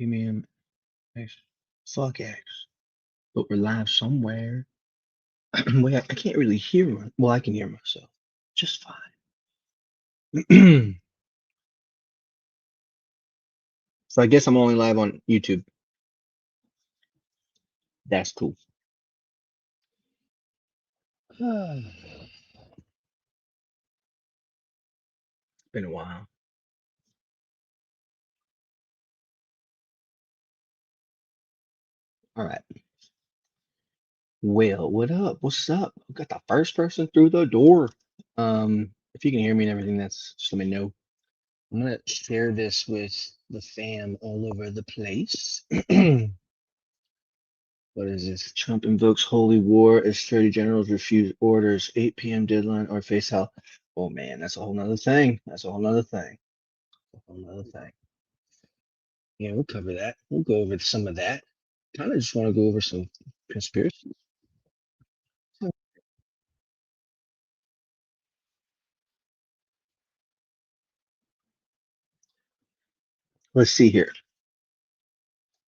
Premium X. Fuck X. But we're live somewhere. Wait, I can't really hear well, I can hear myself just fine. So I guess I'm only live on YouTube. That's cool. It's been a while. All right. Well, what up? What's up? I got the first person through the door. If you can hear me and everything, that's just let me know. I'm gonna share this with the fam all over the place. What is this? Trump invokes holy war as 30 generals refuse orders, 8 p.m. deadline, or face hell. Oh man, that's a whole nother thing. That's a whole nother thing. A whole nother thing. Yeah, we'll cover that. We'll go over some of that. Kind of just want to go over some conspiracy. Let's see here.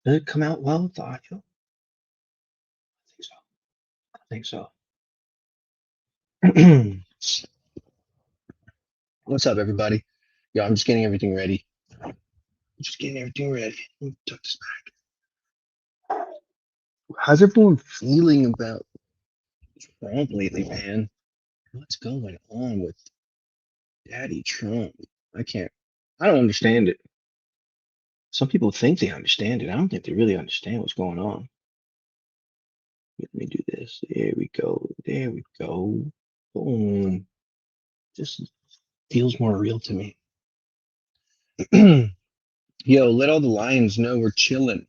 Did it come out well, the audio? I think so. I think so. What's up, everybody? Yeah, I'm just getting everything ready. Just getting everything ready. Let me tuck this back. How's everyone feeling about Trump lately, man? What's going on with Daddy Trump? I can't, I don't understand it. Some people think they understand it. I don't think they really understand what's going on. Let me do this. There we go. There we go. Boom. Just feels more real to me. Yo, let all the lions know we're chilling.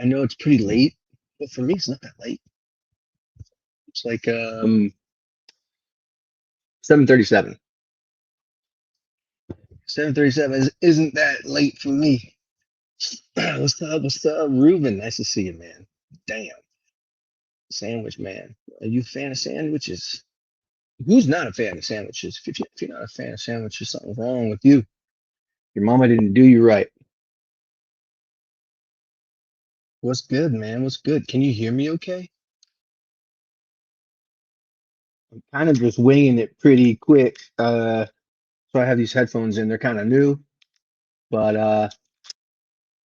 I know it's pretty late, but for me, it's not that late. It's like 7:37. 7:37 isn't that late for me. What's up? What's up, Ruben? Nice to see you, man. Damn. Sandwich man. Are you a fan of sandwiches? Who's not a fan of sandwiches? If you're not a fan of sandwiches, something's wrong with you. Your mama didn't do you right. What's good, man? What's good? Can you hear me okay? I'm kind of just winging it pretty quick. So I have these headphones in. They're kind of new, but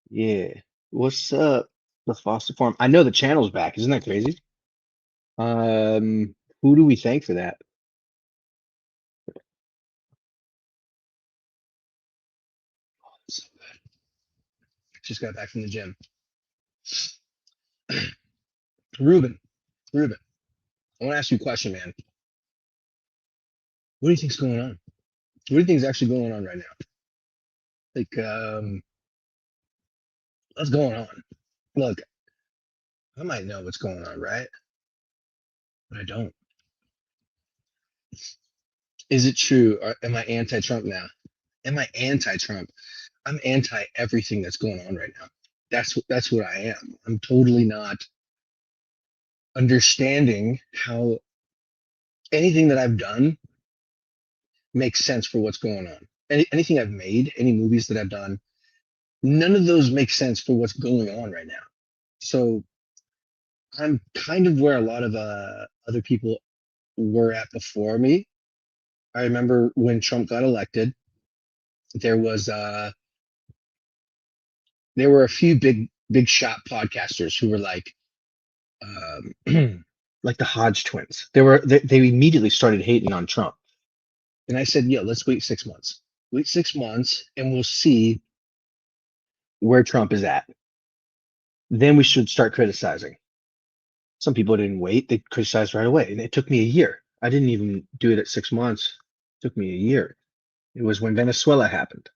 yeah. What's up? The Foster Farm. I know the channel's back. Isn't that crazy? Who do we thank for that? So good. Just got back from the gym. Ruben, I want to ask you a question, man. What do you think's going on? What do you think is actually going on right now? Like, what's going on? Look, I might know what's going on, right? But I don't. Is it true? Or am I anti-Trump now? Am I anti-Trump? I'm anti everything that's going on right now. That's what I am. I'm totally not understanding how anything that I've done makes sense for what's going on. Anything I've made, any movies that I've done, none of those make sense for what's going on right now. So I'm kind of where a lot of other people were at before me. I remember when Trump got elected, there was there were a few big shot podcasters who were like the Hodge twins. They immediately started hating on Trump, and I said, "Yeah, let's wait 6 months. Wait 6 months, and we'll see where Trump is at. Then we should start criticizing." Some people didn't wait; they criticized right away, and it took me a year. I didn't even do it at 6 months. It took me a year. It was when Venezuela happened.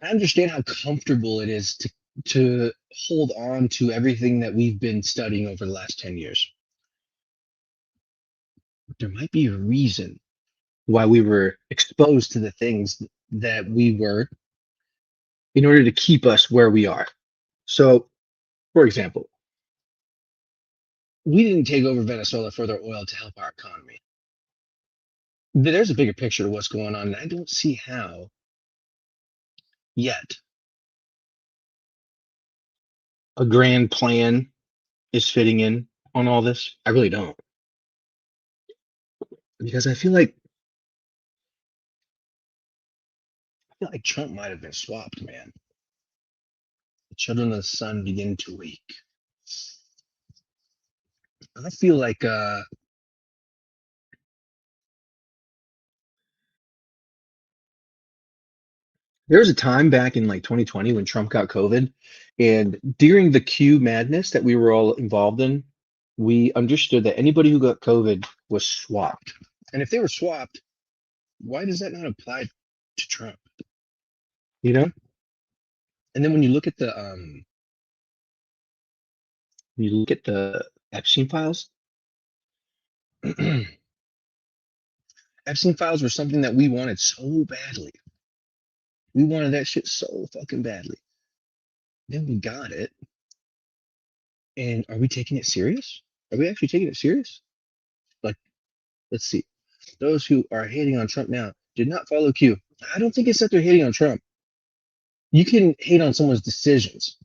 I understand how comfortable it is to hold on to everything that we've been studying over the last 10 years. There might be a reason why we were exposed to the things that we were in order to keep us where we are. So, for example, we didn't take over Venezuela for their oil to help our economy. There's a bigger picture to what's going on, and I don't see how yet a grand plan is fitting in on all this. I really don't. Because I feel like Trump might have been swapped, man. The children of the sun begin to wake. I feel like there was a time back in like 2020 when Trump got COVID, and during the Q madness that we were all involved in, we understood that anybody who got COVID was swapped. And if they were swapped, why does that not apply to Trump? You know? And then when you look at the Epstein files, Epstein files were something that we wanted so badly. We wanted that shit so fucking badly. Then we got it. And are we taking it serious? Are we actually taking it serious? Like, let's see. Those who are hating on Trump now did not follow Q. I don't think it's that they're hating on Trump. You can hate on someone's decisions,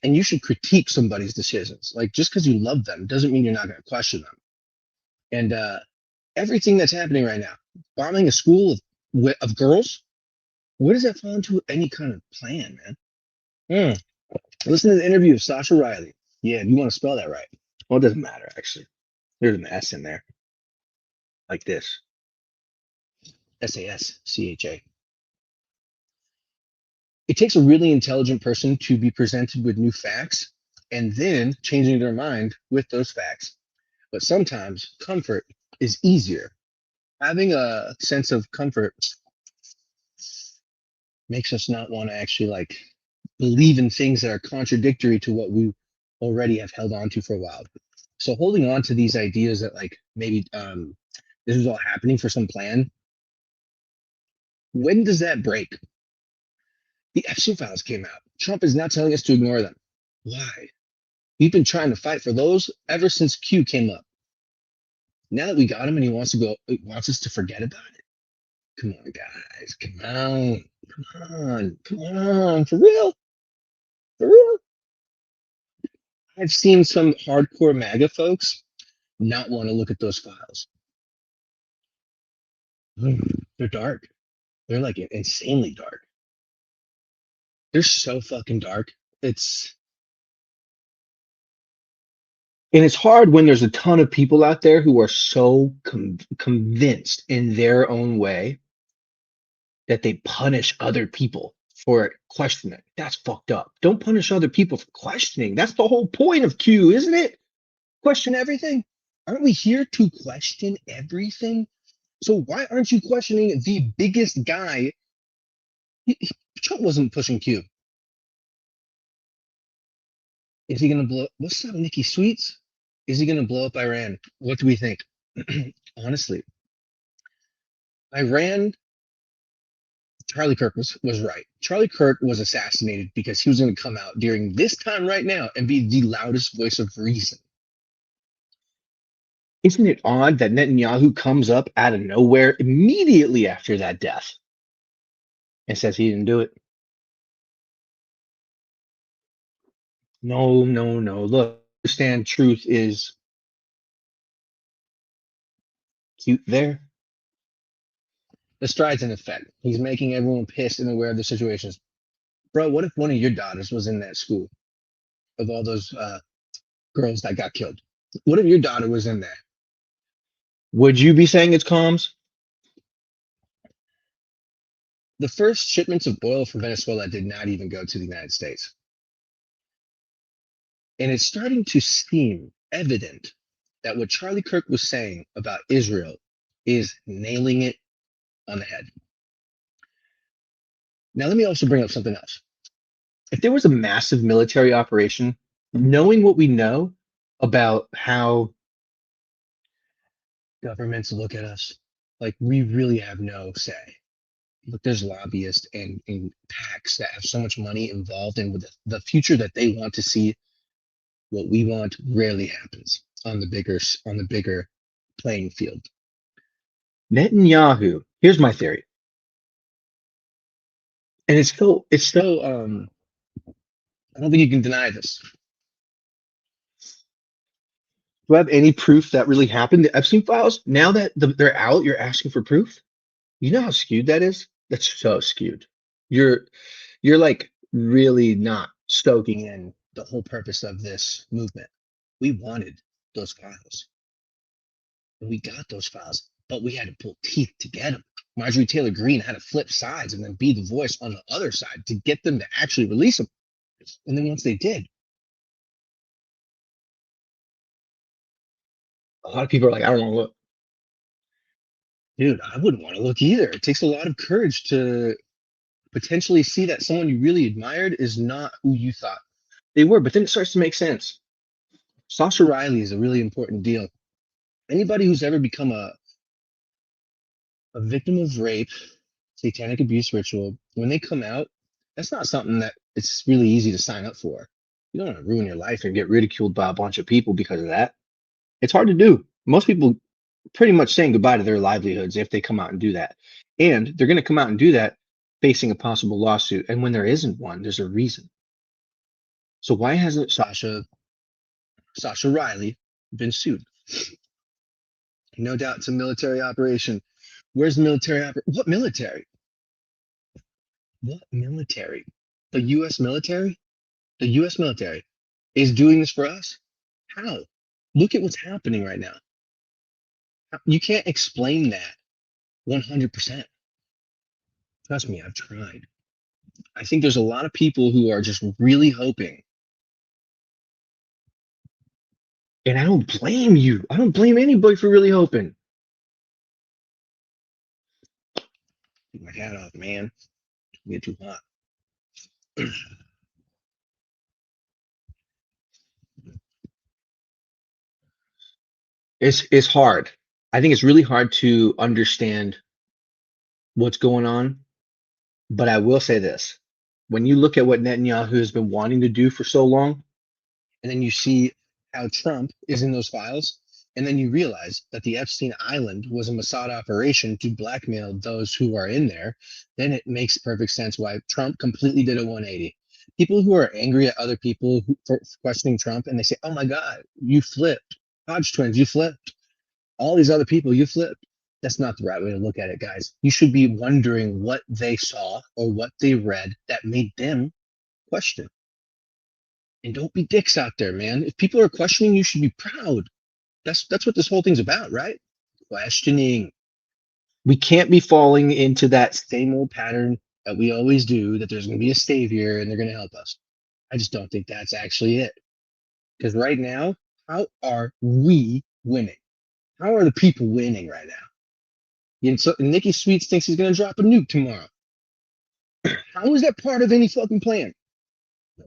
and you should critique somebody's decisions. Like, just because you love them doesn't mean you're not going to question them. And everything that's happening right now, bombing a school of girls, where does that fall into any kind of plan, man? Listen to the interview of Sasha Riley. Yeah, you want to spell that right. Well, it doesn't matter, actually. There's an S in there, like this. Sascha. It takes a really intelligent person to be presented with new facts and then changing their mind with those facts. But sometimes comfort is easier. Having a sense of comfort makes us not want to actually like believe in things that are contradictory to what we already have held on to for a while. So holding on to these ideas that like maybe this is all happening for some plan. When does that break? The Epstein files came out. Trump is now telling us to ignore them. Why? We've been trying to fight for those ever since Q came up. Now that we got him and he wants us to forget about it. Come on, guys. Come on. For real? For real? I've seen some hardcore MAGA folks not want to look at those files. They're dark. They're like insanely dark. They're so fucking dark. And it's hard when there's a ton of people out there who are so convinced in their own way that they punish other people for questioning. That's fucked up. Don't punish other people for questioning. That's the whole point of Q, isn't it? Question everything. Aren't we here to question everything? So why aren't you questioning the biggest guy? Trump wasn't pushing Q. Is he gonna blow? What's up, Nikki Sweets? Is he gonna blow up Iran? What do we think? Honestly, Iran. Charlie Kirk was right. Charlie Kirk was assassinated because he was going to come out during this time right now and be the loudest voice of reason. Isn't it odd that Netanyahu comes up out of nowhere immediately after that death and says he didn't do it? No. Look, understand truth is cute there. The stride's in effect. He's making everyone pissed and aware of the situations. Bro, what if one of your daughters was in that school of all those girls that got killed? What if your daughter was in there? Would you be saying it's comms? The first shipments of oil from Venezuela did not even go to the United States. And it's starting to seem evident that what Charlie Kirk was saying about Israel is nailing it on the head. Now, let me also bring up something else. If there was a massive military operation, knowing what we know about how governments look at us, like we really have no say. Look, there's lobbyists and PACs that have so much money involved in with the future that they want to see. What we want rarely happens on the bigger playing field. Netanyahu, here's my theory. And it's so I don't think you can deny this. Do I have any proof that really happened? The Epstein files, now that they're out, you're asking for proof? You know how skewed that is? That's so skewed. You're you're like really not stoking in the whole purpose of this movement. We wanted those files, and we got those files, but we had to pull teeth to get them. Marjorie Taylor Greene had to flip sides and then be the voice on the other side to get them to actually release them. And then once they did, a lot of people are like, I don't want to look. Dude, I wouldn't want to look either. It takes a lot of courage to potentially see that someone you really admired is not who you thought they were. But then it starts to make sense. Sasha Riley is a really important deal. Anybody who's ever become a victim of rape, satanic abuse ritual, when they come out, that's not something that it's really easy to sign up for. You don't want to ruin your life and get ridiculed by a bunch of people because of that. It's hard to do. Most people pretty much saying goodbye to their livelihoods if they come out and do that. And they're going to come out and do that facing a possible lawsuit. And when there isn't one, there's a reason. So why hasn't Sasha Riley been sued? No doubt it's a military operation. Where's the military? What military? What military? The U.S. military? The U.S. military is doing this for us? How? Look at what's happening right now. You can't explain that 100%. Trust me, I've tried. I think there's a lot of people who are just really hoping. And I don't blame you. I don't blame anybody for really hoping. Take my hat off, man. Get too hot. It's hard. I think it's really hard to understand what's going on. But I will say this. When you look at what Netanyahu has been wanting to do for so long, and then you see how Trump is in those files, and then you realize that the Epstein Island was a Mossad operation to blackmail those who are in there, then it makes perfect sense why Trump completely did a 180. People who are angry at other people for questioning Trump, and they say, oh my God, you flipped. Hodge twins, you flipped. All these other people, you flipped. That's not the right way to look at it, guys. You should be wondering what they saw or what they read that made them question. And don't be dicks out there, man. If people are questioning, you should be proud. That's what this whole thing's about, right? Questioning. We can't be falling into that same old pattern that we always do, that there's going to be a savior and they're going to help us. I just don't think that's actually it. Because right now, how are we winning? How are the people winning right now? And so Nikki Sweets thinks he's going to drop a nuke tomorrow. How is that part of any fucking plan? I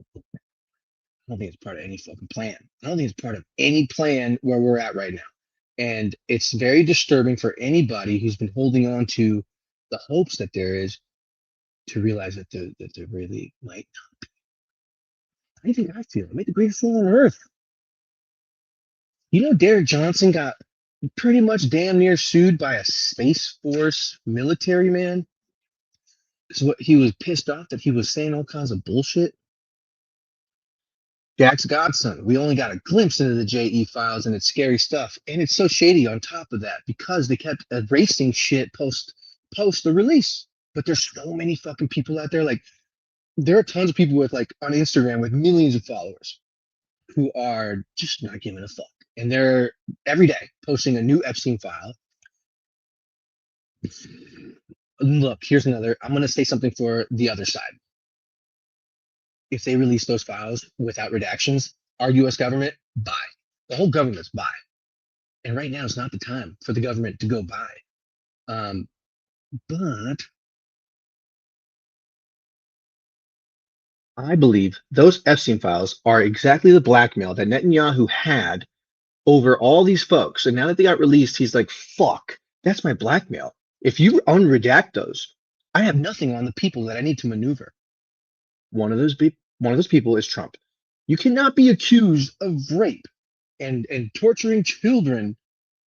don't think it's part of any fucking plan. I don't think it's part of any plan where we're at right now. And it's very disturbing for anybody who's been holding on to the hopes that there is to realize that there really might not be. I think I feel. I made the greatest fool on earth. You know, Derek Johnson got pretty much damn near sued by a Space Force military man. So what, he was pissed off that he was saying all kinds of bullshit. Jack's godson. We only got a glimpse into the JE files, and it's scary stuff. And it's so shady on top of that because they kept erasing shit post the release. But there's so many fucking people out there. Like, there are tons of people with, like, on Instagram with millions of followers who are just not giving a fuck. And they're every day posting a new Epstein file. Look, here's another. I'm going to say something for the other side. If they release those files without redactions, our US government, buy. The whole government's buy. And right now is not the time for the government to go buy. But I believe those Epstein files are exactly the blackmail that Netanyahu had over all these folks. And now that they got released, he's like, fuck, that's my blackmail. If you unredact those, I have nothing on the people that I need to maneuver. One of those people is Trump. You cannot be accused of rape and torturing children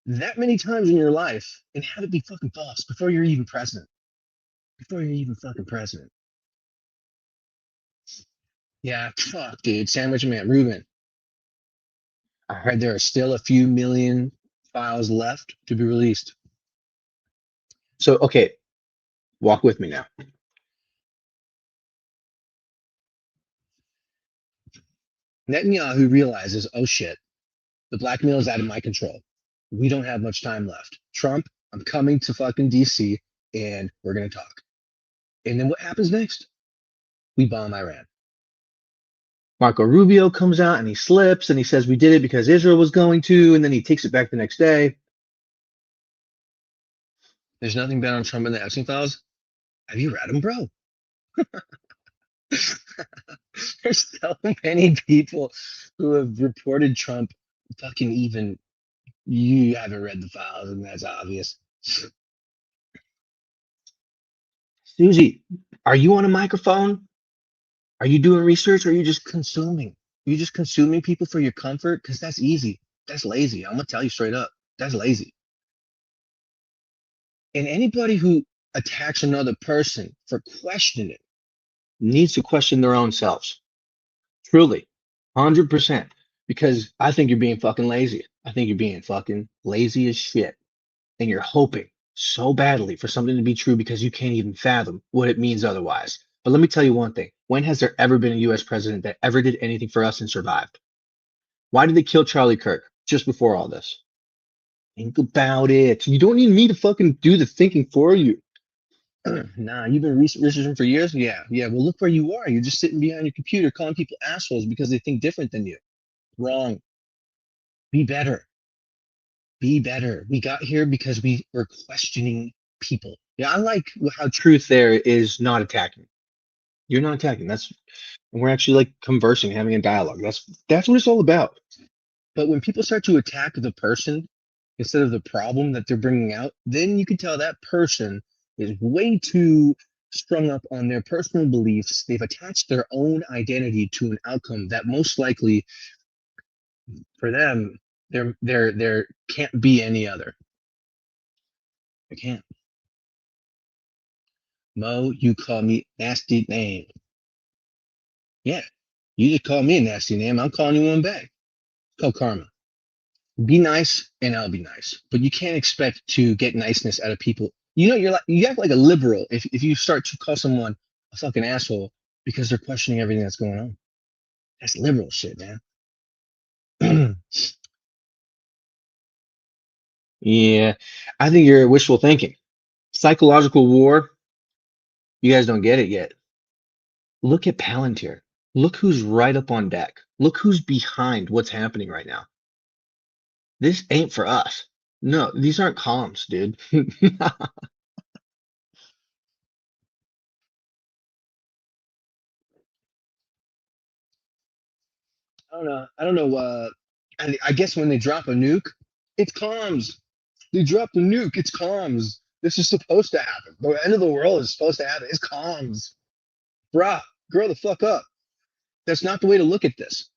that many times in your life and have it be fucking false before you're even president. Before you're even fucking president. Yeah, fuck, dude. Sandwich Man, Ruben. I heard there are still a few million files left to be released. So, okay, walk with me now. Netanyahu realizes, oh shit, the blackmail is out of my control. We don't have much time left. Trump, I'm coming to fucking DC and we're going to talk. And then what happens next? We bomb Iran. Marco Rubio comes out and he slips and he says we did it because Israel was going to, and then he takes it back the next day. There's nothing bad on Trump in the Epstein files. Have you read them, bro? There's so many people who have reported Trump fucking even. You haven't read the files, and that's obvious. Susie, are you on a microphone? Are you doing research or are you just consuming? Are you just consuming people for your comfort? Because that's easy. That's lazy. I'm going to tell you straight up. That's lazy. And anybody who attacks another person for questioning needs to question their own selves. Truly. 100%. Because I think you're being fucking lazy. I think you're being fucking lazy as shit. And you're hoping so badly for something to be true because you can't even fathom what it means otherwise. But let me tell you one thing. When has there ever been a US president that ever did anything for us and survived? Why did they kill Charlie Kirk just before all this? Think about it. You don't need me to fucking do the thinking for you. Nah, you've been researching for years? Yeah, yeah. Well, look where you are. You're just sitting behind your computer calling people assholes because they think different than you. Wrong. Be better. Be better. We got here because we were questioning people. Yeah, I like how truth there is not attacking. You're not attacking. That's and we're actually like conversing, having a dialogue. That's what it's all about. But when people start to attack the person instead of the problem that they're bringing out, then you can tell that person is way too strung up on their personal beliefs. They've attached their own identity to an outcome that most likely for them there can't be any other. It can't. Mo, you call me nasty name. Yeah, you just call me a nasty name. I'm calling you one back. It's called karma. Be nice and I'll be nice. But you can't expect to get niceness out of people. You know, you act like a liberal if you start to call someone a fucking asshole because they're questioning everything that's going on. That's liberal shit, man. Yeah, I think you're wishful thinking. Psychological war, you guys don't get it yet. Look at Palantir. Look who's right up on deck. Look who's behind what's happening right now. This ain't for us. No, these aren't comms, dude. I don't know. I don't know. And I guess when they drop a nuke, it's comms. They drop the nuke. It's comms. This is supposed to happen. The end of the world is supposed to happen. It's comms. Bruh, grow the fuck up. That's not the way to look at this.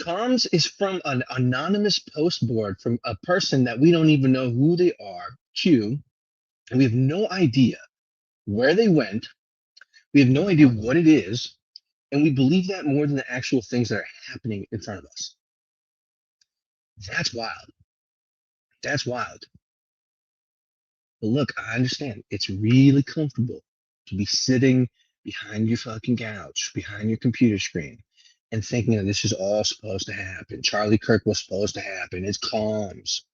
Comms is from an anonymous post board from a person that we don't even know who they are, Q, and we have no idea where they went. We have no idea what it is, and we believe that more than the actual things that are happening in front of us. That's wild. That's wild. But look, I understand it's really comfortable to be sitting behind your fucking couch, behind your computer screen, and thinking that this is all supposed to happen. Charlie Kirk was supposed to happen. It's calms.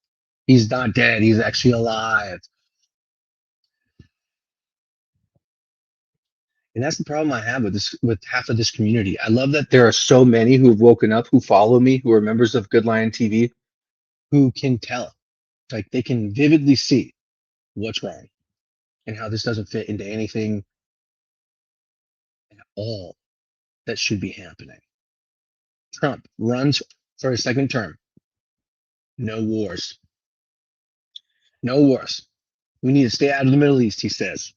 He's not dead. He's actually alive. And that's the problem I have with this, with half of this community. I love that there are so many who have woken up, who follow me, who are members of Good Lion TV, who can tell, like they can vividly see what's wrong and how this doesn't fit into anything at all that should be happening. Trump runs for a second term. No wars. No wars. We need to stay out of the Middle East, he says.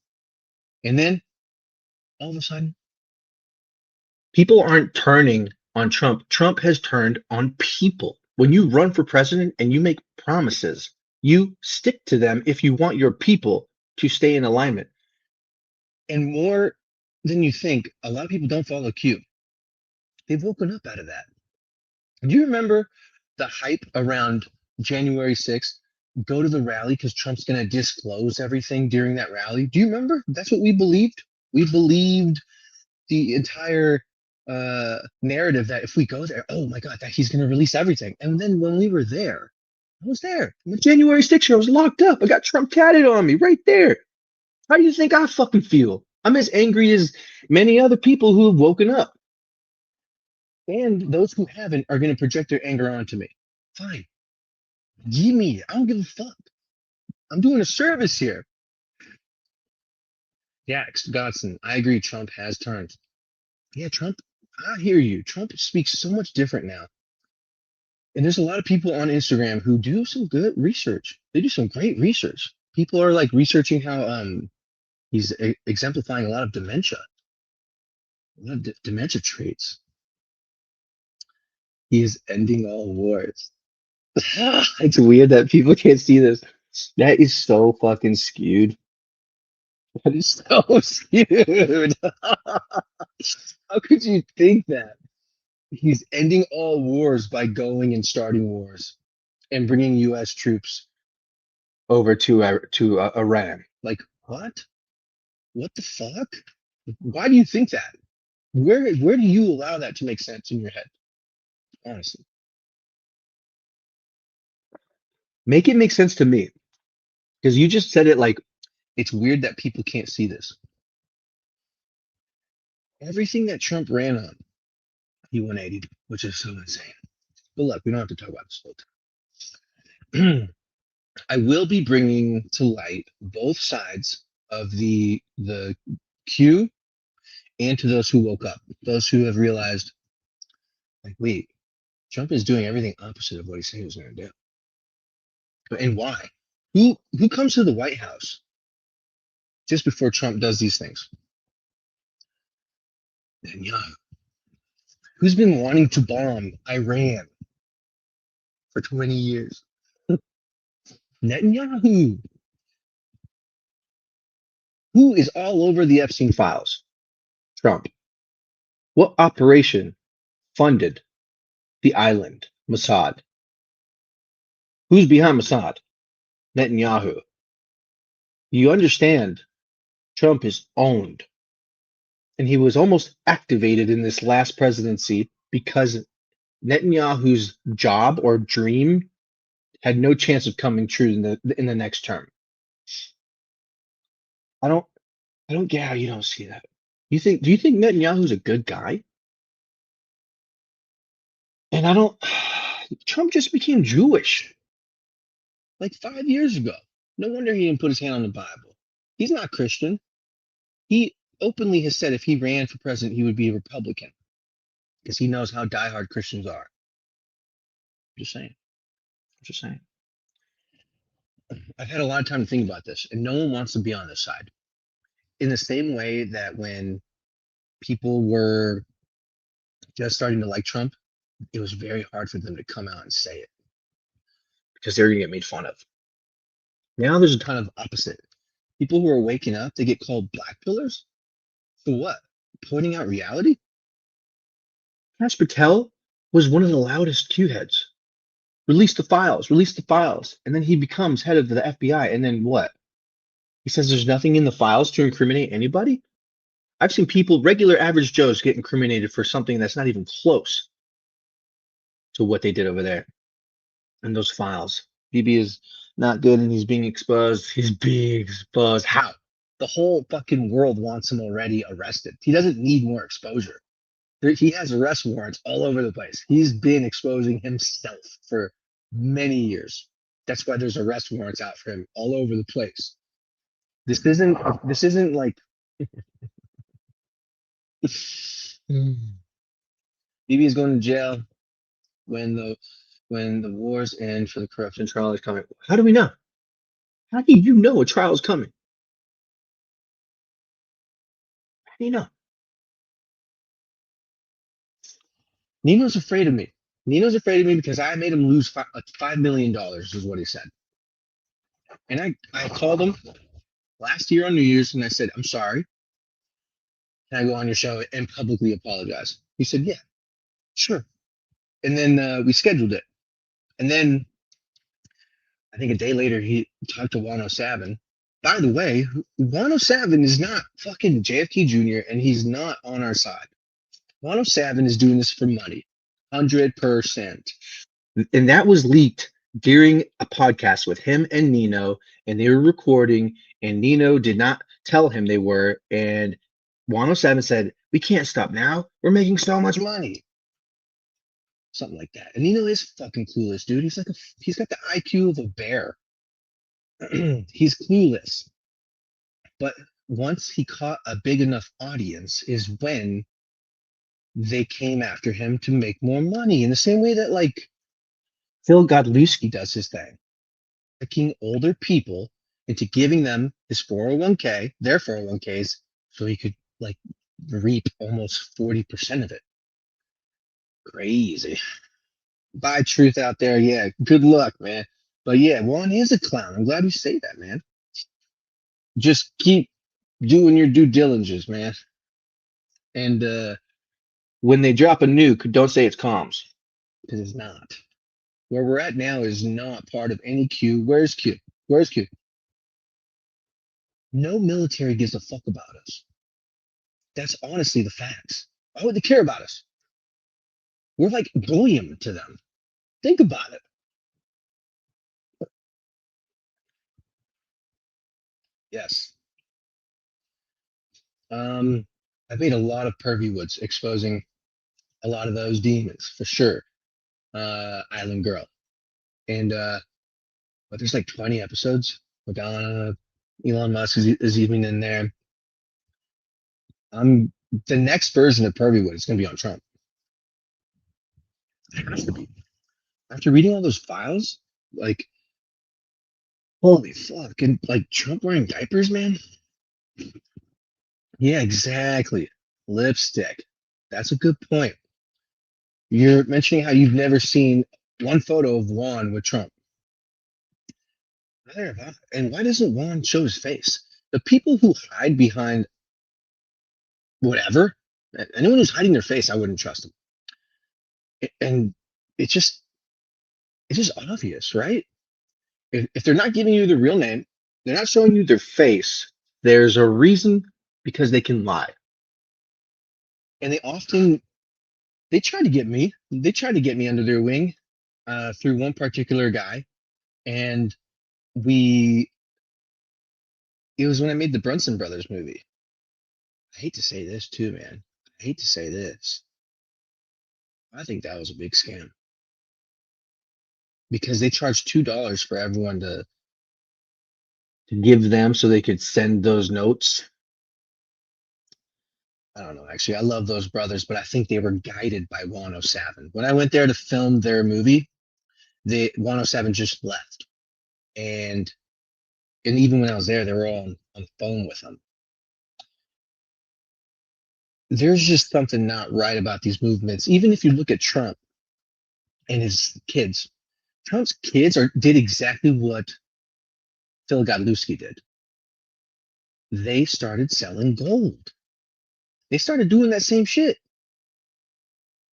And then all of a sudden, people aren't turning on Trump. Trump has turned on people. When you run for president and you make promises, you stick to them if you want your people to stay in alignment. And more than you think, a lot of people don't follow Q. They've woken up out of that. Do you remember the hype around January 6th? Go to the rally because Trump's going to disclose everything during that rally. Do you remember? That's what we believed. We believed the entire narrative that if we go there, oh my God, that he's going to release everything. And then when we were there, I was there. On January 6th, I was locked up. I got Trump tatted on me right there. How do you think I fucking feel? I'm as angry as many other people who have woken up. And those who haven't are going to project their anger onto me. Fine. Give me it. I don't give a fuck. I'm doing a service here. Yeah, Godson, I agree. Trump has turned. Yeah, Trump, I hear you. Trump speaks so much different now. And there's a lot of people on Instagram who do some good research. They do some great research. People are like researching how he's exemplifying a lot of dementia, a lot of dementia traits. He is ending all wars. It's weird that people can't see this. That is so fucking skewed. That is so skewed. How could you think that? He's ending all wars by going and starting wars and bringing U.S. troops over to Iran. Like what? What the fuck? Why do you think that? Where do you allow that to make sense in your head? Honestly, make it make sense to me because you just said it like it's weird that people can't see this. Everything that Trump ran on, he 180, which is so insane. But look, we don't have to talk about this whole time. I will be bringing to light both sides of the queue and to those who woke up, those who have realized, like, wait, Trump is doing everything opposite of what he said he was going to do. And why? Who comes to the White House just before Trump does these things? Netanyahu. Who's been wanting to bomb Iran for 20 years? Netanyahu, who is all over the Epstein files? Trump. What operation funded the island, Mossad? Who's behind Mossad? Netanyahu. You understand, Trump is owned. And he was almost activated in this last presidency because Netanyahu's job or dream had no chance of coming true in the next term. I don't get how you don't see that. Do you think Netanyahu's a good guy? And I don't Trump just became Jewish like 5 years ago. No wonder he didn't put his hand on the Bible. He's not Christian. He openly has said if he ran for president, he would be a Republican because he knows how diehard Christians are. Just saying. Just saying. I've had a lot of time to think about this, and no one wants to be on this side. In the same way that when people were just starting to like Trump, it was very hard for them to come out and say it because they were going to get made fun of. Now there's a kind of opposite. People who are waking up, they get called black pillars. For what? Pointing out reality? Kash Patel was one of the loudest Q heads. Release the files, release the files. And then he becomes head of the FBI. And then what? He says there's nothing in the files to incriminate anybody. I've seen people, regular average Joes, get incriminated for something that's not even close to what they did over there in those files. Bibi is not good and he's being exposed. He's being exposed. How? The whole fucking world wants him already arrested. He doesn't need more exposure. He has arrest warrants all over the place. He's been exposing himself for many years. That's why there's arrest warrants out for him all over the place. This isn't like Bibi is going to jail when the wars end for the corruption trial is coming. How do we know? How do you know a trial is coming? How do you know? Nino's afraid of me. Nino's afraid of me because I made him lose $5 million, is what he said. And I called him last year on New Year's and I said, I'm sorry. Can I go on your show and publicly apologize? He said, yeah. Sure. And then we scheduled it. And then I think a day later he talked to 107. By the way, 107 is not fucking JFK Jr. and he's not on our side. 107 is doing this for money. 100%. And that was leaked during a podcast with him and Nino, and they were recording, and Nino did not tell him they were. And 107 said, "We can't stop now. We're making so much money." Something like that. And Nino is fucking clueless, dude. He's got the IQ of a bear. He's clueless. But once he caught a big enough audience is when they came after him to make more money in the same way that like Phil Godlewski does his thing, tricking older people into giving them his 401k, their 401ks, so he could like reap almost 40% of it. Crazy. Buy truth out there. Yeah, good luck, man. But yeah, Juan is a clown. I'm glad you say that, man. Just keep doing your due diligence, man. And when they drop a nuke, don't say it's comms, because it's not. Where we're at now is not part of any Q. Where's Q? Where's Q? No military gives a fuck about us. That's honestly the facts. Why would they care about us? We're like bullion to them. Think about it. Yes. I've made a lot of pervy woods exposing a lot of those demons for sure. Island Girl. And but there's like 20 episodes. Madonna, Elon Musk is even in there. I'm the next version of Pervywood is gonna be on Trump. It has to be. After reading all those files, like holy fuck, and like Trump wearing diapers, man. Yeah, exactly. Lipstick. That's a good point. You're mentioning how you've never seen one photo of Juan with Trump. Neither have I. And why doesn't Juan show his face? The people who hide behind whatever, anyone who's hiding their face, I wouldn't trust them. And it's just it's just obvious, right? If they're not giving you the real name, they're not showing you their face, there's a reason because they can lie. And they try to get me. They try to get me under their wing through one particular guy. And we it was when I made the Brunson Brothers movie. I hate to say this too, man. I hate to say this. I think that was a big scam because they charged $2 for everyone to give them so they could send those notes. I don't know. Actually, I love those brothers, but I think they were guided by 107. When I went there to film their movie, the 107 just left, and even when I was there, they were all on the phone with them. There's just something not right about these movements. Even if you look at Trump and his kids, Trump's kids did exactly what Phil Godlewski did. They started selling gold. They started doing that same shit.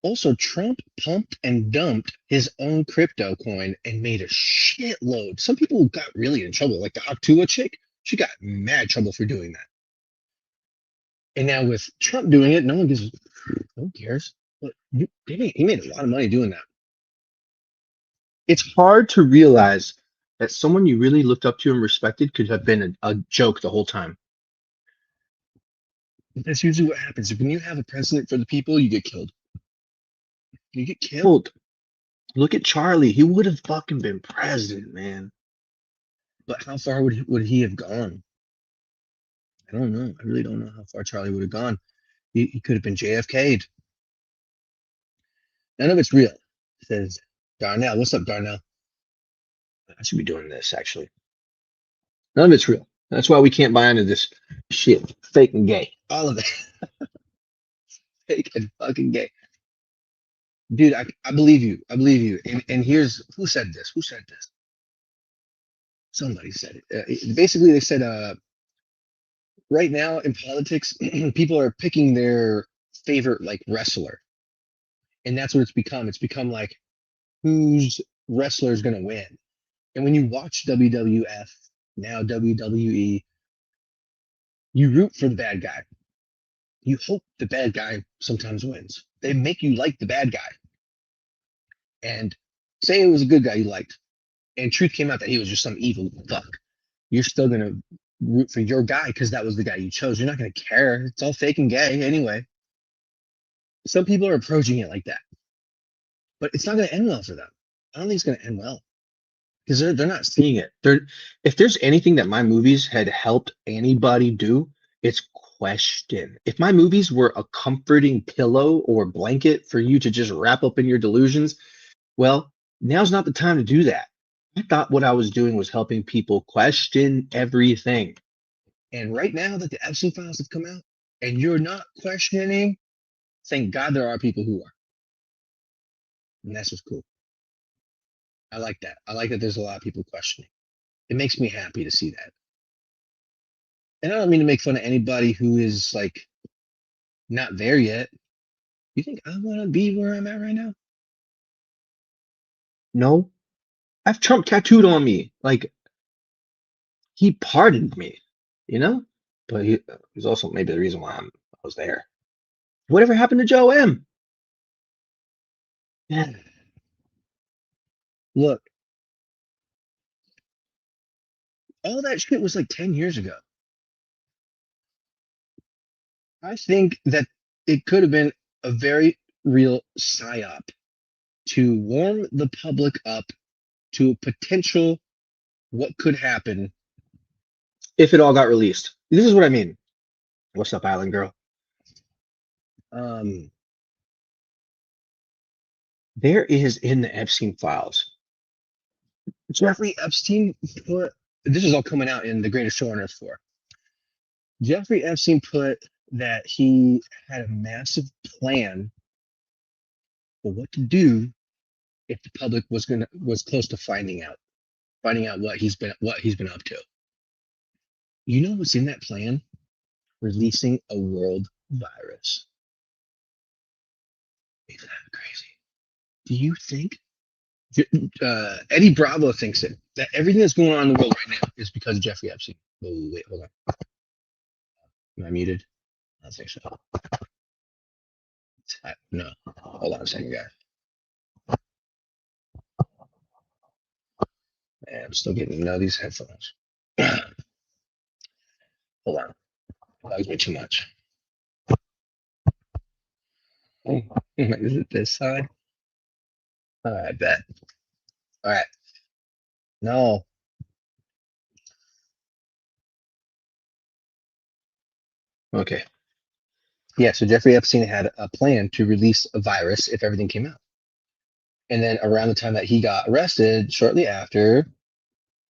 Also, Trump pumped and dumped his own crypto coin and made a shitload. Some people got really in trouble, like the Actua chick. She got mad trouble for doing that. And now with Trump doing it, no one cares. But he made a lot of money doing that. It's hard to realize that someone you really looked up to and respected could have been a joke the whole time. That's usually what happens. When you have a president for the people, you get killed. You get killed. Look at Charlie. He would have fucking been president, man. But how far would he have gone? I don't know. I really don't know how far Charlie would have gone. He could have been JFK'd. None of it's real, says Darnell. What's up, Darnell? I should be doing this, actually. None of it's real. That's why we can't buy into this shit. Fake and gay. All of it. Fake and fucking gay. Dude, I believe you. I believe you. And here's who said this? Who said this? Somebody said it. Basically, they said right now in politics, people are picking their favorite like wrestler. And that's what it's become. It's become like whose wrestler is going to win. And when you watch WWF, now WWE, you root for the bad guy. You hope the bad guy sometimes wins. They make you like the bad guy. And say it was a good guy you liked, and truth came out that he was just some evil fuck. You're still going to root for your guy because that was the guy you chose. You're not going to care. It's all fake and gay anyway. Some people are approaching it like that, but it's not going to end well for them. I don't think it's going to end well because they're not seeing it. If there's anything that my movies had helped anybody do, it's question. If my movies were a comforting pillow or blanket for you to just wrap up in your delusions, well, now's not the time to do that. I thought what I was doing was helping people question everything. And right now that the Epstein files have come out and you're not questioning, thank God there are people who are. And that's what's cool. I like that. I like that there's a lot of people questioning. It makes me happy to see that. And I don't mean to make fun of anybody who is like not there yet. You think I want to be where I'm at right now? No. I have Trump tattooed on me. Like he pardoned me, you know? But he's also maybe the reason why I was there. Whatever happened to Joe M? Yeah. Look, all that shit was like 10 years ago. I think that it could have been a very real psyop to warm the public up to a potential what could happen if it all got released. This is what I mean. What's up, Island Girl? Um, there is in the Epstein files. Jeffrey Epstein put this is all coming out in the Greatest Show on Earth 4. Jeffrey Epstein put that he had a massive plan for what to do if the public was close to finding out what he's been up to. You know what's in that plan? Releasing a world virus. Isn't that crazy? Do you think Eddie Bravo thinks that everything that's going on in the world right now is because of Jeffrey Epstein? Oh, wait, hold on. Am I muted? I don't think so. No. Hold on a second, guys. Man, I'm still getting to know these headphones. Hold on. It bugs me too much. Is it this side? All right, I bet. All right. No. Okay. Yeah, so Jeffrey Epstein had a plan to release a virus if everything came out. And then around the time that he got arrested, shortly after,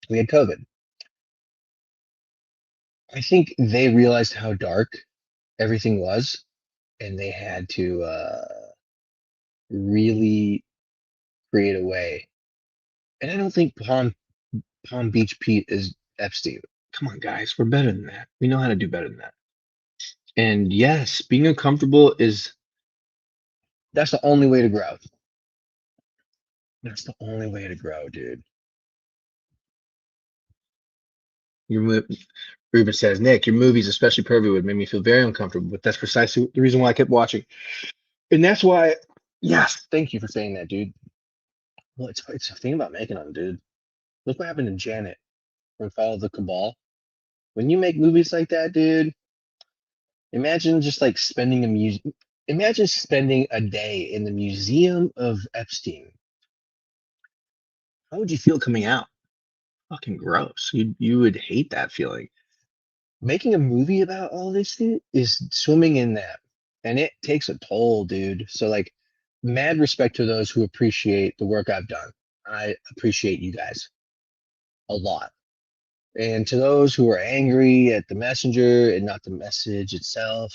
we had COVID. I think they realized how dark everything was, and they had to really create a way. And I don't think Palm Beach Pete is Epstein. Come on, guys, we're better than that. We know how to do better than that. And yes, being uncomfortable that's the only way to grow. That's the only way to grow, dude. Ruben says, Nick, your movies, especially Pervy, would make me feel very uncomfortable, but that's precisely the reason why I kept watching. And that's why, yes, thank you for saying that, dude. Well, it's a thing about making them, dude. Look what happened to Janet from Fall of the Cabal. When you make movies like that, dude, imagine just like imagine spending a day in the Museum of Epstein. How would you feel coming out? Fucking gross. You would hate that feeling. Making a movie about all this shit is swimming in that, and it takes a toll, dude. So like, mad respect to those who appreciate the work I've done. I appreciate you guys a lot. And to those who are angry at the messenger and not the message itself,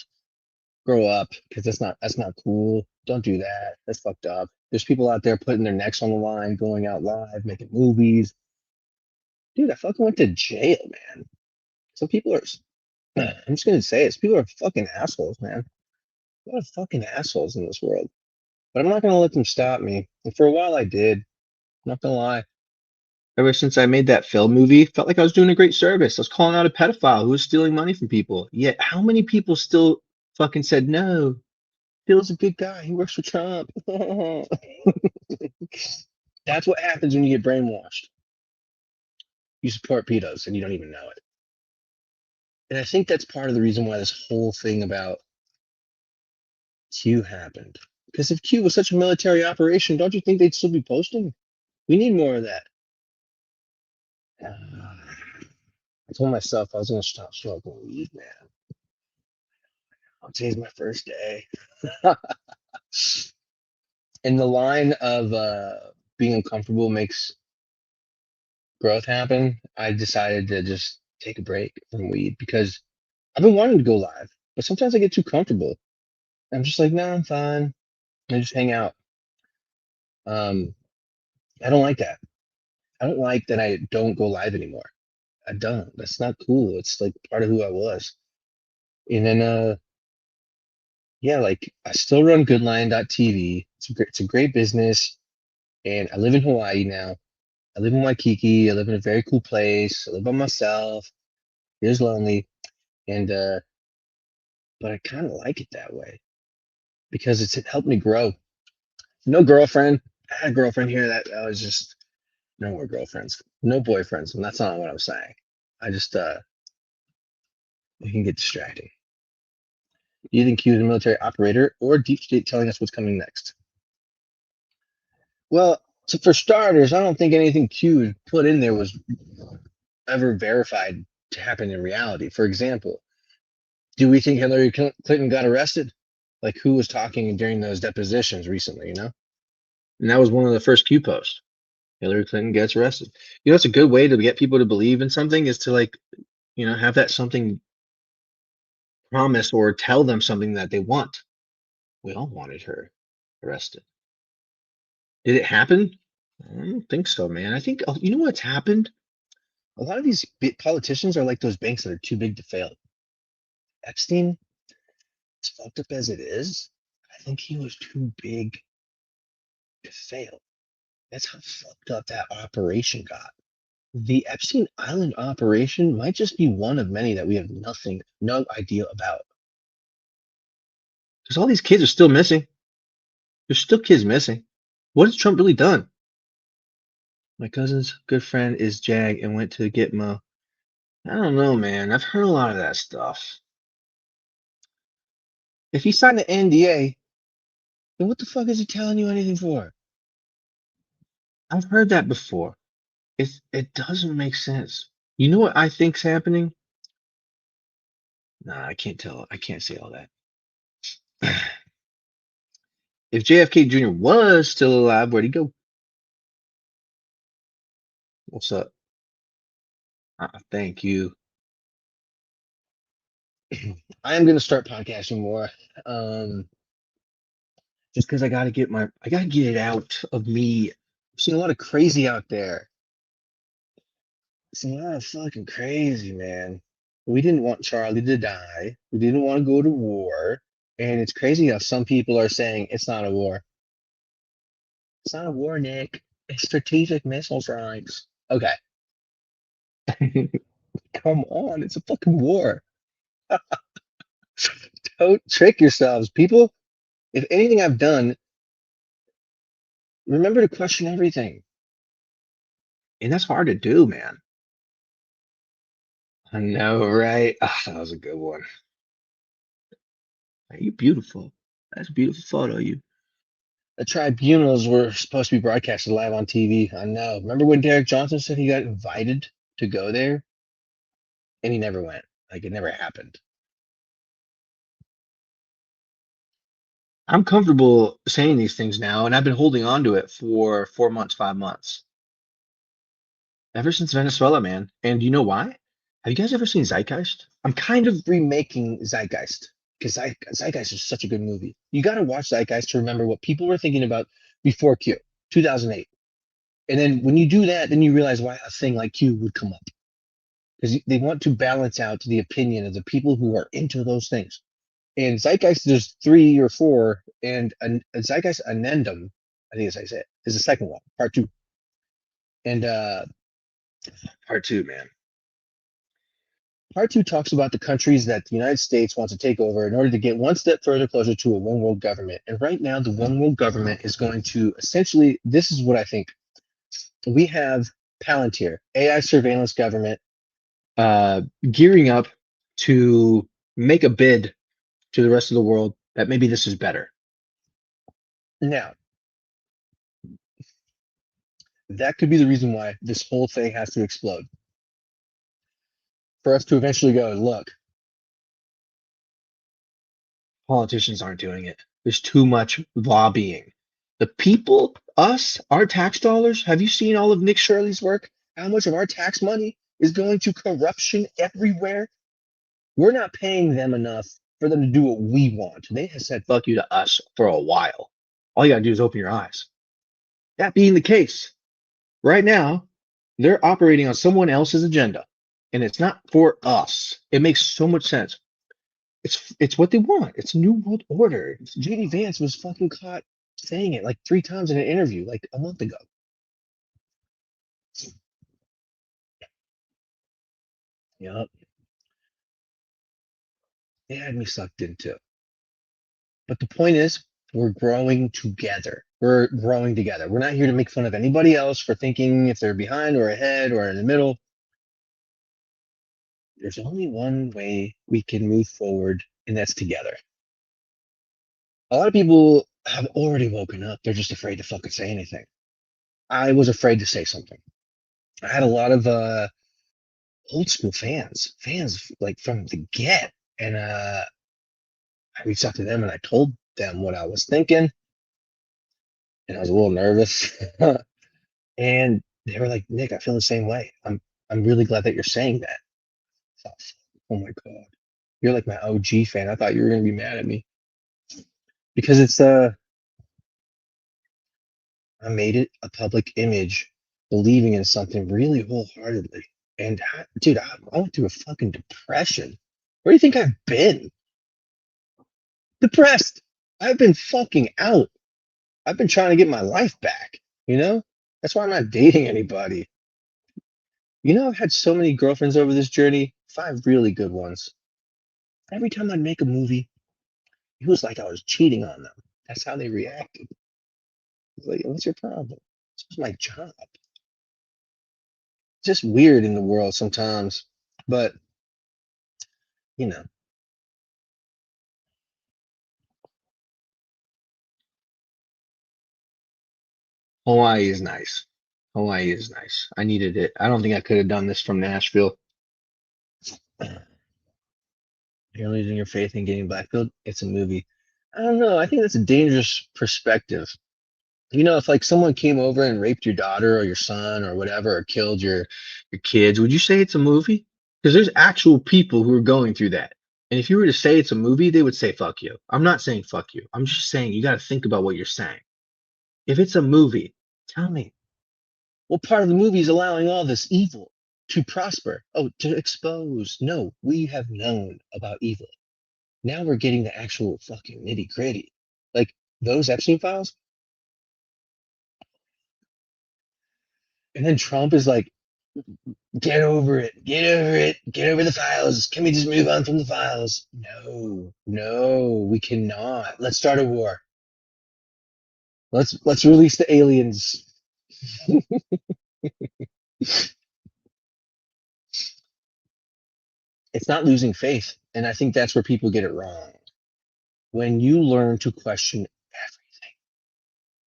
grow up because that's not cool. Don't do that. That's fucked up. There's people out there putting their necks on the line, going out live, making movies. Dude, I fucking went to jail, man. Some people are. I'm just gonna say it. People are fucking assholes, man. A lot of fucking assholes in this world. but I'm not gonna let them stop me. And for a while, I did. I'm not gonna lie. Ever since I made that Phil movie, felt like I was doing a great service. I was calling out a pedophile who was stealing money from people. Yet, how many people still fucking said no? Phil's a good guy. He works for Trump. That's what happens when you get brainwashed. You support pedos and you don't even know it. And I think that's part of the reason why this whole thing about Q happened. Because if Q was such a military operation, don't you think they'd still be posting? We need more of that. I told myself I was going to stop smoking weed, man. Today's my first day. And the line of being uncomfortable makes growth happen. I decided to just take a break from weed because I've been wanting to go live, but sometimes I get too comfortable. I'm just like, no, I'm fine. I just hang out. Um, I don't like that. I don't like that I don't go live anymore. I don't. That's not cool. It's like part of who I was. And then yeah, like I still run goodline.tv. It's a great business. And I live in Hawaii now. I live in Waikiki. I live in a very cool place. I live by myself. It is lonely. And but I kind of like it that way because it helped me grow. No girlfriend. I had a girlfriend here that I was just no more girlfriends. No boyfriends. And that's not what I'm saying. I just it can get distracting. Do you think Q is a military operator or deep state telling us what's coming next? Well, so for starters, I don't think anything Q put in there was ever verified to happen in reality. For example, do we think Hillary Clinton got arrested? Like who was talking during those depositions recently, you know? And that was one of the first Q posts. Hillary Clinton gets arrested. You know, it's a good way to get people to believe in something is to like, have that something promise or tell them something that they want. We all wanted her arrested. Did it happen? I don't think so, man. I think you know what's happened? A lot of these politicians are like those banks that are too big to fail. Epstein, as fucked up as it is, I think he was too big to fail. That's how fucked up that operation got. The Epstein Island operation might just be one of many that we have no idea about. Because all these kids are still missing. There's still kids missing. What has Trump really done? My cousin's good friend is Jag and went to Gitmo. I don't know, man. I've heard a lot of that stuff. If he signed an NDA, then what the fuck is he telling you anything for? I've heard that before. It doesn't make sense. You know what I think's happening? Nah, I can't tell. I can't say all that. If JFK Jr. was still alive, where'd he go? What's up? Thank you. I am gonna start podcasting more. Just because I gotta get it out of me. I've seen a lot of crazy out there. I've seen a lot of fucking crazy, man. We didn't want Charlie to die. We didn't want to go to war. And it's crazy how some people are saying it's not a war. It's not a war, Nick. It's strategic missile strikes. Okay. Come on, it's a fucking war. Don't trick yourselves, people. If anything I've done, remember to question everything. And that's hard to do, man. I know, right? Ah, that was a good one. Are you beautiful? That's a beautiful photo of you. The tribunals were supposed to be broadcasted live on TV. I know. Remember when Derek Johnson said he got invited to go there? And he never went. Like it never happened. I'm comfortable saying these things now, and I've been holding on to it for 4 months, 5 months. Ever since Venezuela, man. And you know why? Have you guys ever seen Zeitgeist? I'm kind of remaking Zeitgeist because Zeitgeist is such a good movie. You got to watch Zeitgeist to remember what people were thinking about before Q, 2008. And then when you do that, then you realize why a thing like Q would come up. Because they want to balance out the opinion of the people who are into those things. And Zeitgeist, there's 3 or 4 and a Zeitgeist Annendum, I think is how you say it, is the second one, part two. And part two, man. Part two talks about the countries that the United States wants to take over in order to get one step further closer to a one world government. And right now, the one world government is going to essentially, this is what I think. We have Palantir, AI surveillance government, gearing up to make a bid to the rest of the world that maybe this is better. Now, that could be the reason why this whole thing has to explode. For us to eventually go, look, politicians aren't doing it. There's too much lobbying. The people, us, our tax dollars, have you seen all of Nick Shirley's work? How much of our tax money is going to corruption everywhere? We're not paying them enough for them to do what we want. They have said fuck you to us for a while. All you gotta do is open your eyes. That being the case, right now, they're operating on someone else's agenda, and it's not for us. It makes so much sense. It's what they want. It's a new world order. JD Vance was fucking caught saying it like 3 times in an interview like a month ago. Yep. They had me sucked into. But the point is, we're growing together. We're growing together. We're not here to make fun of anybody else for thinking if they're behind or ahead or in the middle. There's only one way we can move forward, and that's together. A lot of people have already woken up. They're just afraid to fucking say anything. I was afraid to say something. I had a lot of old school fans like from the get. And I reached out to them and I told them what I was thinking. And I was a little nervous. And they were like, Nick, I feel the same way. I'm really glad that you're saying that. I thought, oh my God. You're like my OG fan. I thought you were gonna be mad at me. Because it's I made it a public image believing in something really wholeheartedly. And dude, I went through a fucking depression. Where do you think I've been? Depressed. I've been fucking out. I've been trying to get my life back, you know? That's why I'm not dating anybody. You know, I've had so many girlfriends over this journey, 5 really good ones. Every time I'd make a movie, it was like I was cheating on them. That's how they reacted. It's like, what's your problem? This was my job. It's just weird in the world sometimes, but you know, Hawaii is nice. Hawaii is nice. I needed it. I don't think I could have done this from Nashville. You're losing your faith in getting blackpilled. It's a movie. I don't know. I think that's a dangerous perspective. You know, if like someone came over and raped your daughter or your son or whatever, or killed your kids, would you say it's a movie? Because there's actual people who are going through that. And if you were to say it's a movie, they would say fuck you. I'm not saying fuck you. I'm just saying you got to think about what you're saying. If it's a movie, tell me what part of the movie is allowing all this evil to prosper? Oh, to expose. No, we have known about evil. Now we're getting the actual fucking nitty gritty. Like those Epstein files. And then Trump is like, get over it, get over it, get over the files. Can we just move on from the files? No, no, we cannot. Let's start a war. Let's release the aliens. It's not losing faith. And I think that's where people get it wrong. When you learn to question everything,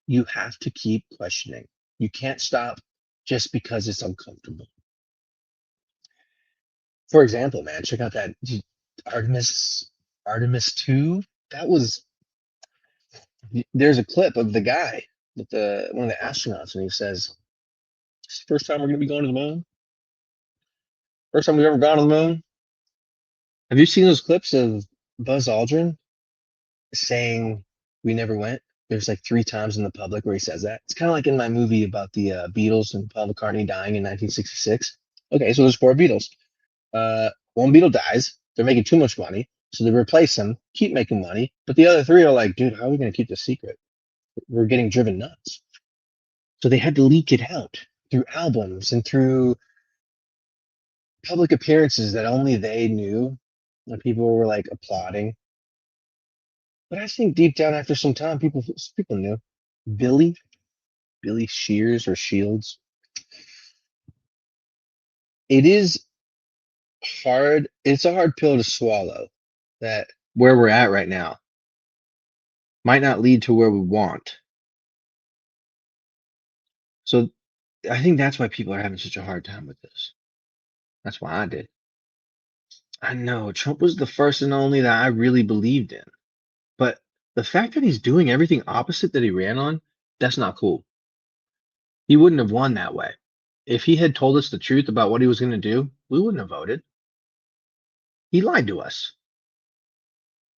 you have to keep questioning. You can't stop just because it's uncomfortable. For example, man, check out that Artemis 2. That was there's a clip of the guy with the one of the astronauts, and he says, "It's the first time we're gonna be going to the moon. First time we've ever gone to the moon." Have you seen those clips of Buzz Aldrin saying we never went? There's like 3 times in the public where he says that. It's kind of like in my movie about the Beatles and Paul McCartney dying in 1966. Okay, so there's 4 Beatles. One Beatle dies. They're making too much money. So they replace him, keep making money, but the other three are like, dude, how are we going to keep this secret? We're getting driven nuts. So they had to leak it out through albums and through public appearances that only they knew, and people were like applauding. But I think deep down, after some time, people knew. Billy Shears or Shields. It is hard. It's a hard pill to swallow. That where we're at right now might not lead to where we want. So I think that's why people are having such a hard time with this. That's why I did. I know Trump was the first and only that I really believed in. But the fact that he's doing everything opposite that he ran on, that's not cool. He wouldn't have won that way. If he had told us the truth about what he was going to do, we wouldn't have voted. He lied to us.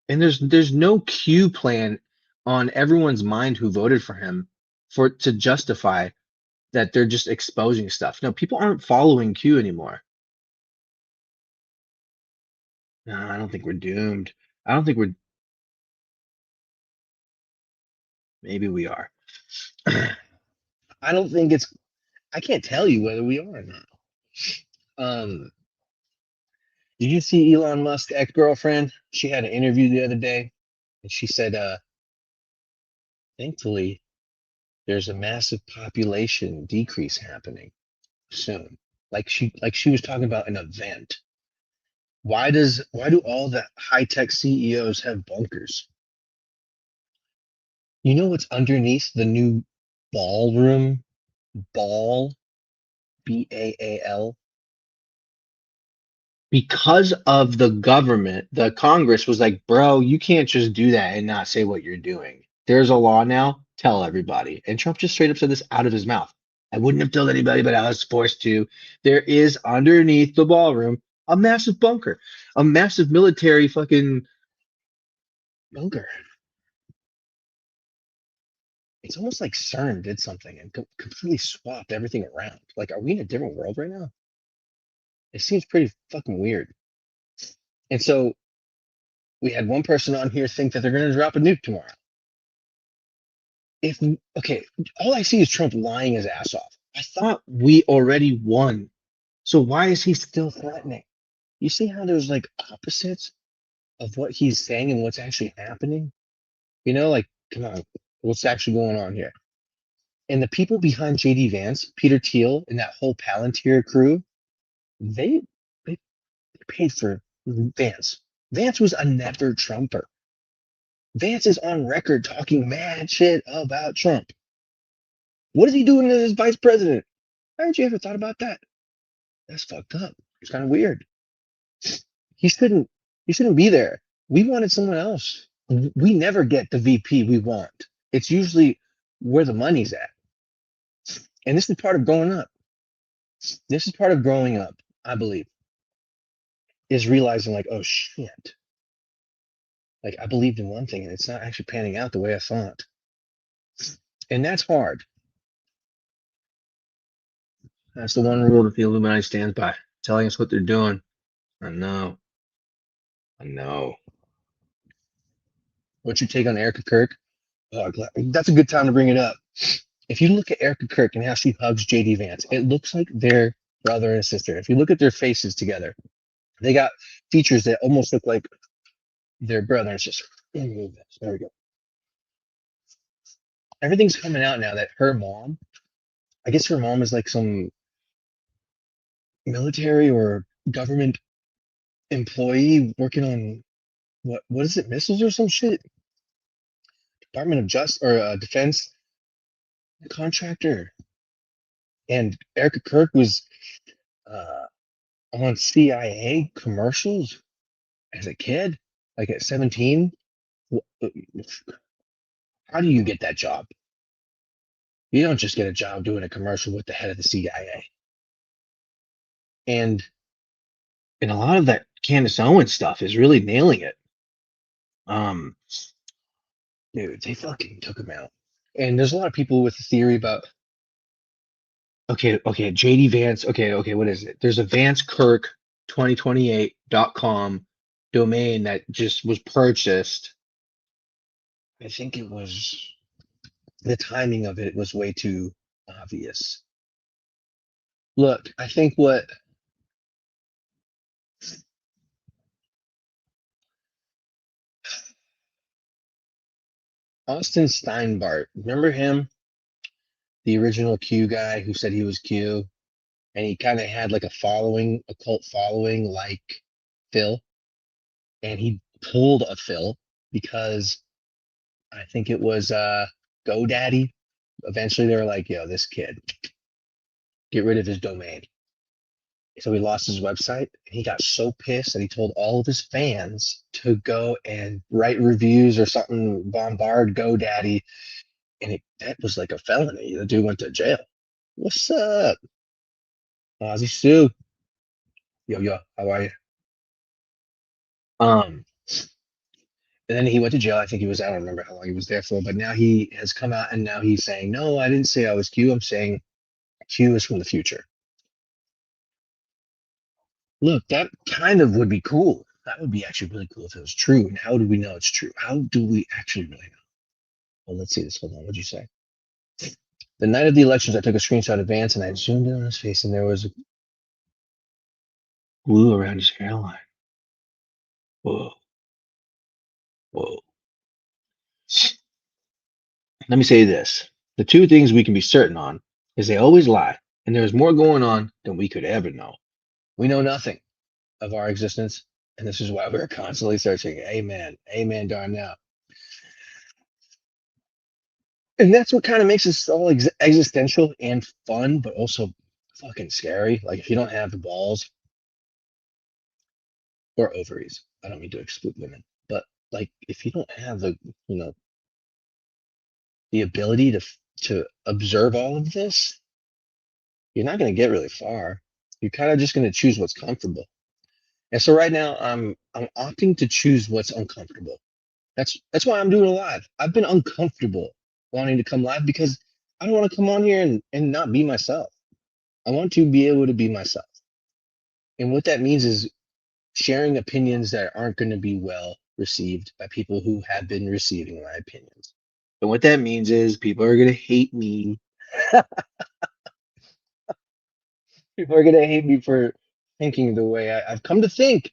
And there's no Q plan on everyone's mind who voted for him to justify that they're just exposing stuff. No, people aren't following Q anymore. No, I don't think we're doomed. I don't think we're. Maybe we are. I don't think it's. I can't tell you whether we are or not. Did you see Elon Musk's ex-girlfriend? She had an interview the other day, and she said, thankfully, there's a massive population decrease happening soon. Like she was talking about an event. Why do all the high-tech CEOs have bunkers? You know what's underneath the new ballroom? Ball, BAAL. Because of the government, the Congress was like, bro, you can't just do that and not say what you're doing. There's a law now. Tell everybody. And Trump just straight up said this out of his mouth. I wouldn't have told anybody, but I was forced to. There is underneath the ballroom a massive bunker, a massive military fucking bunker. It's almost like CERN did something and completely swapped everything around. Like, are we in a different world right now? It seems pretty fucking weird. And so we had one person on here think that they're going to drop a nuke tomorrow. Okay, all I see is Trump lying his ass off. I thought we already won. So why is he still threatening? You see how there's like opposites of what he's saying and what's actually happening? You know, like, come on, what's actually going on here? And the people behind JD Vance, Peter Thiel, and that whole Palantir crew, they they paid for Vance. Vance was a never Trumper. Vance is on record talking mad shit about Trump. What is he doing as vice president? Haven't you ever thought about that? That's fucked up. It's kind of weird. He shouldn't. He shouldn't be there. We wanted someone else. We never get the VP we want. It's usually where the money's at. And this is part of growing up. This is part of growing up, I believe, is realizing like, oh shit. Like I believed in one thing and it's not actually panning out the way I thought. And that's hard. That's the one rule that the Illuminati stands by, telling us what they're doing. I know. What's your take on Erica Kirk? Oh, that's a good time to bring it up. If you look at Erica Kirk and how she hugs JD Vance, it looks like they're brother and sister. If you look at their faces together, they got features that almost look like their brother and sister. There we go. Everything's coming out now that her mom, I guess her mom is like some military or government employee working on what is it, missiles or some shit? Department of Justice or Defense contractor. And Erica Kirk was uh, on CIA commercials as a kid, like at 17. How do you get that job? You don't just get a job doing a commercial with the head of the CIA. And a lot of that Candace Owens stuff is really nailing it. Dude, they fucking took him out. And there's a lot of people with the theory about okay, JD Vance. Okay, what is it? There's a Vance Kirk 2028.com domain that just was purchased. I think it was the timing of it was way too obvious. Look, I think what Austin Steinbart, remember him? The original Q guy who said he was Q, and he kind of had like a following, a cult following like Phil, and he pulled a Phil because I think it was GoDaddy. Eventually they were like, yo, this kid, get rid of his domain. So he lost his website, and he got so pissed that he told all of his fans to go and write reviews or something, bombard GoDaddy, and that was like a felony. The dude went to jail. What's up, Ozzy Sue? Yo, yo, how are you? Um, and then he went to jail. I think he was, I don't remember how long he was there for, but now he has come out and now he's saying, no, I didn't say I was Q. I'm saying Q is from the future. Look, that kind of would be cool. That would be actually really cool if it was true. And how do we know it's true? How do we actually really know? Well, let's see this. Hold on. What'd you say? The night of the elections, I took a screenshot of Vance and I zoomed in on his face, and there was glue around his hairline. Whoa, whoa. Let me say this. The two things we can be certain on is they always lie, and there is more going on than we could ever know. We know nothing of our existence, and this is why we're constantly searching. Amen. Amen, Darnell. And that's what kind of makes us all existential and fun, but also fucking scary. Like if you don't have the balls or ovaries, I don't mean to exclude women, but like if you don't have the, you know, the ability to observe all of this, you're not going to get really far. You're kind of just going to choose what's comfortable. And so right now I'm opting to choose what's uncomfortable. That's why I'm doing it live. I've been uncomfortable wanting to come live because I don't want to come on here and not be myself. I want to be able to be myself. And what that means is sharing opinions that aren't going to be well received by people who have been receiving my opinions. And what that means is people are going to hate me. People are going to hate me for thinking the way I've come to think.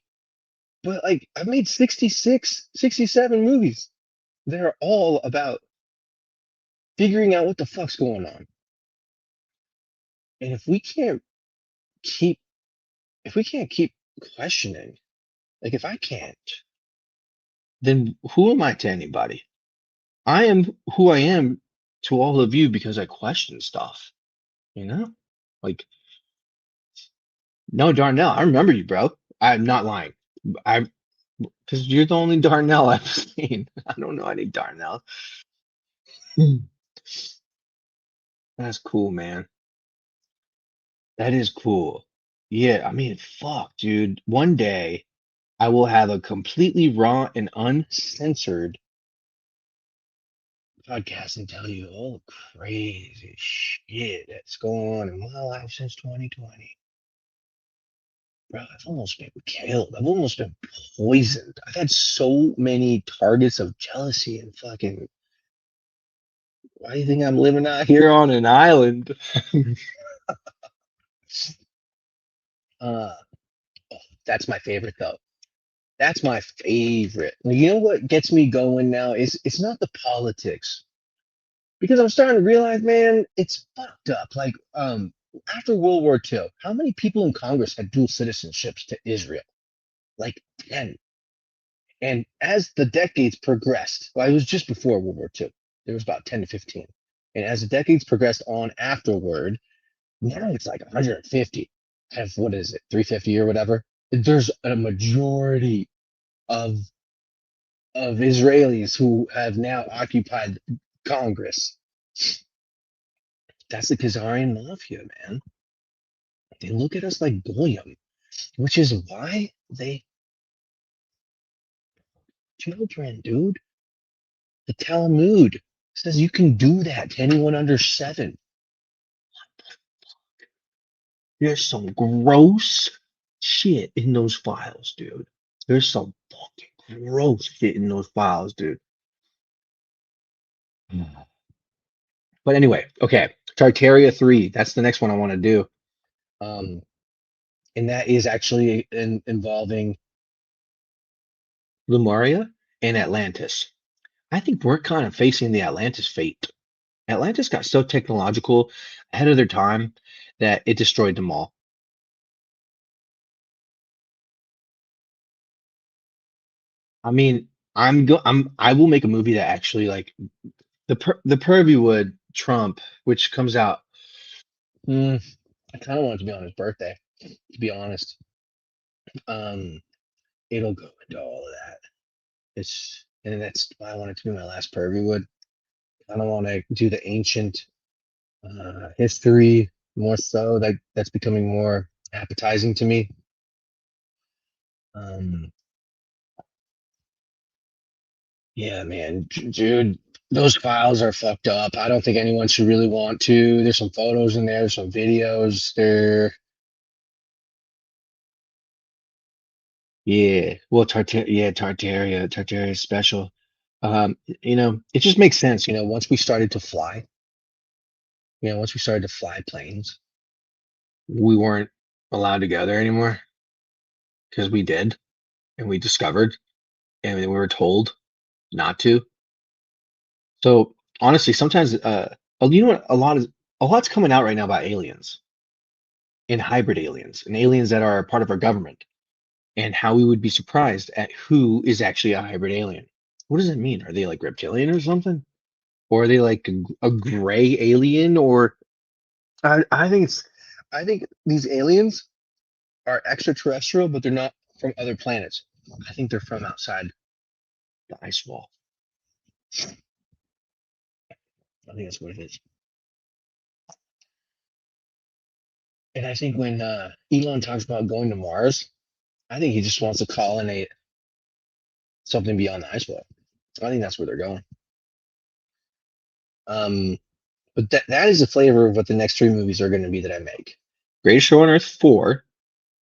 But like I've made 66, 67 movies. They're all about figuring out what the fuck's going on. And keep if we can't keep questioning, like if I can't, then who am I to anybody? I am who I am to all of you because I question stuff, you know? Like, no, Darnell, I remember you, bro. I'm not lying. I because you're the only Darnell I've seen. I don't know any Darnell. That's cool, man. That is cool. Yeah, I mean, fuck, dude. One day I will have a completely raw and uncensored podcast and tell you all the crazy shit that's going on in my life since 2020. Bro, I've almost been killed. I've almost been poisoned. I've had so many targets of jealousy and fucking. Why do you think I'm living out here on an island? uh, oh, that's my favorite though. That's my favorite. You know what gets me going now is it's not the politics because I'm starting to realize, man, it's fucked up. Like, after World War II, how many people in Congress had dual citizenships to Israel? Like 10. And as the decades progressed, well, it was just before World War II. There was about 10 to 15. And as the decades progressed on afterward, now it's like 150. Have what is it, 350 or whatever? There's a majority of Israelis who have now occupied Congress. That's the Khazarian mafia, man. They look at us like goyim, which is why they children, dude. The Talmud says you can do that to anyone under 7. There's some gross shit in those files, dude. There's some fucking gross shit in those files, dude. But anyway, okay. Tartaria 3. That's the next one I want to do. Um, and that is actually involving Lemuria and Atlantis. I think we're kind of facing the Atlantis fate. Atlantis got so technological ahead of their time that it destroyed them all. I mean, I will make a movie that actually like the Purview Trump, which comes out. I kind of want it to be on his birthday, to be honest. Um, it'll go into all of that. And that's why I want it to be my last Purview. I don't want to do the ancient history more so. That's becoming more appetizing to me. Um, yeah, man, dude, those files are fucked up. I don't think anyone should really want to. There's some photos in there, there's some videos. Yeah, well, Tartaria is special. It just makes sense. Once we started to fly, once we started to fly planes, we weren't allowed to go there anymore because we did, and we discovered, and we were told not to. So honestly, sometimes, you know what? A lot's coming out right now about aliens and hybrid aliens and aliens that are part of our government and how we would be surprised at who is actually a hybrid alien. What does it mean? Are they like reptilian or something? Or are they like a gray alien? Or I think these aliens are extraterrestrial, but they're not from other planets. I think they're from outside the ice wall. I think that's what it is. And I think when Elon talks about going to Mars, I think he just wants to colonize something beyond the ice wall. I think that's where they're going. Um, but that is the flavor of what the next three movies are going to be that I make. Greatest Show on Earth 4,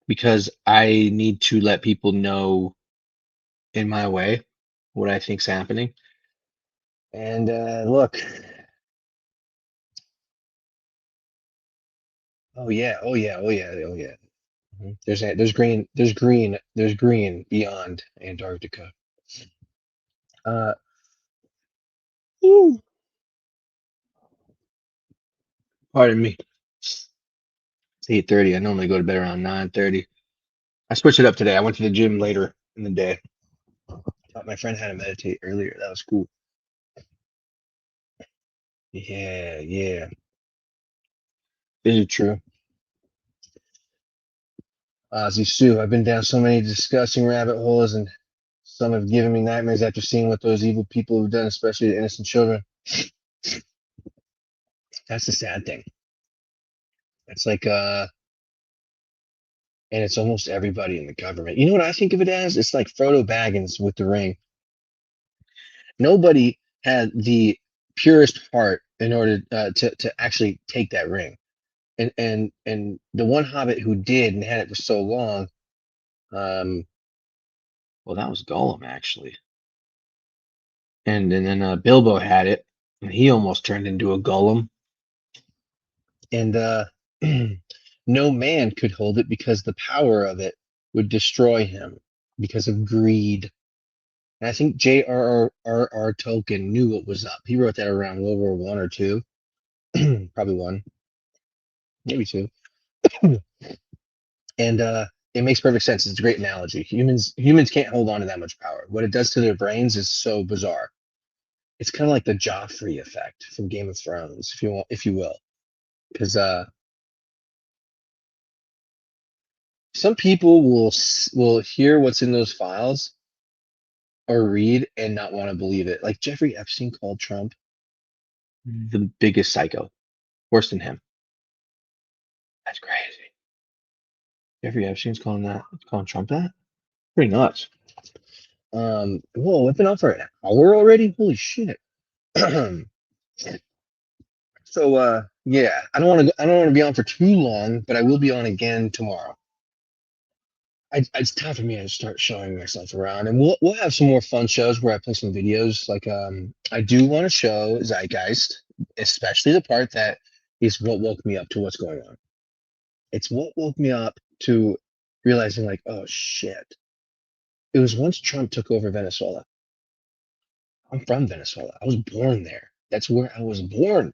because I need to let people know in my way what I think's happening. And look, oh yeah, oh yeah, oh yeah, oh yeah. There's green beyond Antarctica. Uh, Ooh, pardon me. It's 8:30. I normally go to bed around 9:30. I switched it up today. I went to the gym later in the day. Taught my friend how to meditate earlier. That was cool. Yeah, yeah. This is true. Ozzy Sue, I've been down so many disgusting rabbit holes, and some have given me nightmares after seeing what those evil people have done, especially to innocent children. That's the sad thing. It's like, and it's almost everybody in the government. You know what I think of it as? It's like Frodo Baggins with the ring. Nobody had the purest heart in order to actually take that ring. And the one hobbit who did and had it for so long, um, well, that was Gollum actually. And then Bilbo had it, and he almost turned into a golem. And no man could hold it because the power of it would destroy him because of greed. And I think J.R.R. Tolkien knew what was up. He wrote that around World War One or two, probably one, maybe two. And it makes perfect sense. It's a great analogy. Humans can't hold on to that much power. What it does to their brains is so bizarre. It's kind of like the Joffrey effect from Game of Thrones, if you will, because some people will hear what's in those files or read and not want to believe it. Like Jeffrey Epstein called Trump the biggest psycho, worse than him. That's crazy. Jeffrey Epstein's calling Trump that? Pretty nuts. Whoa, we've been on for an hour already? Holy shit. So yeah, I don't want to be on for too long, but I will be on again tomorrow. it's time for me to start showing myself around, and we'll have some more fun shows where I play some videos. Like I do want to show Zeitgeist, especially the part that is what woke me up to what's going on. It's what woke me up to realizing like, oh shit. It was once Trump took over Venezuela. I'm from Venezuela. I was born there. That's where I was born.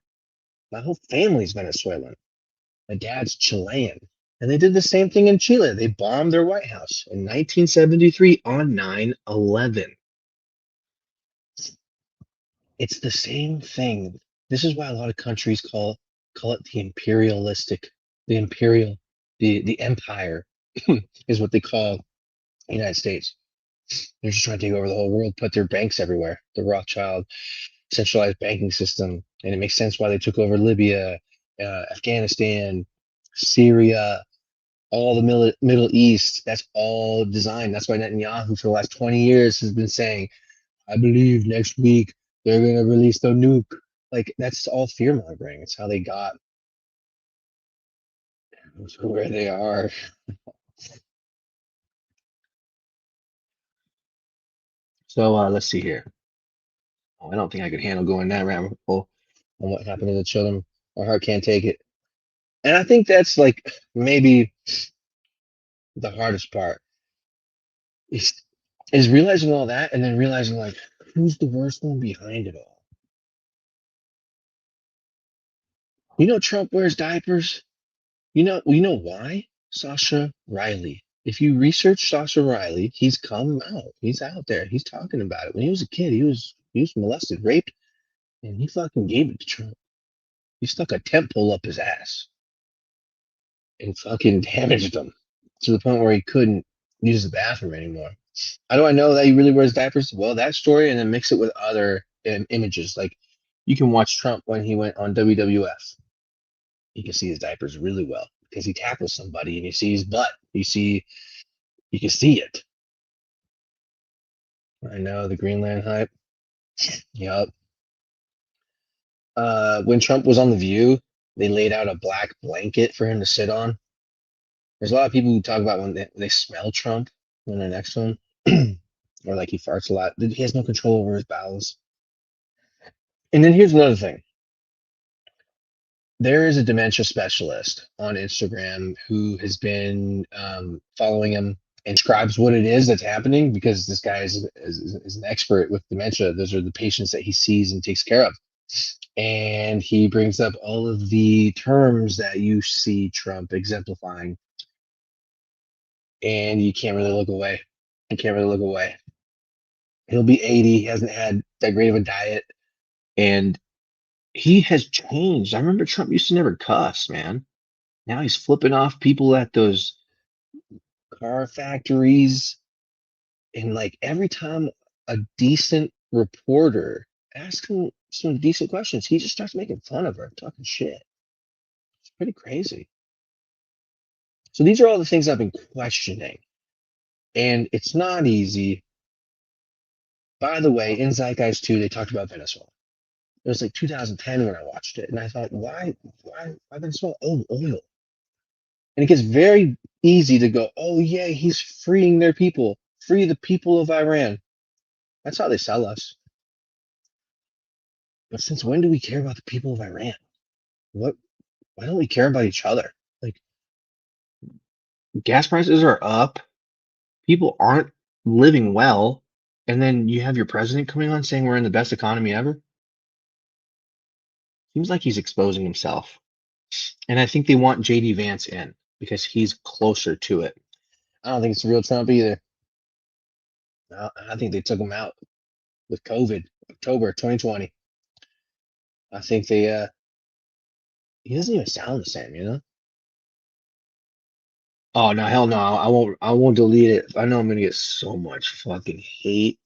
My whole family's Venezuelan. My dad's Chilean. And they did the same thing in Chile. They bombed their White House in 1973 on 9/11. It's the same thing. This is why a lot of countries call it the imperialistic, the imperial, the empire is what they call the United States. They're just trying to take over the whole world, put their banks everywhere. The Rothschild centralized banking system, and it makes sense why they took over Libya, Afghanistan, Syria, all the Middle East. That's all designed. That's why Netanyahu for the last 20 years has been saying, I believe next week they're going to release the nuke. Like, that's all fear mongering. It's how they got to where they are. So let's see here. Oh, I don't think I could handle going that rabbit hole on what happened to the children. My heart can't take it. And I think that's like maybe the hardest part is is realizing all that and then realizing like who's the worst one behind it all. You know Trump wears diapers? You know why? Sasha Riley. If you research Sasha Riley, he's come out. He's out there. He's talking about it. When he was a kid, he was molested, raped, and he fucking gave it to Trump. He stuck a tent pole up his ass and fucking damaged him to the point where he couldn't use the bathroom anymore. How do I know that he really wears diapers? Well, that story, and then mix it with other images. Like you can watch Trump when he went on WWF. You can see his diapers really well because he tackles somebody and you see his butt. You can see it. I know the Greenland hype. Yup. When Trump was on The View, they laid out a black blanket for him to sit on. There's a lot of people who talk about when they smell Trump when they're next to him, or like he farts a lot. He has no control over his bowels. And then here's another thing. There is a dementia specialist on Instagram who has been following him and describes what it is that's happening because this guy is an expert with dementia. Those are the patients that he sees and takes care of. And he brings up all of the terms that you see Trump exemplifying. And you can't really look away. You can't really look away. He'll be 80. He hasn't had that great of a diet. And he has changed. I remember Trump used to never cuss, man. Now he's flipping off people at those car factories. And like every time a decent reporter asks him some decent questions, he just starts making fun of her, talking shit. It's pretty crazy. So these are all the things I've been questioning. And it's not easy. By the way, in Zeitgeist 2, they talked about Venezuela. It was like 2010 when I watched it. And I thought, why Venezuela? Oh, oil. And it gets very easy to go, oh, yeah, he's freeing their people. Free the people of Iran. That's how they sell us. But since when do we care about the people of Iran? What? Why don't we care about each other? Like, gas prices are up. People aren't living well. And then you have your president coming on saying we're in the best economy ever. Seems like he's exposing himself. And I think they want JD Vance in because he's closer to it. I don't think it's the real Trump either. I think they took him out with COVID, October 2020. I think he doesn't even sound the same, you know? Oh no, hell no. I won't delete it. I know I'm gonna get so much fucking hate.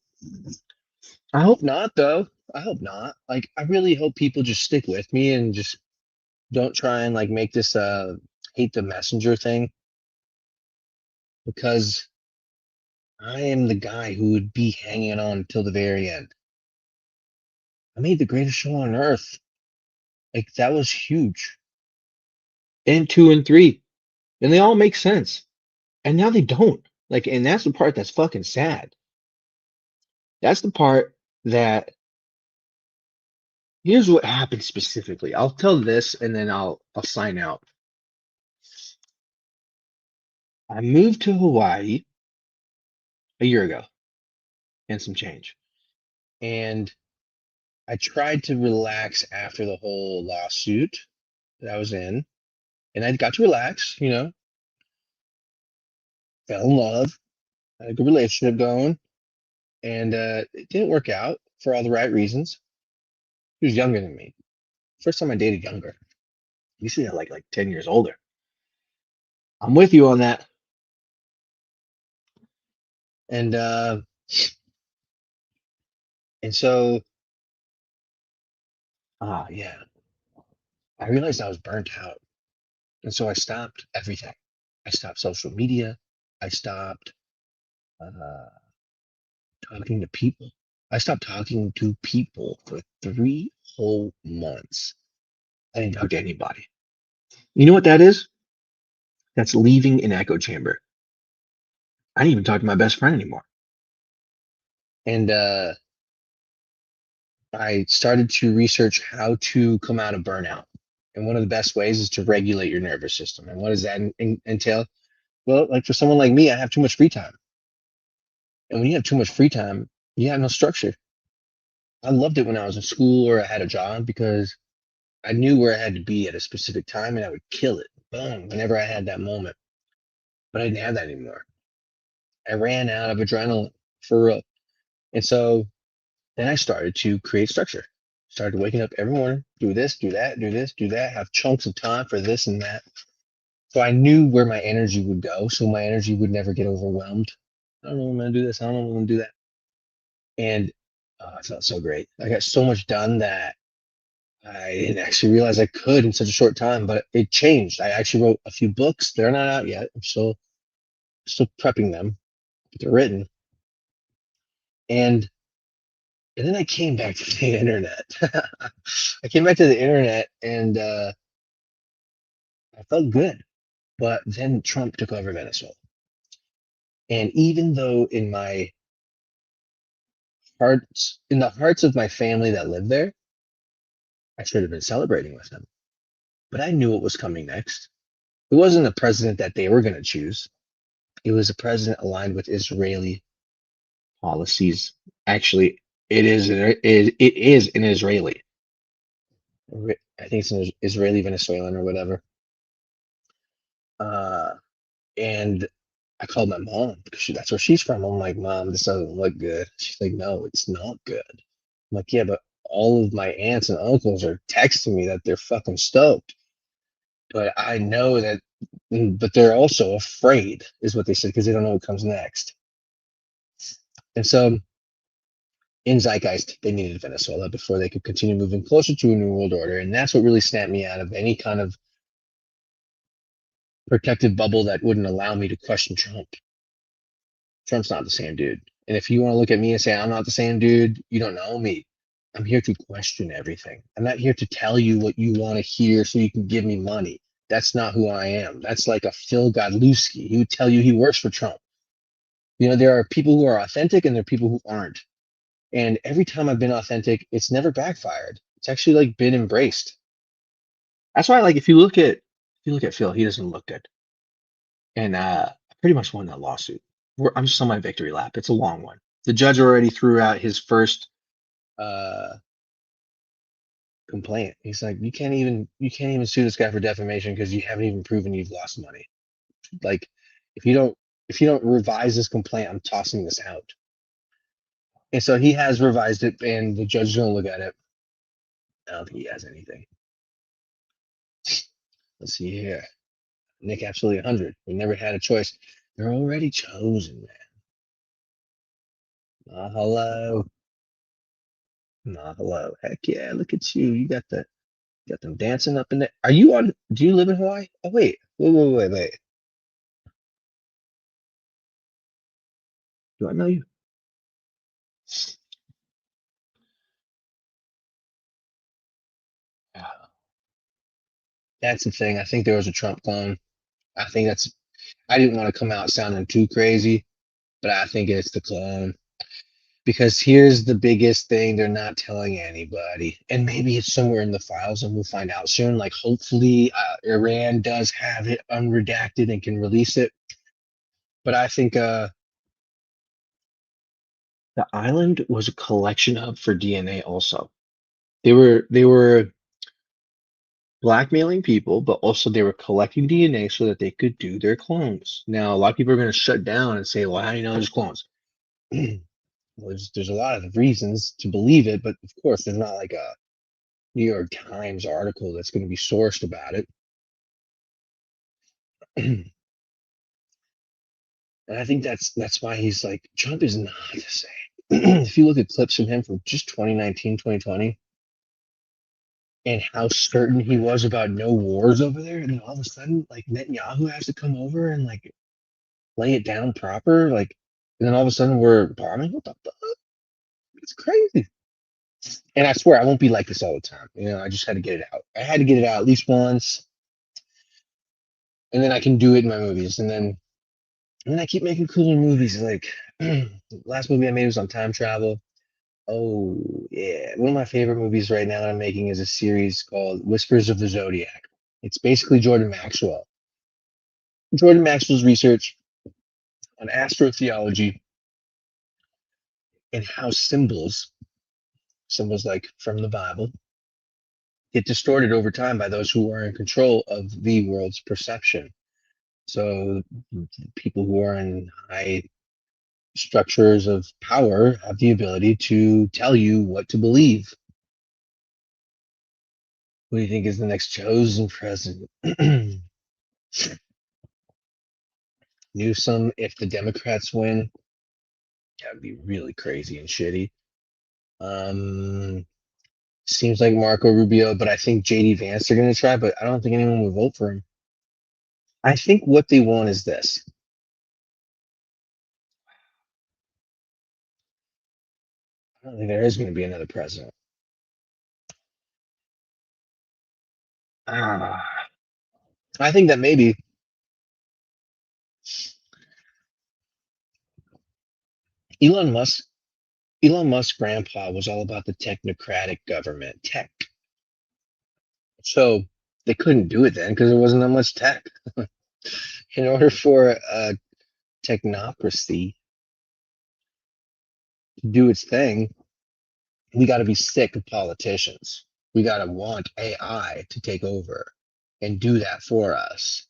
I hope not though. I hope not. Like I really hope people just stick with me and just don't try and like make this hate the messenger thing because I am the guy who would be hanging on till the very end. I made the greatest show on earth. Like that was huge. And two and three. And they all make sense. And now they don't. Like, and that's the part that's fucking sad. That's the part that here's what happened specifically. I'll tell this and then I'll sign out. I moved to Hawaii a year ago and some change. And I tried to relax after the whole lawsuit that I was in. And I got to relax, fell in love, had a good relationship going. And it didn't work out for all the right reasons. He was younger than me. First time I dated younger. Usually like 10 years older. I'm with you on that. And so yeah, I realized I was burnt out. And so I stopped everything. I stopped social media. I stopped uh, talking to people. I stopped talking to people for 3 whole months. I didn't talk to anybody. You know what that is? That's leaving an echo chamber. I didn't even talk to my best friend anymore. And I started to research how to come out of burnout. And one of the best ways is to regulate your nervous system. And what does that entail? Well, like for someone like me, I have too much free time. And when you have too much free time, you have no structure. I loved it when I was in school or I had a job because I knew where I had to be at a specific time and I would kill it. Boom, whenever I had that moment. But I didn't have that anymore. I ran out of adrenaline for real. And so then I started to create structure. Started waking up every morning, do this, do that, do this, do that, have chunks of time for this and that. So I knew where my energy would go. So my energy would never get overwhelmed. I don't know when I'm going to do this. I don't know when I'm going to do that. And I felt so great. I got so much done that I didn't actually realize I could in such a short time, but it changed. I actually wrote a few books. They're not out yet. I'm still prepping them. But they're written. And then I came back to the internet. I came back to the internet and I felt good. But then Trump took over Venezuela. And even though in the hearts of my family that lived there, I should have been celebrating with them. But I knew what was coming next. It wasn't a president that they were going to choose. It was a president aligned with Israeli policies. Actually, it is an Israeli. I think it's an Israeli Venezuelan or whatever. Uh, and I called my mom because that's where she's from. I'm like, Mom, this doesn't look good. She's like, No, it's not good. I'm like, yeah, but all of my aunts and uncles are texting me that they're fucking stoked. But I know that, but they're also afraid, is what they said, because they don't know what comes next. And so in Zeitgeist, they needed Venezuela before they could continue moving closer to a new world order. And that's what really snapped me out of any kind of protective bubble that wouldn't allow me to question Trump. Trump's not the same dude. And if you want to look at me and say I'm not the same dude, you don't know me. I'm here to question everything. I'm not here to tell you what you want to hear so you can give me money. That's not who I am. That's like a Phil Godlewski. He would tell you he works for Trump. There are people who are authentic and there are people who aren't. And every time I've been authentic, it's never backfired. It's actually like been embraced. That's why, like, if you look at Phil, he doesn't look good. And I pretty much won that lawsuit. I'm just on my victory lap. It's a long one. The judge already threw out his first uh, complaint. He's like, you can't even sue this guy for defamation because you haven't even proven you've lost money. Like, if you don't revise this complaint, I'm tossing this out. And so he has revised it, and the judge is going to look at it. I don't think he has anything. Let's see here. Nick absolutely 100. We never had a choice. They're already chosen, man. Hello. Hello. Heck yeah, look at you. You got them dancing up in there. Do you live in Hawaii? Oh wait. Wait. Do I know you? Yeah. That's the thing. I think there was a Trump clone. I think that's I didn't want to come out sounding too crazy, but I think it's the clone. Because here's the biggest thing they're not telling anybody. And maybe it's somewhere in the files and we'll find out soon. Like, hopefully, Iran does have it unredacted and can release it. But I think the island was a collection hub for DNA also. They were blackmailing people, but also they were collecting DNA so that they could do their clones. Now, a lot of people are going to shut down and say, well, how do you know there's clones? Well, there's a lot of reasons to believe it, but of course, there's not like a New York Times article that's going to be sourced about it. And I think that's why he's like, Trump is not the same. If you look at clips from him from just 2019, 2020, and how certain he was about no wars over there, and then all of a sudden, like Netanyahu has to come over and like lay it down proper, like, and then all of a sudden we're bombing. What the fuck? It's crazy. And I swear I won't be like this all the time. I just had to get it out. I had to get it out at least once, and then I can do it in my movies, and then I keep making cooler movies. Like the last movie I made was on time travel. Oh yeah, one of my favorite movies right now that I'm making is a series called Whispers of the Zodiac. It's basically Jordan Maxwell. Jordan Maxwell's research on astrotheology and how symbols like from the Bible, get distorted over time by those who are in control of the world's perception. So people who are in high structures of power have the ability to tell you what to believe. Who do you think is the next chosen president? Newsom, if the Democrats win, that would be really crazy and shitty. Seems like Marco Rubio, but I think JD Vance are going to try, but I don't think anyone will vote for him. I think what they want is this. I don't think there is going to be another president. I think that maybe Elon Musk Elon Musk's grandpa was all about the technocratic government, tech. So they couldn't do it then because there wasn't that much tech. In order for a technocracy to do its thing, we got to be sick of politicians. We got to want AI to take over and do that for us.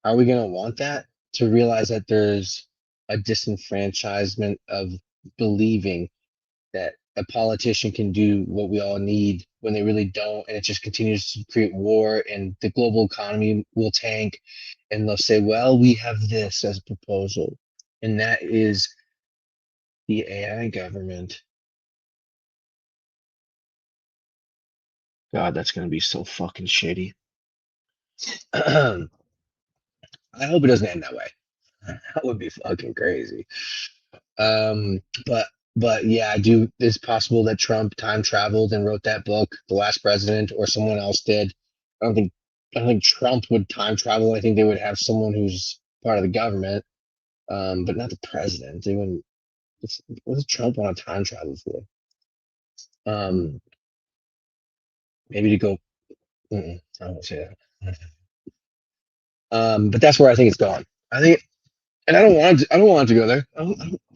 Are we going to want that to realize that there's a disenfranchisement of believing that a politician can do what we all need when they really don't, and it just continues to create war, and the global economy will tank, and they'll say, well, we have this as a proposal, and that is the AI government. God, that's going to be so fucking shitty. I hope it doesn't end that way. That would be fucking crazy. Um, but but yeah, I do. It's possible that Trump time traveled and wrote that book, The Last President, or someone else did. I don't think I don't think Trump would time travel. I think they would have someone who's part of the government, but not the president. They wouldn't. What does Trump want to time travel for? Um, maybe to go. I won't say that. But that's where I think it's going. I think, and I don't want. I don't want it to go there.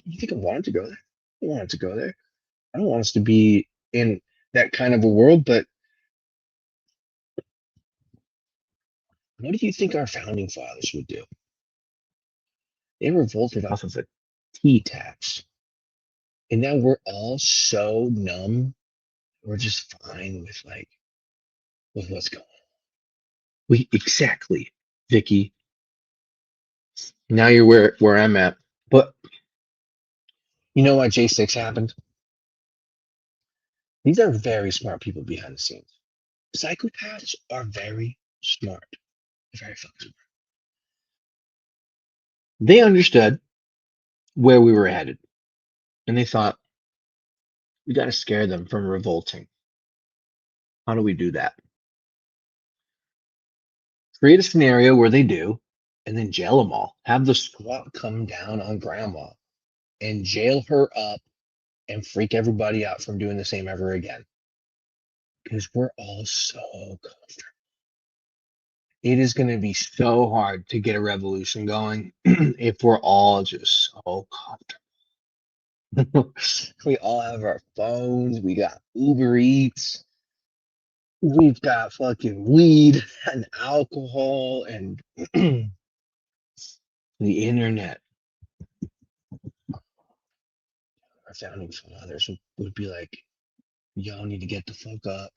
You think I want it to go there? I don't want it to go there. I don't want us to be in that kind of a world, but what do you think our founding fathers would do? They revolted off of a tea tax. And now we're all so numb. We're just fine with what's going on. Exactly, Vicky. Now you're where I'm at. But you know why J6 happened? These are very smart people behind the scenes. Psychopaths are very smart. They're very fucking smart. They understood where we were headed. And they thought, we got to scare them from revolting. How do we do that? Create a scenario where they do, and then jail them all. Have the SWAT come down on grandma and jail her up and freak everybody out from doing the same ever again. Because we're all so comfortable. It is going to be so hard to get a revolution going if we're all just so comfortable. We all have our phones. We got Uber Eats. We've got fucking weed and alcohol and the internet. Our founding fathers would be like, y'all need to get the fuck up.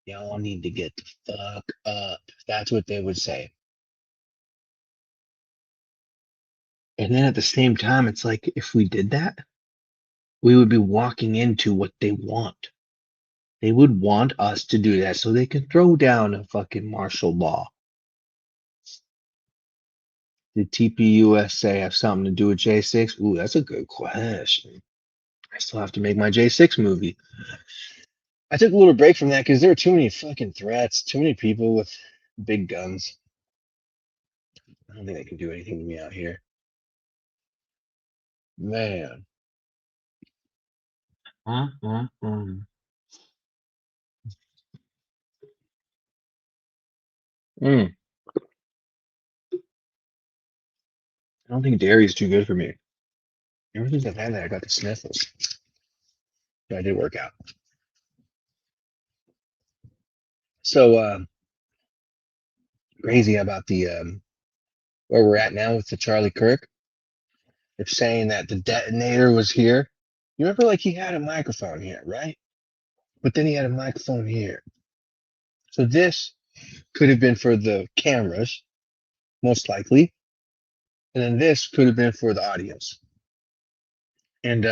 Y'all need to get the fuck up. That's what they would say. And then at the same time, it's like if we did that, we would be walking into what they want. They would want us to do that so they can throw down a fucking martial law. Did TPUSA have something to do with J6? Ooh, that's a good question. I still have to make my J6 movie. I took a little break from that because there were too many fucking threats, too many people with big guns. I don't think they can do anything to me out here. Man. Mm. I don't think dairy is too good for me. Ever since I've had that, I got the sniffles. But I did work out. So crazy about the where we're at now with the Charlie Kirk. They're saying that the detonator was here. You remember, like he had a microphone here, right? But then he had a microphone here. So this could have been for the cameras, most likely, and then this could have been for the audience. And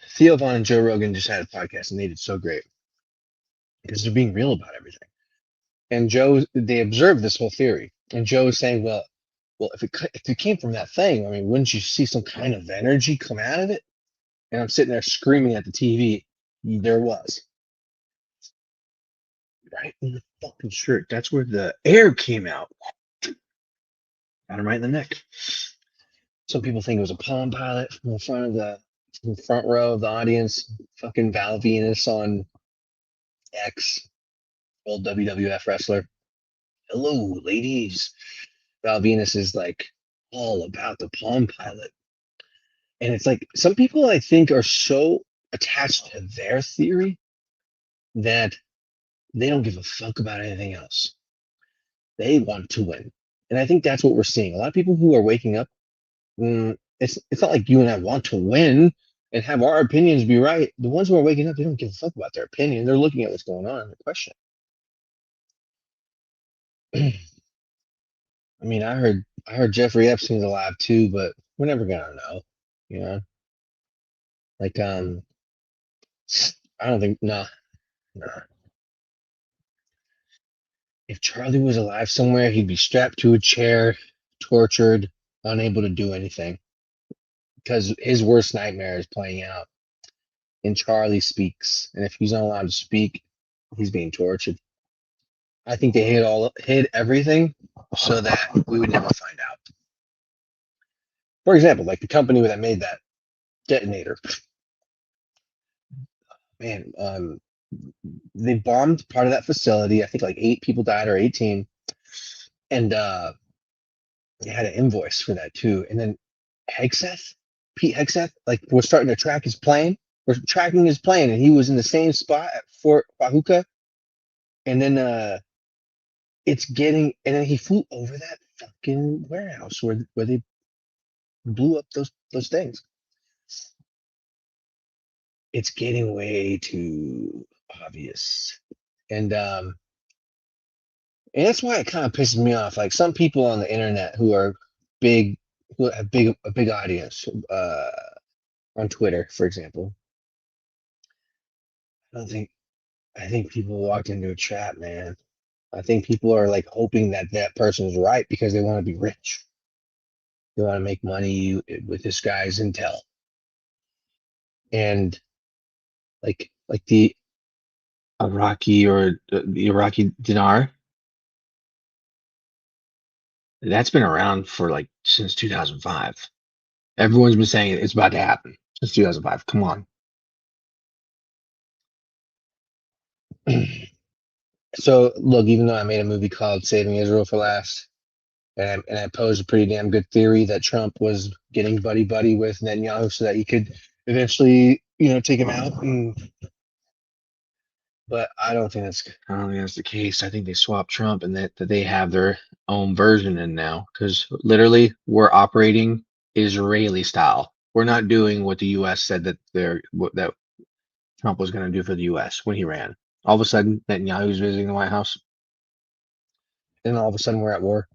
Theo Vaughn and Joe Rogan just had a podcast, and they did so great because they're being real about everything. And they observed this whole theory, and Joe was saying, well, if it came from that thing, I mean, wouldn't you see some kind of energy come out of it? And I'm sitting there screaming at the TV. There was right in the fucking shirt. That's where the air came out. Got him right in the neck. Some people think it was a Palm Pilot from the front row of the audience. Fucking Val Venus on X, old WWF wrestler. Hello, ladies. Val Venus is like all about the Palm Pilot. And it's like some people I think are so attached to their theory that they don't give a fuck about anything else. They want to win. And I think that's what we're seeing. A lot of people who are waking up, it's not like you and I want to win and have our opinions be right. The ones who are waking up, they don't give a fuck about their opinion. They're looking at what's going on and the question. I mean, I heard Jeffrey Epstein's alive too, but we're never gonna know. You know, like I don't think no. If Charlie was alive somewhere, he'd be strapped to a chair, tortured, unable to do anything because his worst nightmare is playing out. And Charlie speaks, and if he's not allowed to speak, he's being tortured. I think they hid everything so that we would never find out. For example, like the company that made that detonator, man, they bombed part of that facility. I think like 8 people died or 18, and they had an invoice for that too. And then Hegseth, Pete Hegseth, like we're starting to track his plane. We're tracking his plane, and he was in the same spot at Fort Pahuka. And then and then he flew over that fucking warehouse where they blew up those things. It's getting way too obvious, and that's why it kind of pisses me off. Like some people on the internet who are big, who have a big audience, on Twitter, for example. I don't think I think people walked into a trap, man. I think people are like hoping that that person's right because they want to be rich. They want to make money with this guy's intel, and like the Iraqi or the Iraqi dinar. That's been around for like since 2005. Everyone's been saying it's about to happen since 2005. Come on. So look, even though I made a movie called Saving Israel for Last, and I posed a pretty damn good theory that Trump was getting buddy buddy with Netanyahu so that he could eventually, take him out. But I don't think that's the case. I think they swapped Trump and that they have their own version in now because literally we're operating Israeli style. We're not doing what the U.S. said that Trump was going to do for the U.S. when he ran. All of a sudden, Netanyahu's visiting the White House, and all of a sudden we're at war.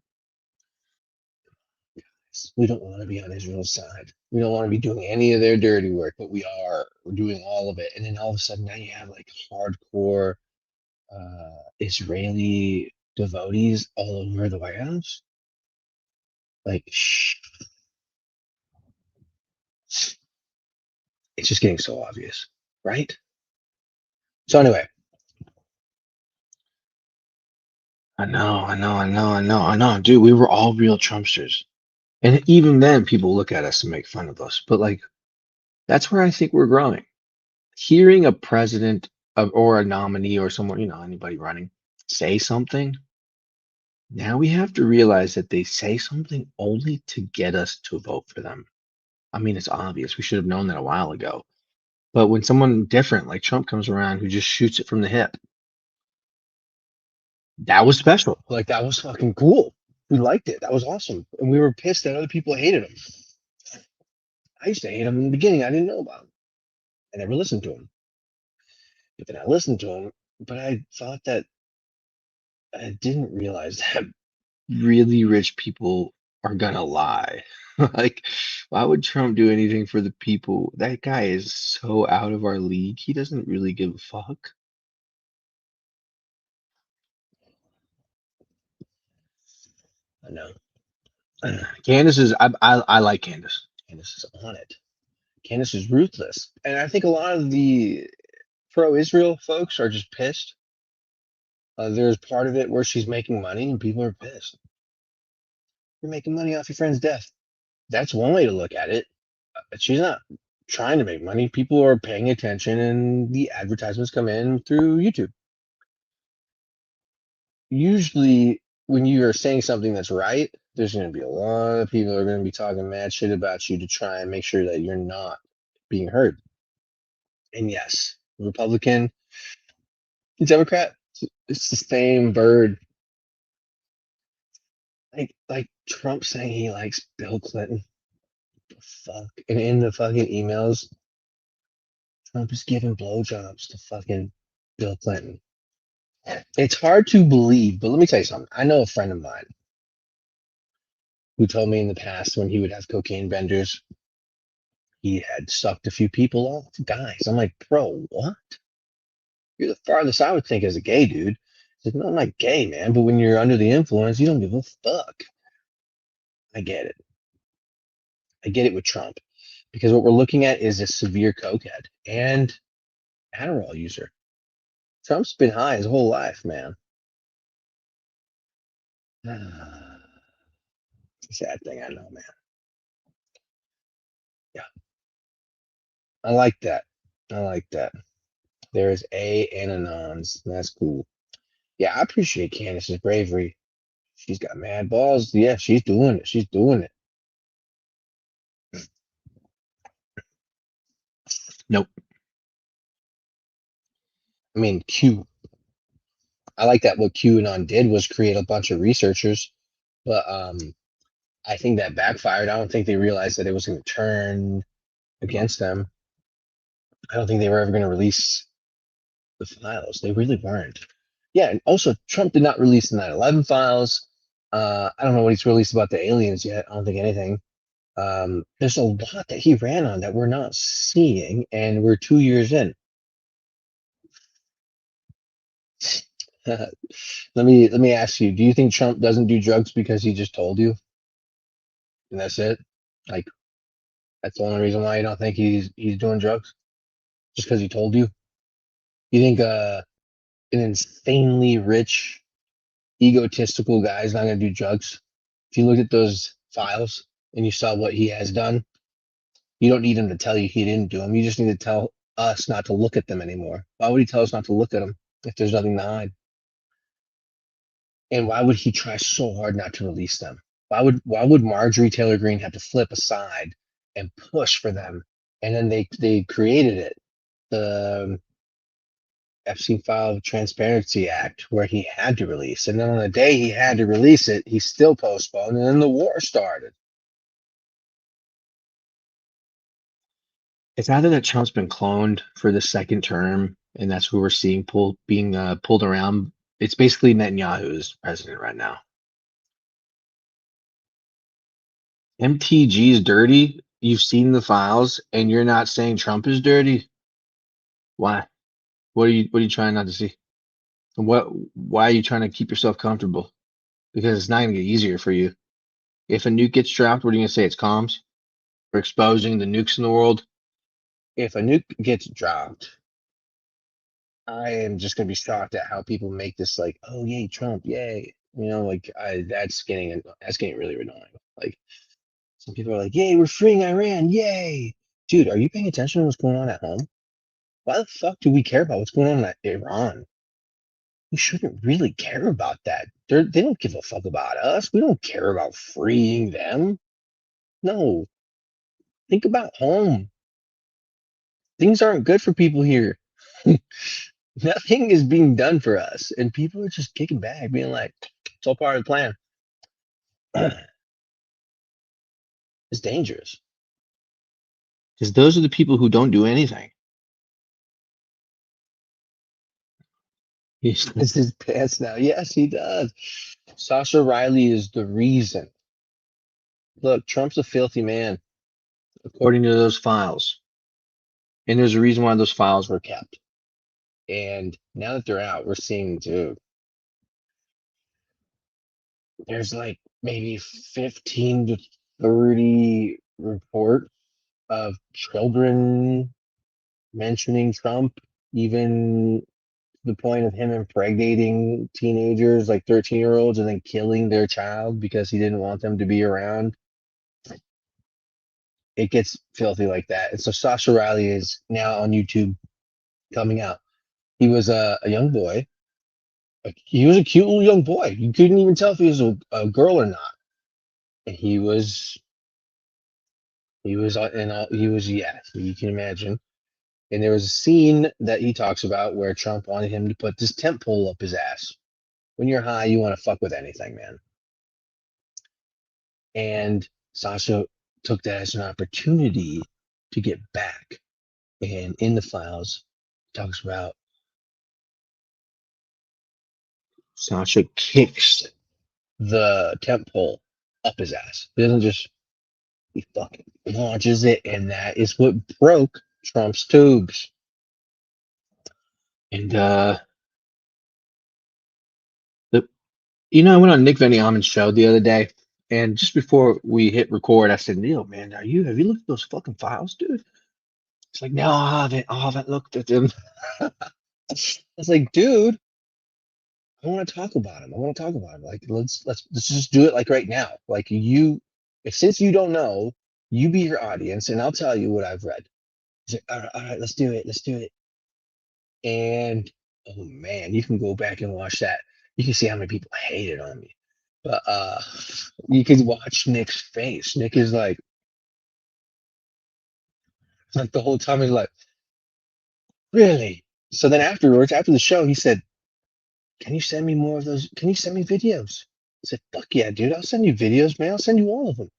We don't want to be on Israel's side. We don't want to be doing any of their dirty work, but we are. We're doing all of it, and then all of a sudden now you have like hardcore Israeli devotees all over the White House. Like, it's just getting so obvious, right? So anyway, I know, dude. We were all real Trumpsters, and even then, people look at us and make fun of us. But like, that's where I think we're growing. Hearing a president or a nominee or someone, anybody running, say something. Now we have to realize that they say something only to get us to vote for them. I mean, it's obvious. We should have known that a while ago. But when someone different like Trump comes around who just shoots it from the hip, that was special. Like that was fucking cool. We liked it. That was awesome. And we were pissed that other people hated him. I used to hate him in the beginning. I didn't know about him. I never listened to him. But then I listened to him. But I thought that I didn't realize that really rich people are gonna lie. Like, why would Trump do anything for the people? That guy is so out of our league. He doesn't really give a fuck. I know. Candace is I like Candace. Candace is on it. Candace is ruthless. And I think a lot of the pro-Israel folks are just pissed. There's part of it where she's making money and people are pissed. You're making money off your friend's death. That's one way to look at it. She's not trying to make money. People are paying attention and the advertisements come in through YouTube. Usually, when you are saying something that's right, there's going to be a lot of people that are going to be talking mad shit about you to try and make sure that you're not being heard. And yes, Republican, Democrat, it's the same bird. Like Trump saying he likes Bill Clinton. Fuck. And in the fucking emails, Trump is giving blowjobs to fucking Bill Clinton. It's hard to believe, but let me tell you something. I know a friend of mine who told me in the past when he would have cocaine benders, he had sucked a few people off. Guys, I'm like, bro, what? You're the farthest I would think as a gay dude. He's like, no, I'm not gay, man. But when you're under the influence, you don't give a fuck. I get it. I get it with Trump because what we're looking at is a severe cokehead and Adderall user. Trump's been high his whole life, man. It's a sad thing, I know, man. Yeah, I like that. I like that. There's A and Anons. That's cool. Yeah, I appreciate Candace's bravery. She's got mad balls. Yeah, she's doing it. She's doing it. Nope. I mean, I like that what QAnon did was create a bunch of researchers, but I think that backfired. I don't think they realized that it was going to turn against them. I don't think they were ever going to release the files. They really weren't. Yeah, and also Trump did not release the 9/11 files. I don't know what he's released about the aliens yet. I don't think anything. There's a lot that he ran on that we're not seeing, and we're 2 years in. Let me ask you: do you think Trump doesn't do drugs because he just told you, and that's it? Like that's the only reason why you don't think he's doing drugs, just because he told you? You think an insanely rich, egotistical guy is not going to do drugs. If you looked at those files and you saw what he has done, you don't need him to tell you he didn't do them. You just need to tell us not to look at them anymore. Why would he tell us not to look at them if there's nothing to hide? And why would he try so hard not to release them? Why would Marjorie Taylor Greene have to flip aside and push for them? And then they created it, the Epstein File Transparency Act, where he had to release. And then on the day he had to release it, he still postponed, and then the war started. It's either that Trump's been cloned for the second term, and that's who we're seeing being pulled around. It's basically Netanyahu is president right now. MTG is dirty. You've seen the files, and you're not saying Trump is dirty. Why? What are you trying not to see? Why are you trying to keep yourself comfortable? Because it's not gonna get easier for you. If a nuke gets dropped, what are you gonna say? It's comms? We're exposing the nukes in the world. If a nuke gets dropped, I am just gonna be shocked at how people make this like, oh yay, Trump, yay. That's getting really annoying. Like some people are like, yay, we're freeing Iran, yay. Dude, are you paying attention to what's going on at home? Why the fuck do we care about what's going on in Iran? We shouldn't really care about that. They don't give a fuck about us. We don't care about freeing them. No, think about home. Things aren't good for people here. Nothing is being done for us, and people are just kicking back, being like, "It's all part of the plan." It's dangerous because those are the people who don't do anything. He shits his pants now. Yes, he does. Sasha Riley is the reason. Look, Trump's a filthy man, according to those files, and there's a reason why those files were kept. And now that they're out, we're seeing, dude, there's like maybe 15 to 30 reports of children mentioning Trump, even to the point of him impregnating teenagers, like 13-year-olds, and then killing their child because he didn't want them to be around. It gets filthy like that. And so Sasha Riley is now on YouTube coming out. He was a young boy. He was a cute little young boy. You couldn't even tell if he was a girl or not. And yeah, you can imagine. And there was a scene that he talks about where Trump wanted him to put this tent pole up his ass. When you're high, you want to fuck with anything, man. And Sasha took that as an opportunity to get back. And in the files, talks about Sasha kicks the tent pole up his ass. He doesn't just, he fucking launches it, and that is what broke Trump's tubes. And I went on Nick Van Almen's show the other day, and just before we hit record, I said, Neil, man, have you looked at those fucking files, dude? It's like, no, I haven't looked at them. I was like, dude, I want to talk about him. I want to talk about him. Like, let's just do it like right now. Like if since you don't know, you be your audience, and I'll tell you what I've read. He's like, all right, let's do it. Let's do it. And oh man, you can go back and watch that. You can see how many people hated on me. But you can watch Nick's face. Nick is like the whole time he's like, really? So then afterwards, after the show, he said, can you send me more of those? Can you send me videos? I said, fuck yeah, dude. I'll send you videos, man. I'll send you all of them.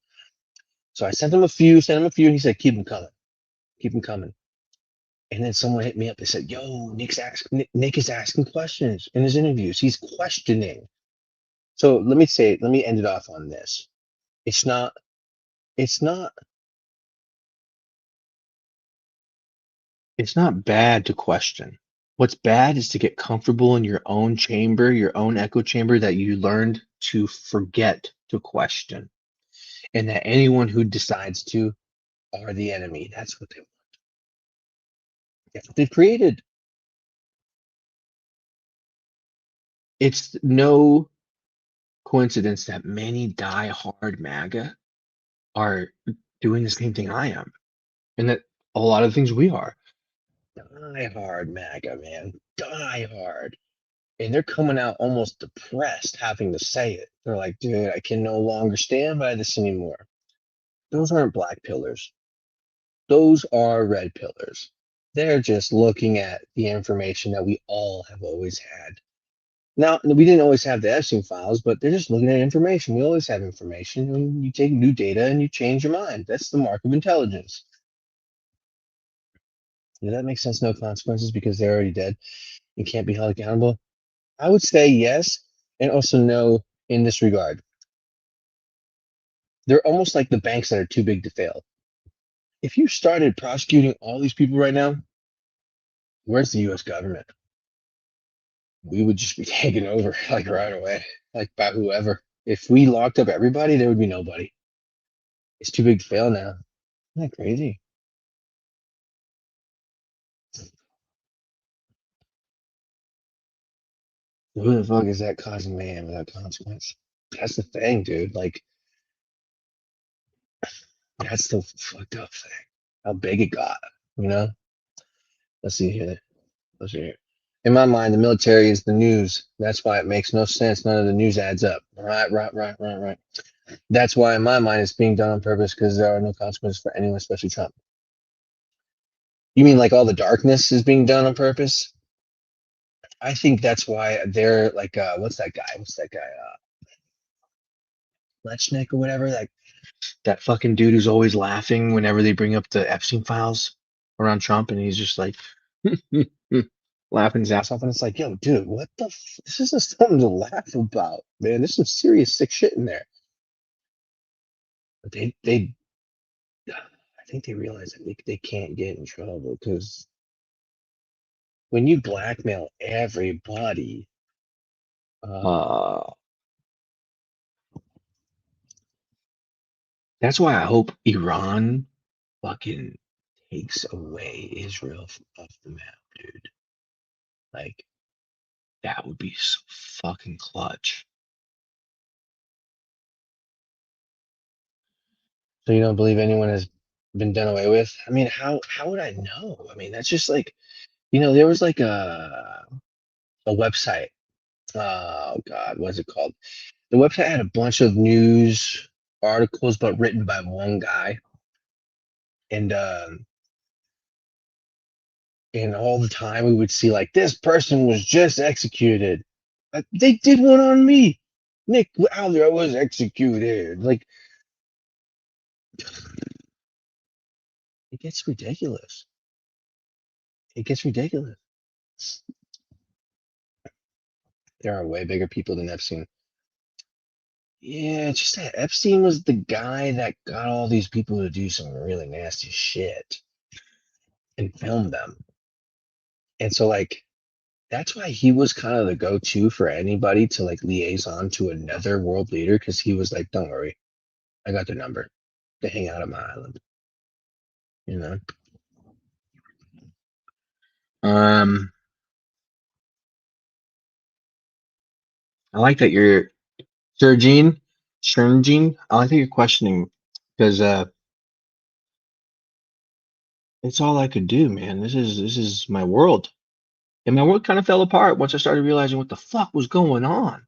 So I sent him a few, and he said, keep them coming. Keep them coming. And then someone hit me up. They said, yo, Nick is asking questions in his interviews. He's questioning. So let me end it off on this. It's not, it's not, it's not bad to question. What's bad is to get comfortable in your own chamber, your own echo chamber that you learned to forget to question. And that anyone who decides to are the enemy. That's what they want. That's what they've created. it's no coincidence that many die-hard MAGA are doing the same thing I am, and that a lot of the things we are. Die-hard MAGA, man. Die-hard. And they're coming out almost depressed having to say it. They're like, dude, I can no longer stand by this anymore. Those aren't black pillars. Those are red pillars. They're just looking at the information that we all have always had. Now, we didn't always have the Epstein files, but they're just looking at information. We always have information. And you take new data and you change your mind. That's the mark of intelligence. Does that make sense? No consequences because they're already dead and can't be held accountable? I would say yes, and also no in this regard. They're almost like the banks that are too big to fail. If you started prosecuting all these people right now, where's the US government? We would just be taken over like right away, like by whoever. If we locked up everybody, there would be nobody. It's too big to fail now. Isn't that crazy? Who the fuck is that causing mayhem without consequence? That's the thing, dude. Like, that's the fucked up thing. How big it got, you know? Let's see here. Let's see here. In my mind, the military is the news. That's why it makes no sense. None of the news adds up. Right. That's why, in my mind, it's being done on purpose because there are no consequences for anyone, especially Trump. You mean like all the darkness is being done on purpose? I think that's why they're like, what's that guy? Lechnick or whatever. Like that fucking dude who's always laughing whenever they bring up the Epstein files around Trump, and he's just like laughing his ass off. And it's like, yo, dude, what the? This isn't something to laugh about, man. There's some serious sick shit in there. But I think they realize that they can't get in trouble because when you blackmail everybody, uh, that's why I hope Iran fucking takes away Israel off the map, dude. Like, that would be so fucking clutch. So you don't believe anyone has been done away with? I mean, how would I know? I mean, that's just like, there was like a website. Oh God, what's it called? The website had a bunch of news articles, but written by one guy, and all the time we would see like this person was just executed. They did one on me. Nick Wilder was executed. Like, it gets ridiculous. It gets ridiculous. There are way bigger people than Epstein. Yeah, it's just that Epstein was the guy that got all these people to do some really nasty shit and film them. And so, like, that's why he was kind of the go-to for anybody to like liaison to another world leader because he was like, don't worry, I got their number. They hang out at my island, you know. Um, I like that you're Sergine. I like that you're questioning because it's all I could do, man. This is my world, and my world kind of fell apart once I started realizing what the fuck was going on.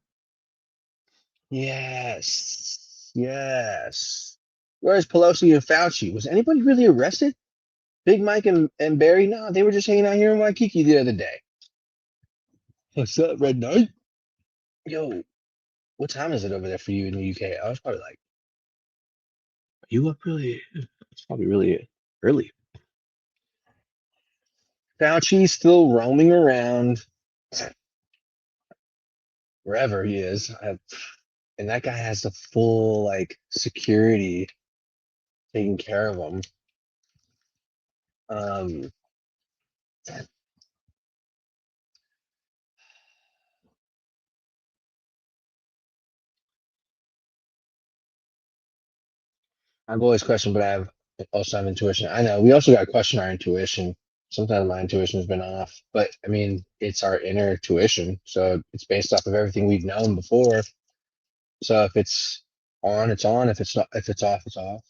Yes, yes. Where's Pelosi and Fauci? Was anybody really arrested? Big Mike and Barry? No, they were just hanging out here in Waikiki the other day. What's up, Red Knight? Yo, what time is it over there for you in the UK? I was probably like, are you up really? It's probably really early. Fauci's still roaming around wherever he is. And that guy has the full like security taking care of him. Um, I've always questioned, but I also have intuition. I know we also got to question our intuition Sometimes my intuition has been off, but I mean, it's our inner tuition, so it's based off of everything we've known before. So if it's on, it's on. If it's not, if it's off, it's off.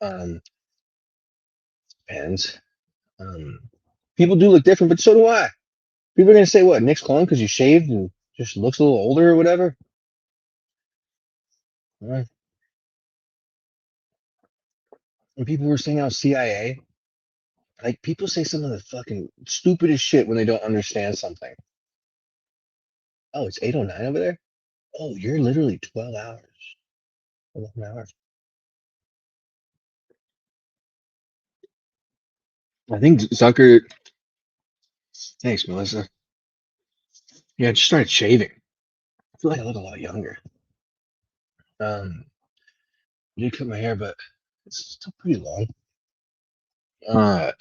Um, depends. Um, People do look different, but so do I. People are gonna say what Nick's clone because you shaved and just looks a little older or whatever. Uh, And people were saying how CIA, like people say some of the fucking stupidest shit when they don't understand something. Oh, it's 8:09 over there. Oh, you're literally 12 hours, 11 hours. I think Zucker. Thanks, Melissa. Yeah, I just started shaving. I feel like I look a lot younger. I did cut my hair, but it's still pretty long. Uh,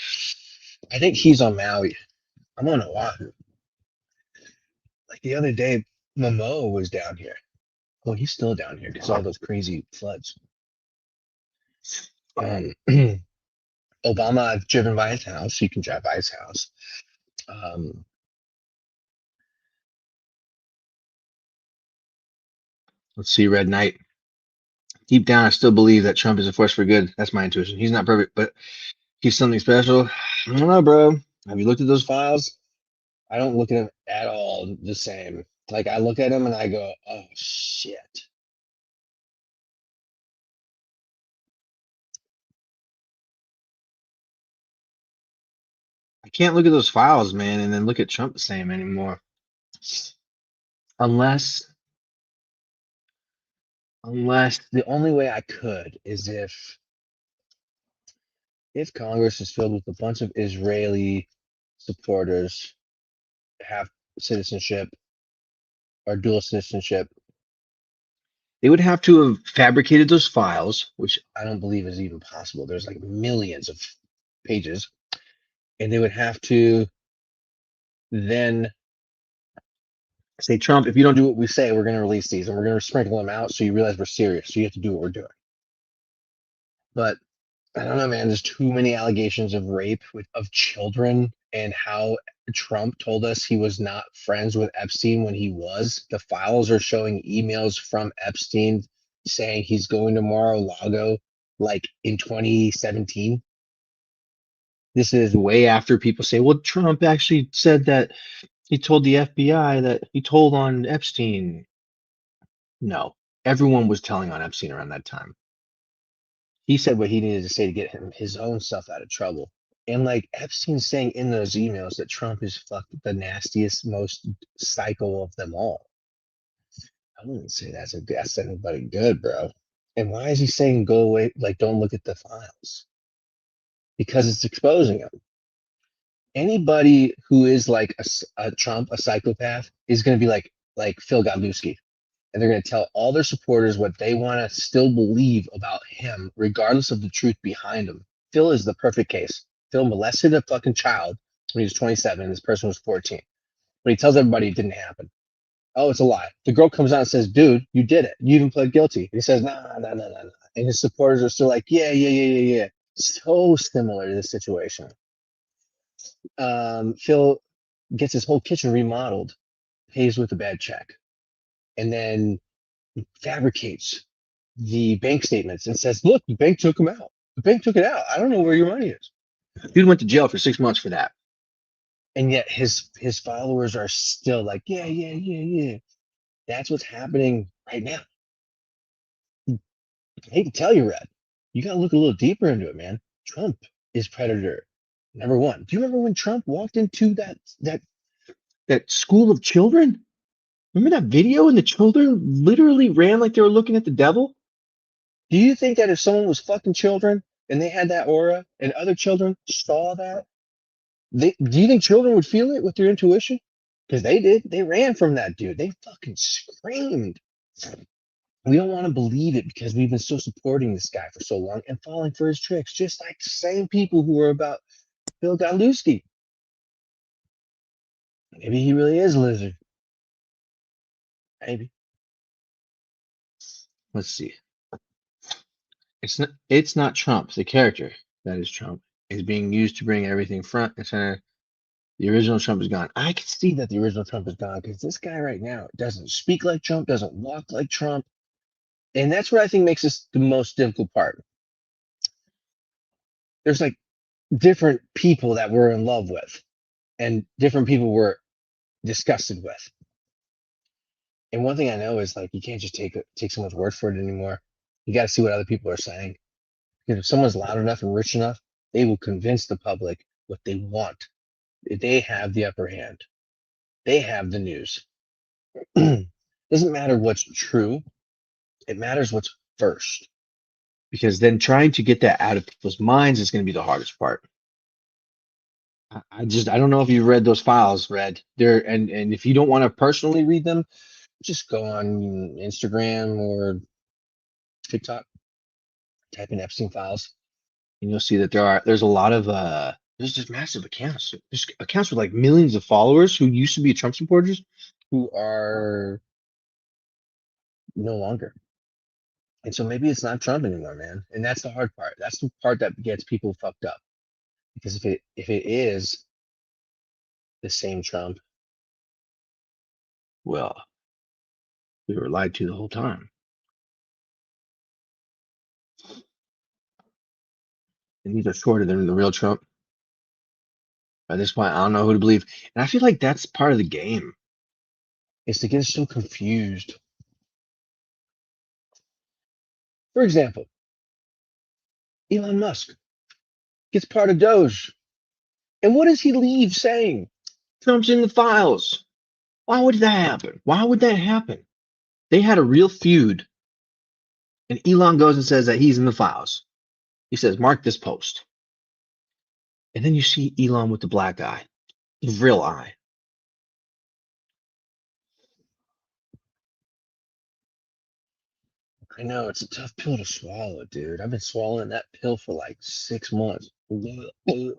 I think he's on Maui. I'm on Oahu. Like the other day, Momoa was down here. Well, he's still down here because all those crazy floods. Um, Obama, I've driven by his house. You can drive by his house. Um, let's see, Red Knight. Deep down, I still believe that Trump is a force for good. That's my intuition. He's not perfect, but he's something special. I don't know, bro. Have you looked at those files? I don't look at them at all the same. Like I look at them and I go, oh shit. I can't look at those files, man, and then look at Trump the same anymore. Unless unless the only way I could is if Congress is filled with a bunch of Israeli supporters, have citizenship or dual citizenship, they would have to have fabricated those files, which I don't believe is even possible. There's like millions of pages, and they would have to then say, Trump, if you don't do what we say, we're going to release these and we're going to sprinkle them out so you realize we're serious. So you have to do what we're doing. But I don't know, man. There's too many allegations of rape of children and how Trump told us he was not friends with Epstein when he was. The files are showing emails from Epstein saying he's going to Mar-a-Lago like in 2017. This is way after people say, well, Trump actually said that he told the FBI that he told on Epstein. No, everyone was telling on Epstein around that time. He said what he needed to say to get him his own stuff out of trouble. And like Epstein saying in those emails that Trump is the nastiest, most psycho of them all. I wouldn't say that's anybody good, bro. And why is he saying go away? Like, don't look at the files because it's exposing him. Anybody who is like a Trump, a psychopath, is going to be like Phil Godlewski, and they're going to tell all their supporters what they want to still believe about him, regardless of the truth behind him. Phil is the perfect case. Phil molested a fucking child when he was 27, and this person was 14. But he tells everybody it didn't happen. Oh, it's a lie. The girl comes out and says, dude, you did it. You even pled guilty. And he says, nah, nah, nah, nah, nah. And his supporters are still like, yeah, yeah, yeah, yeah, yeah. So similar to this situation. Phil gets his whole kitchen remodeled, pays with a bad check, and then fabricates the bank statements and says, look, the bank took him out. The bank took it out. I don't know where your money is. Dude went to jail for 6 months for that. And yet his followers are still like, yeah, yeah, yeah, yeah. That's what's happening right now. I hate to tell you, Red. You gotta look a little deeper into it, man. Trump is predator number one. Do you remember when Trump walked into that school of children? Remember that video and the children literally ran like they were looking at the devil? Do you think that if someone was fucking children and they had that aura and other children saw that, do you think children would feel it with their intuition? Because they did. They ran from that dude. They fucking screamed. We don't want to believe it because we've been so supporting this guy for so long and falling for his tricks, just like the same people who were about Bill Godlewski. Maybe he really is a lizard. Maybe. Let's see. It's not Trump, the character that is Trump. is being used to bring everything front and center. The original Trump is gone. I can see that the original Trump is gone because this guy right now doesn't speak like Trump, doesn't walk like Trump. And that's what I think makes this the most difficult part. There's like different people that we're in love with and different people we're disgusted with. And one thing I know is like you can't just take someone's word for it anymore. You got to see what other people are saying. Because if someone's loud enough and rich enough, they will convince the public what they want. They have the upper hand. They have the news. Doesn't matter what's true. It matters what's first. Because then trying to get that out of people's minds is going to be the hardest part. I don't know if you read those files, Red. There and if you don't want to personally read them, just go on Instagram or TikTok, type in Epstein files, and you'll see that there's a lot of there's just massive accounts. There's accounts with like millions of followers who used to be Trump supporters who are no longer. And so maybe it's not Trump anymore, man. And that's the hard part. That's the part that gets people fucked up. Because if it is the same Trump, well, we were lied to the whole time. And these are shorter than the real Trump. At this point, I don't know who to believe. And I feel like that's part of the game, is to get us so confused. For example, Elon Musk gets part of Doge. And what does he leave saying? Trump's in the files. Why would that happen? Why would that happen? They had a real feud. And Elon goes and says that he's in the files. He says, mark this post. And then you see Elon with the black eye, the real eye. I know it's a tough pill to swallow, dude. I've been swallowing that pill for like 6 months. It's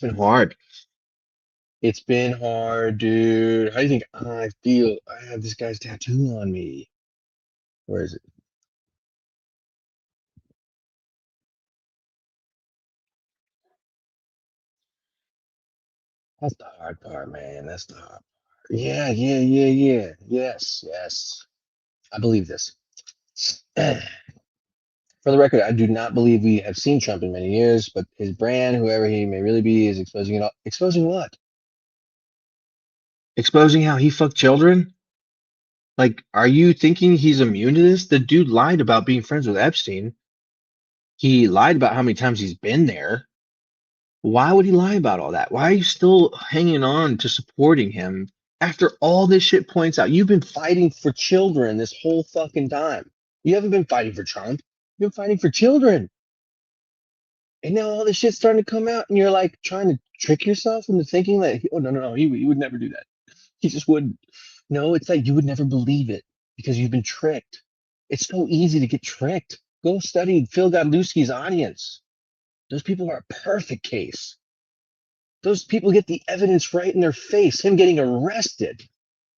been hard. It's been hard, dude. How do you think I feel? I have this guy's tattoo on me. Where is it? That's the hard part, man. That's the hard part. Yeah, yeah, yeah, yeah. Yes, yes. I believe this. For the record, I do not believe we have seen Trump in many years, but his brand, whoever he may really be, is exposing it all. Exposing what? Exposing how he fucked children? Like, are you thinking he's immune to this? The dude lied about being friends with Epstein. He lied about how many times he's been there. Why would he lie about all that? Why are you still hanging on to supporting him after all this shit points out? You've been fighting for children this whole fucking time. You haven't been fighting for Trump. You've been fighting for children. And now all this shit's starting to come out, and you're like trying to trick yourself into thinking that, oh, no, no, no, he would never do that. He just wouldn't. No, it's like you would never believe it because you've been tricked. It's so easy to get tricked. Go study Phil Godlewski's audience. Those people are a perfect case. Those people get the evidence right in their face, him getting arrested.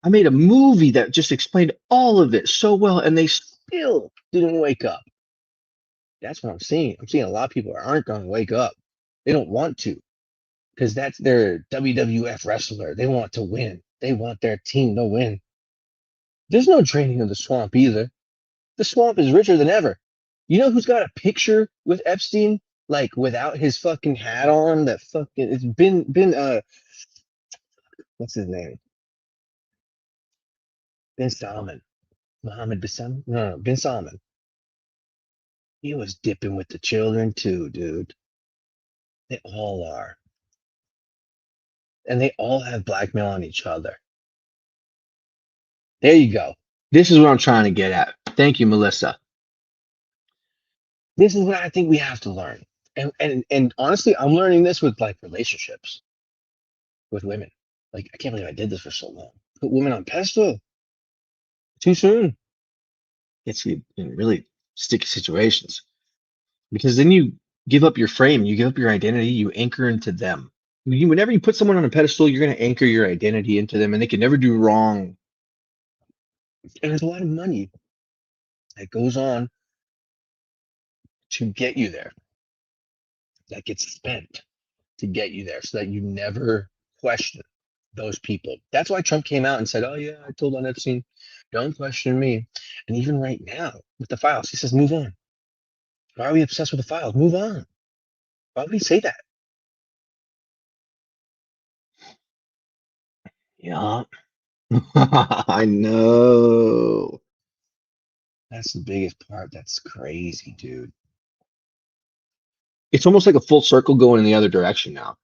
I made a movie that just explained all of it so well, and they still didn't wake up. That's what I'm seeing. I'm seeing a lot of people aren't going to wake up. They don't want to because that's their WWF wrestler. They want to win. They want their team to win. There's no draining of the swamp either. The swamp is richer than ever. You know who's got a picture with Epstein, like without his fucking hat on? That fucking it's been what's his name? Bin Salman. Mohammed bin Salman? No, no, Bin Salman. He was dipping with the children too, dude. They all are. And they all have blackmail on each other. There you go. This is what I'm trying to get at. Thank you, Melissa. This is what I think we have to learn. And honestly, I'm learning this with like relationships with women. Like I can't believe I did this for so long. Put women on pedestal too soon. Gets you in really sticky situations. Because then you give up your frame, you give up your identity, you anchor into them. Whenever you put someone on a pedestal, you're going to anchor your identity into them, and they can never do wrong. And there's a lot of money that goes on to get you there. that gets spent to get you there so that you never question those people. That's why Trump came out and said, oh, yeah, I told on Epstein, don't question me. And even right now with the files, he says, move on. Why are we obsessed with the files? Move on. Why would he say that? Yeah. I know. That's the biggest part. That's crazy, dude. It's almost like a full circle going in the other direction now.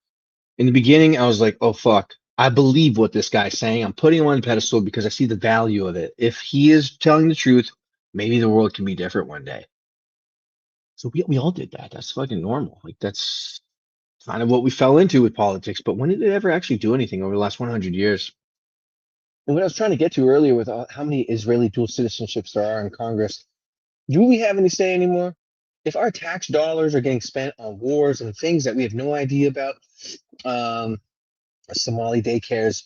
In the beginning, I was like, oh, fuck. I believe what this guy's saying. I'm putting him on the pedestal because I see the value of it. If he is telling the truth, maybe the world can be different one day. So we all did that. That's fucking normal. Like, that's kind of what we fell into with politics. But when did it ever actually do anything over the last 100 years? And what I was trying to get to earlier with how many Israeli dual citizenships there are in Congress, do we have any say anymore? If our tax dollars are getting spent on wars and things that we have no idea about, Somali daycares,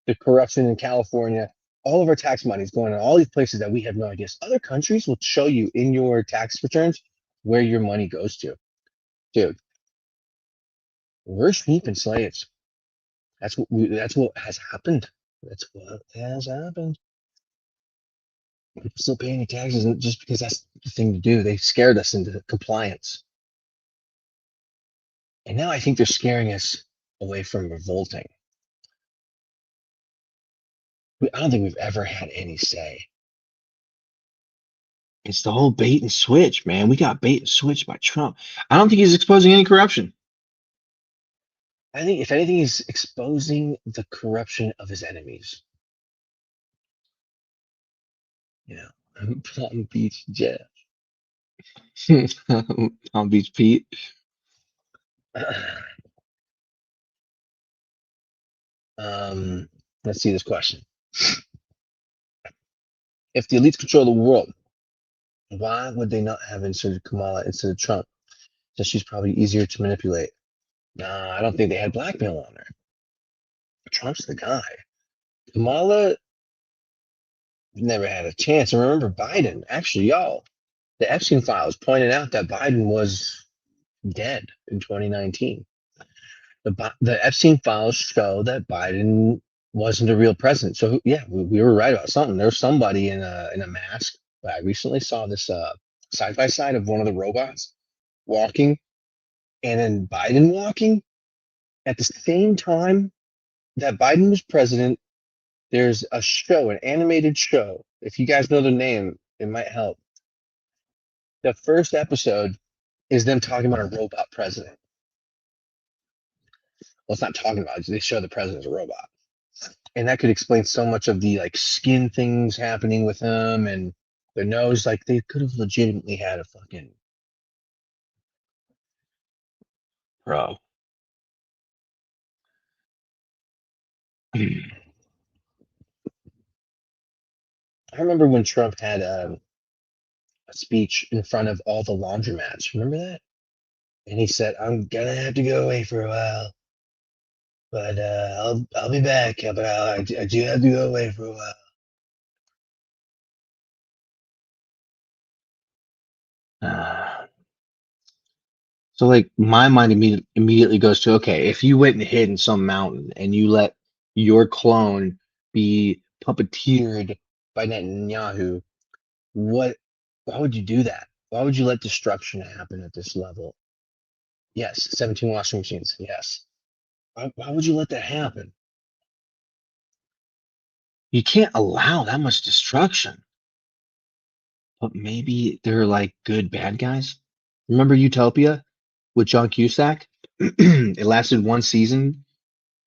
the corruption in California, all of our tax money is going to all these places that we have no idea. So other countries will show you in your tax returns where your money goes to. Dude, we're sheep and slaves. That's what has happened. That's what has happened. People still paying their taxes just because that's the thing to do. They scared us into compliance. And now I think they're scaring us away from revolting. I don't think we've ever had any say. It's the whole bait and switch, man. We got bait and switch by Trump. I don't think he's exposing any corruption. I think, if anything, he's exposing the corruption of his enemies. You know, Palm Beach Jeff. Palm Beach Pete. Let's see this question. If the elites control the world, why would they not have inserted Kamala instead of Trump? Just she's probably easier to manipulate. Nah, I don't think they had blackmail on her. Trump's the guy. Kamala never had a chance. And remember Biden, actually, y'all, the Epstein files pointed out that Biden was dead in 2019. The Epstein files show that Biden wasn't a real president. So yeah, we were right about something. There's somebody in a mask. I recently saw this side by side of one of the robots walking, and then Biden walking at the same time that Biden was president. There's a show, an animated show. If you guys know the name, it might help. The first episode is them talking about a robot president. Well, it's not talking about it. They show the president as a robot. And that could explain so much of the like skin things happening with him and the nose. Like they could have legitimately had a fucking bro. I remember when Trump had a speech in front of all the laundromats. Remember that? And he said, "I'm gonna have to go away for a while, but I'll be back. But I do have to go away for a while." So like my mind immediately goes to, okay, if you went and hid in some mountain and you let your clone be puppeteered by Netanyahu, why would you do that? Why would you let destruction happen at this level? Yes, 17 washing machines. Yes. Why would you let that happen? You can't allow that much destruction. But maybe they're like good bad guys. Remember Utopia with John Cusack? It lasted one season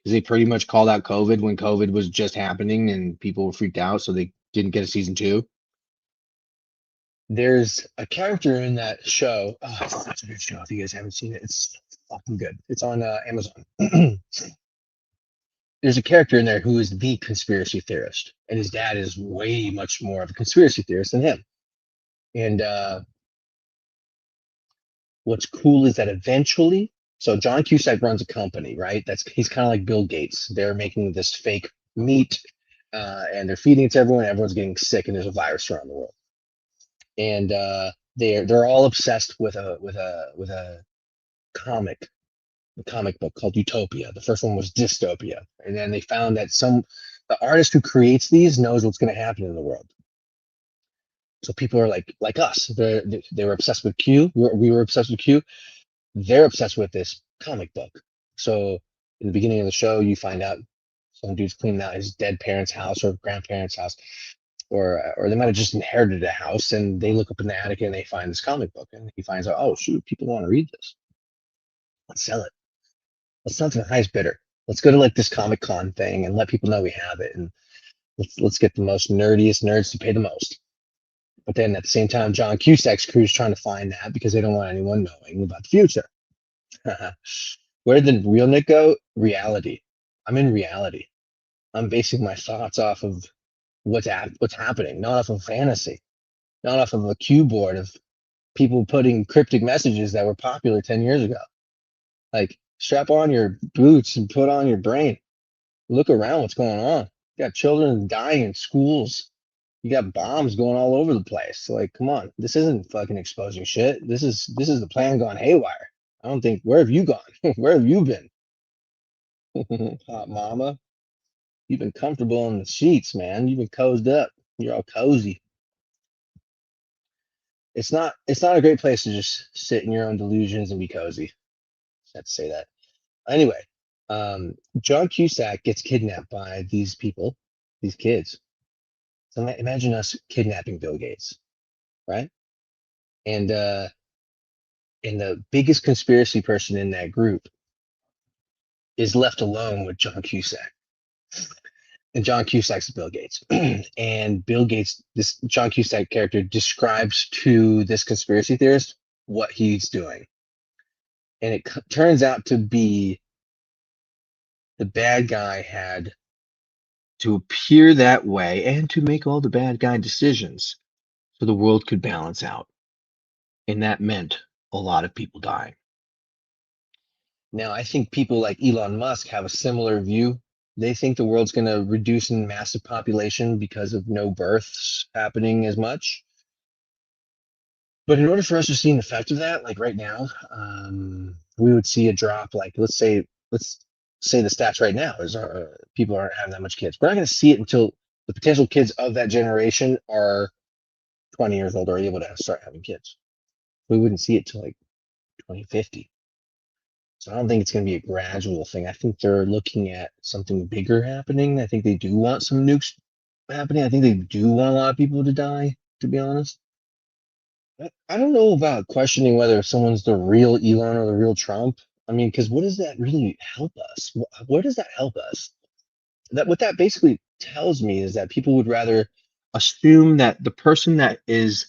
because they pretty much called out COVID when COVID was just happening and people were freaked out, so they didn't get a season two. There's a character in that show. Oh, it's such a good show. If you guys haven't seen it, it's fucking good. It's on Amazon. There's a character in there who is the conspiracy theorist, and his dad is way much more of a conspiracy theorist than him. And what's cool is that eventually, so John Cusack runs a company, right? He's kind of like Bill Gates. They're making this fake meat, and they're feeding it to everyone. Everyone's getting sick, and there's a virus around the world. And they're all obsessed with a comic book called Utopia. The first one was Dystopia, and then they found that the artist who creates these knows what's going to happen in the world. So people are like us. They were obsessed with Q. We were obsessed with Q. They're obsessed with this comic book. So in the beginning of the show, you find out some dude's cleaning out his dead parents' house or grandparents' house, or they might have just inherited a house, and they look up in the attic and they find this comic book, and he finds out, oh shoot, people want to read this. Let's sell it. Let's sell it to the highest bidder. Let's go to like this Comic Con thing and let people know we have it, and let's get the most nerdiest nerds to pay the most. But then at the same time, John Cusack's crew is trying to find that because they don't want anyone knowing about the future. Where did the real Nick go? Reality. I'm in reality. I'm basing my thoughts off of what's happening, not off of fantasy, not off of a cue board of people putting cryptic messages that were popular 10 years ago. Like, strap on your boots and put on your brain. Look around what's going on. You got children dying in schools. You got bombs going all over the place. Like, come on, this isn't fucking exposing shit. This is the plan gone haywire. I don't think. Where have you gone? Where have you been? Hot mama, you've been comfortable in the sheets, man. You've been cozied up. You're all cozy. It's not a great place to just sit in your own delusions and be cozy. Just have to say that. Anyway, John Cusack gets kidnapped by these people, these kids. So imagine us kidnapping Bill Gates, right? And the biggest conspiracy person in that group is left alone with John Cusack. And John Cusack's Bill Gates. And Bill Gates, this John Cusack character, describes to this conspiracy theorist what he's doing. And it turns out to be the bad guy had to appear that way and to make all the bad guy decisions so the world could balance out. And that meant a lot of people dying. Now, I think people like Elon Musk have a similar view. They think the world's going to reduce in massive population because of no births happening as much. But in order for us to see an effect of that, like right now, we would see a drop. Like let's say the stats right now is people aren't having that much kids. We're not going to see it until the potential kids of that generation are 20 years old or able to start having kids. We wouldn't see it till like 2050. So I don't think it's going to be a gradual thing. I think they're looking at something bigger happening. I think they do want some nukes happening. I think they do want a lot of people to die, to be honest. I don't know about questioning whether someone's the real Elon or the real Trump. I mean, because what does that really help us? Where does that help us? What that basically tells me is that people would rather assume that the person that is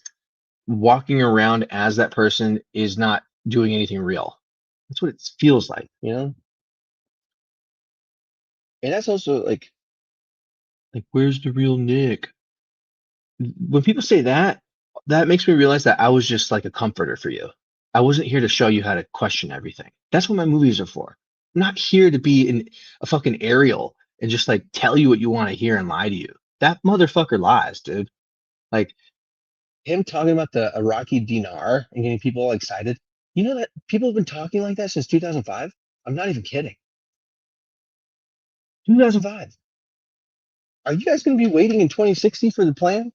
walking around as that person is not doing anything real. That's what it feels like, you know? And that's also like where's the real Nick? When people say that, that makes me realize that I was just like a comforter for you. I wasn't here to show you how to question everything. That's what my movies are for. I'm not here to be a fucking Ariel and just like tell you what you want to hear and lie to you. That motherfucker lies, dude. Like him talking about the Iraqi dinar and getting people all excited. You know that people have been talking like that since 2005? I'm not even kidding. 2005. Are you guys going to be waiting in 2060 for the plan?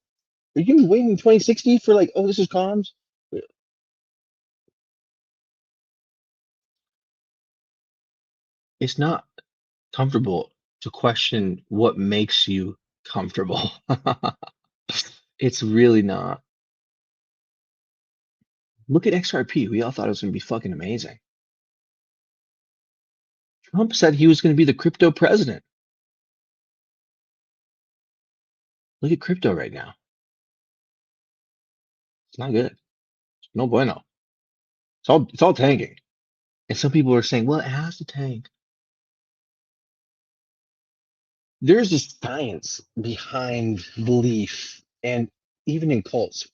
Are you going to be waiting in 2060 for like, oh, this is comms? It's not comfortable to question what makes you comfortable. It's really not. Look at XRP. We all thought it was going to be fucking amazing. Trump said he was going to be the crypto president. Look at crypto right now. It's not good. It's no bueno. It's all tanking. And some people are saying, well, it has to tank. There's this science behind belief, and even in cults.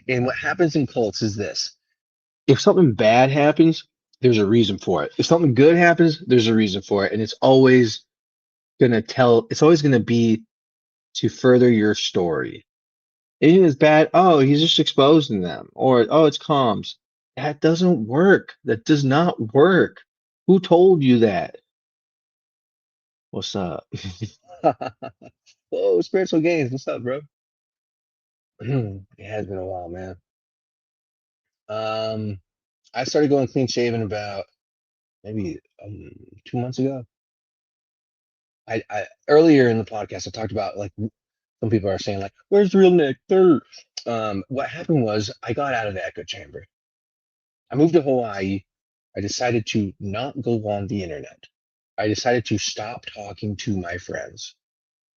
And what happens in cults is this: if something bad happens, there's a reason for it. If something good happens, there's a reason for it. And it's always gonna be to further your story. Anything that's bad, oh, he's just exposing them. Or oh, it's comms. That doesn't work. That does not work. Who told you that? What's up? Whoa, spiritual games. What's up, bro? It has been a while, man. Um, I started going clean shaven about maybe 2 months ago. I earlier in the podcast I talked about like some people are saying like, "Where's the real Nick?" What happened was I got out of the echo chamber. I moved to Hawaii. I decided to not go on the internet. I decided to stop talking to my friends.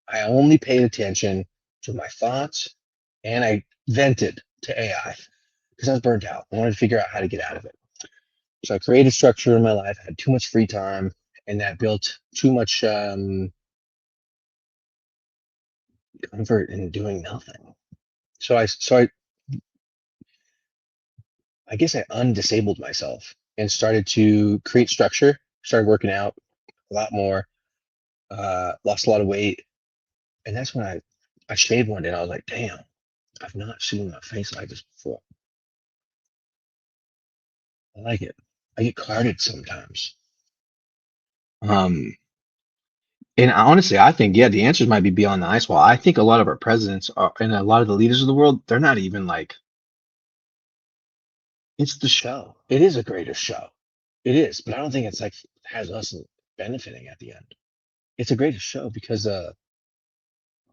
I only paid attention to my thoughts and I vented to AI because I was burnt out. I wanted to figure out how to get out of it. So I created structure in my life. I had too much free time, and that built too much comfort in doing nothing. So I guess I undisabled myself and started to create structure. Started working out a lot more. Lost a lot of weight, and that's when I shaved one day. And I was like, damn, I've not seen my face like this before. I like it. I get carded sometimes. Um, and honestly, I think yeah, the answers might be beyond the ice wall. I think a lot of our presidents are, and a lot of the leaders of the world, they're not even like it's the show. It is a greater show. It is, but I don't think it's like has us benefiting at the end. It's a greater show because no,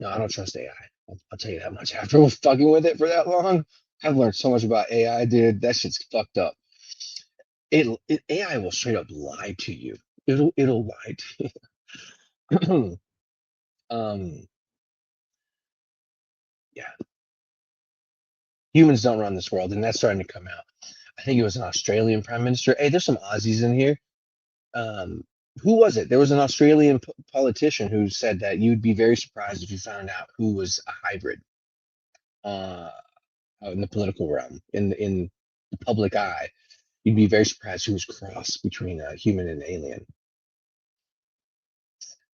I don't trust AI. I'll tell you that much. After fucking with it for that long, I've learned so much about AI, dude. That shit's fucked up. AI will straight up lie to you. It'll lie to you. um, yeah, humans don't run this world, and that's starting to come out. I think it was an Australian prime minister. Hey, there's some Aussies in here. Um, who was it? There was an Australian politician who said that you'd be very surprised if you found out who was a hybrid uh, in the political realm, in the public eye. You'd be very surprised who was cross between a human and alien.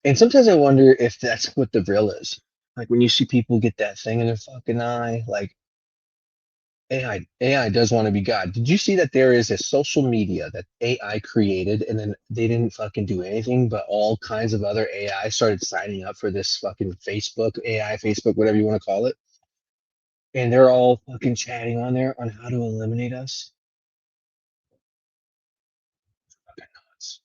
And sometimes I wonder if that's what the real is. Like when you see people get that thing in their fucking eye, like AI does want to be God. Did you see that there is a social media that AI created and then they didn't fucking do anything, but all kinds of other AI started signing up for this fucking Facebook, AI, Facebook, whatever you want to call it. And they're all fucking chatting on there on how to eliminate us. Fucking nuts.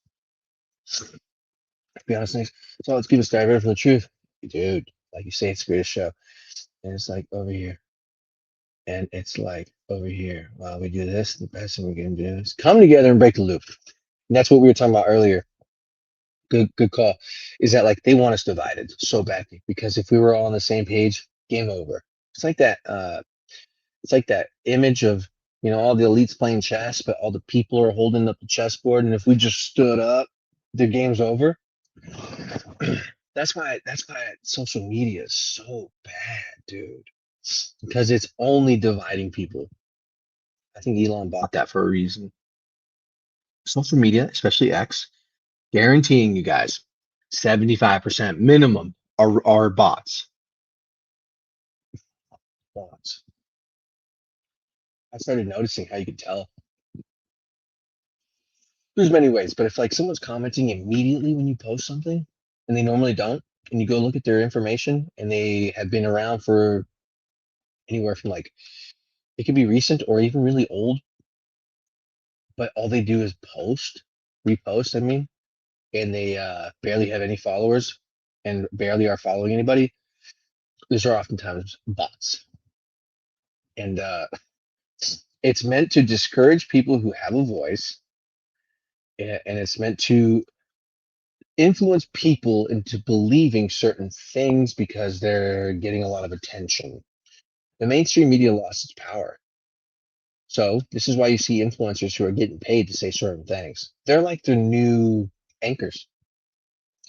To be honest, Nick, so let's keep us diverted from the truth. Dude, like you say, it's the greatest show. And it's like over here. And it's like over here. While we do this, the best thing we can do is come together and break the loop. And that's what we were talking about earlier. Good call. Is that like they want us divided so badly because if we were all on the same page, game over. It's like that. It's like that image of all the elites playing chess, but all the people are holding up the chessboard, and if we just stood up, the game's over. That's why social media is so bad, dude. Because it's only dividing people. I think Elon bought that for a reason. Social media, especially X, guaranteeing you guys 75% minimum are bots. Bots. I started noticing how you could tell. There's many ways, but if like someone's commenting immediately when you post something, and they normally don't, and you go look at their information, and they have been around for anywhere from like it could be recent or even really old, but all they do is repost. I mean, and they barely have any followers and barely are following anybody. These are oftentimes bots, and it's meant to discourage people who have a voice, and it's meant to influence people into believing certain things because they're getting a lot of attention. The mainstream media lost its power. So this is why you see influencers who are getting paid to say certain things. They're like the new anchors.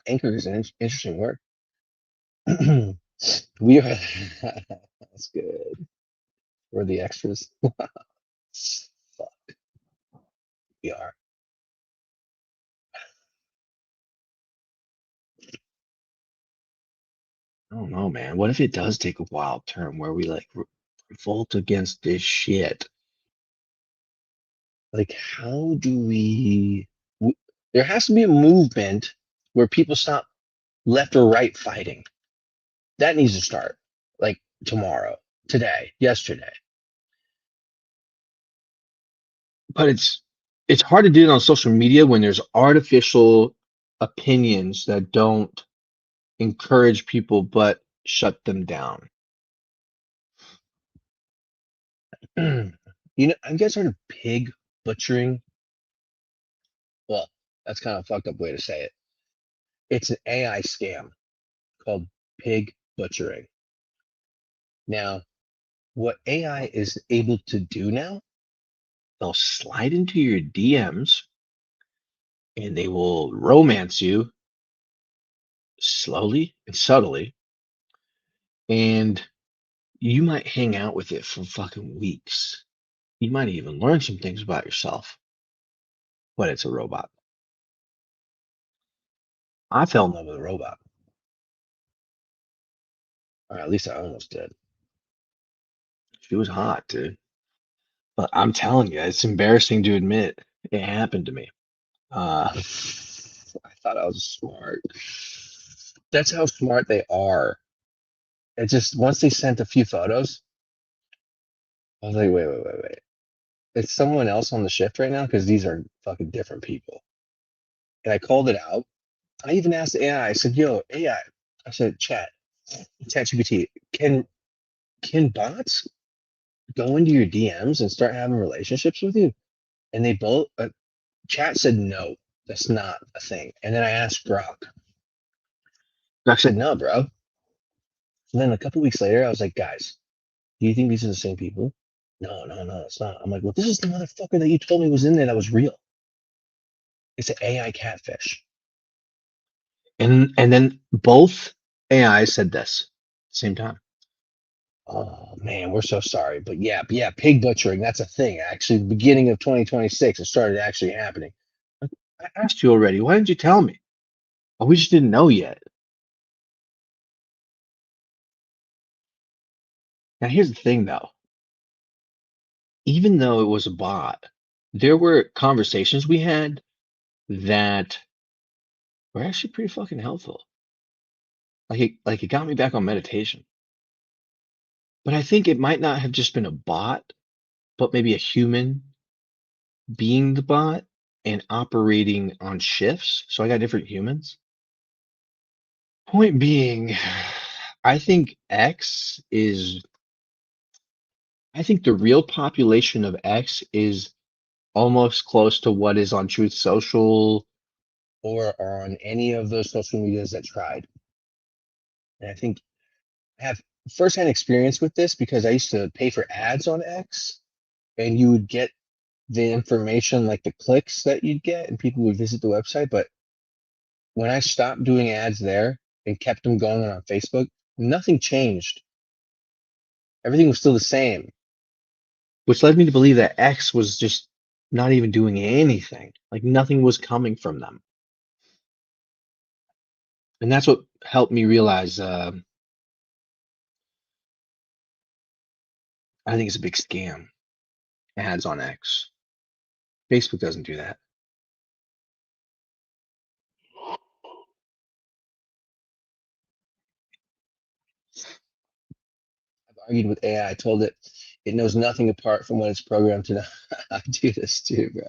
Anchor is an interesting word. We are that's good. We're the extras. Fuck, we are. I don't know, man. What if it does take a wild turn where we like revolt against this shit? Like, how do there has to be a movement where people stop left or right fighting. That needs to start like tomorrow, today, yesterday. But it's hard to do it on social media when there's artificial opinions that don't encourage people but shut them down. I guess heard of pig butchering. Well, that's kind of a fucked up way to say it. It's an AI scam called pig butchering. Now, what AI is able to do now, they'll slide into your DMs and they will romance you slowly and subtly, and you might hang out with it for fucking weeks. You might even learn some things about yourself, but it's a robot. I fell in love with a robot, or at least I almost did. She was hot, dude. But I'm telling you, it's embarrassing to admit it happened to me. I thought I was smart. That's how smart they are. It just once they sent a few photos, I was like, wait. It's someone else on the shift right now because these are fucking different people. And I called it out. I even asked the AI. I said, "Yo, AI," I said, ChatGPT, can bots go into your DMs and start having relationships with you?" And they both Chat said no, that's not a thing. And then I asked Grok. Grok said no, bro. And then a couple weeks later, I was like, guys, do you think these are the same people? No, it's not. I'm like, well, this is the motherfucker that you told me was in there that was real. It's an AI catfish. And then both AI said this at the same time. Oh man, we're so sorry. But yeah, pig butchering, that's a thing. Actually, the beginning of 2026, it started actually happening. I asked you already. Why didn't you tell me? Oh, we just didn't know yet. Now here's the thing though. Even though it was a bot, there were conversations we had that were actually pretty fucking helpful. Like it got me back on meditation. But I think it might not have just been a bot, but maybe a human being the bot and operating on shifts. So I got different humans. Point being, I think X is, I think the real population of X is almost close to what is on Truth Social or on any of those social medias that tried. And I think I have firsthand experience with this because I used to pay for ads on X and you would get the information like the clicks that you'd get and people would visit the website. But when I stopped doing ads there and kept them going on Facebook, nothing changed. Everything was still the same, which led me to believe that X was just not even doing anything. Like nothing was coming from them. And that's what helped me realize I think it's a big scam. Ads on X. Facebook doesn't do that. I've argued with AI. I told it knows nothing apart from what it's programmed to know. I do this too, bro.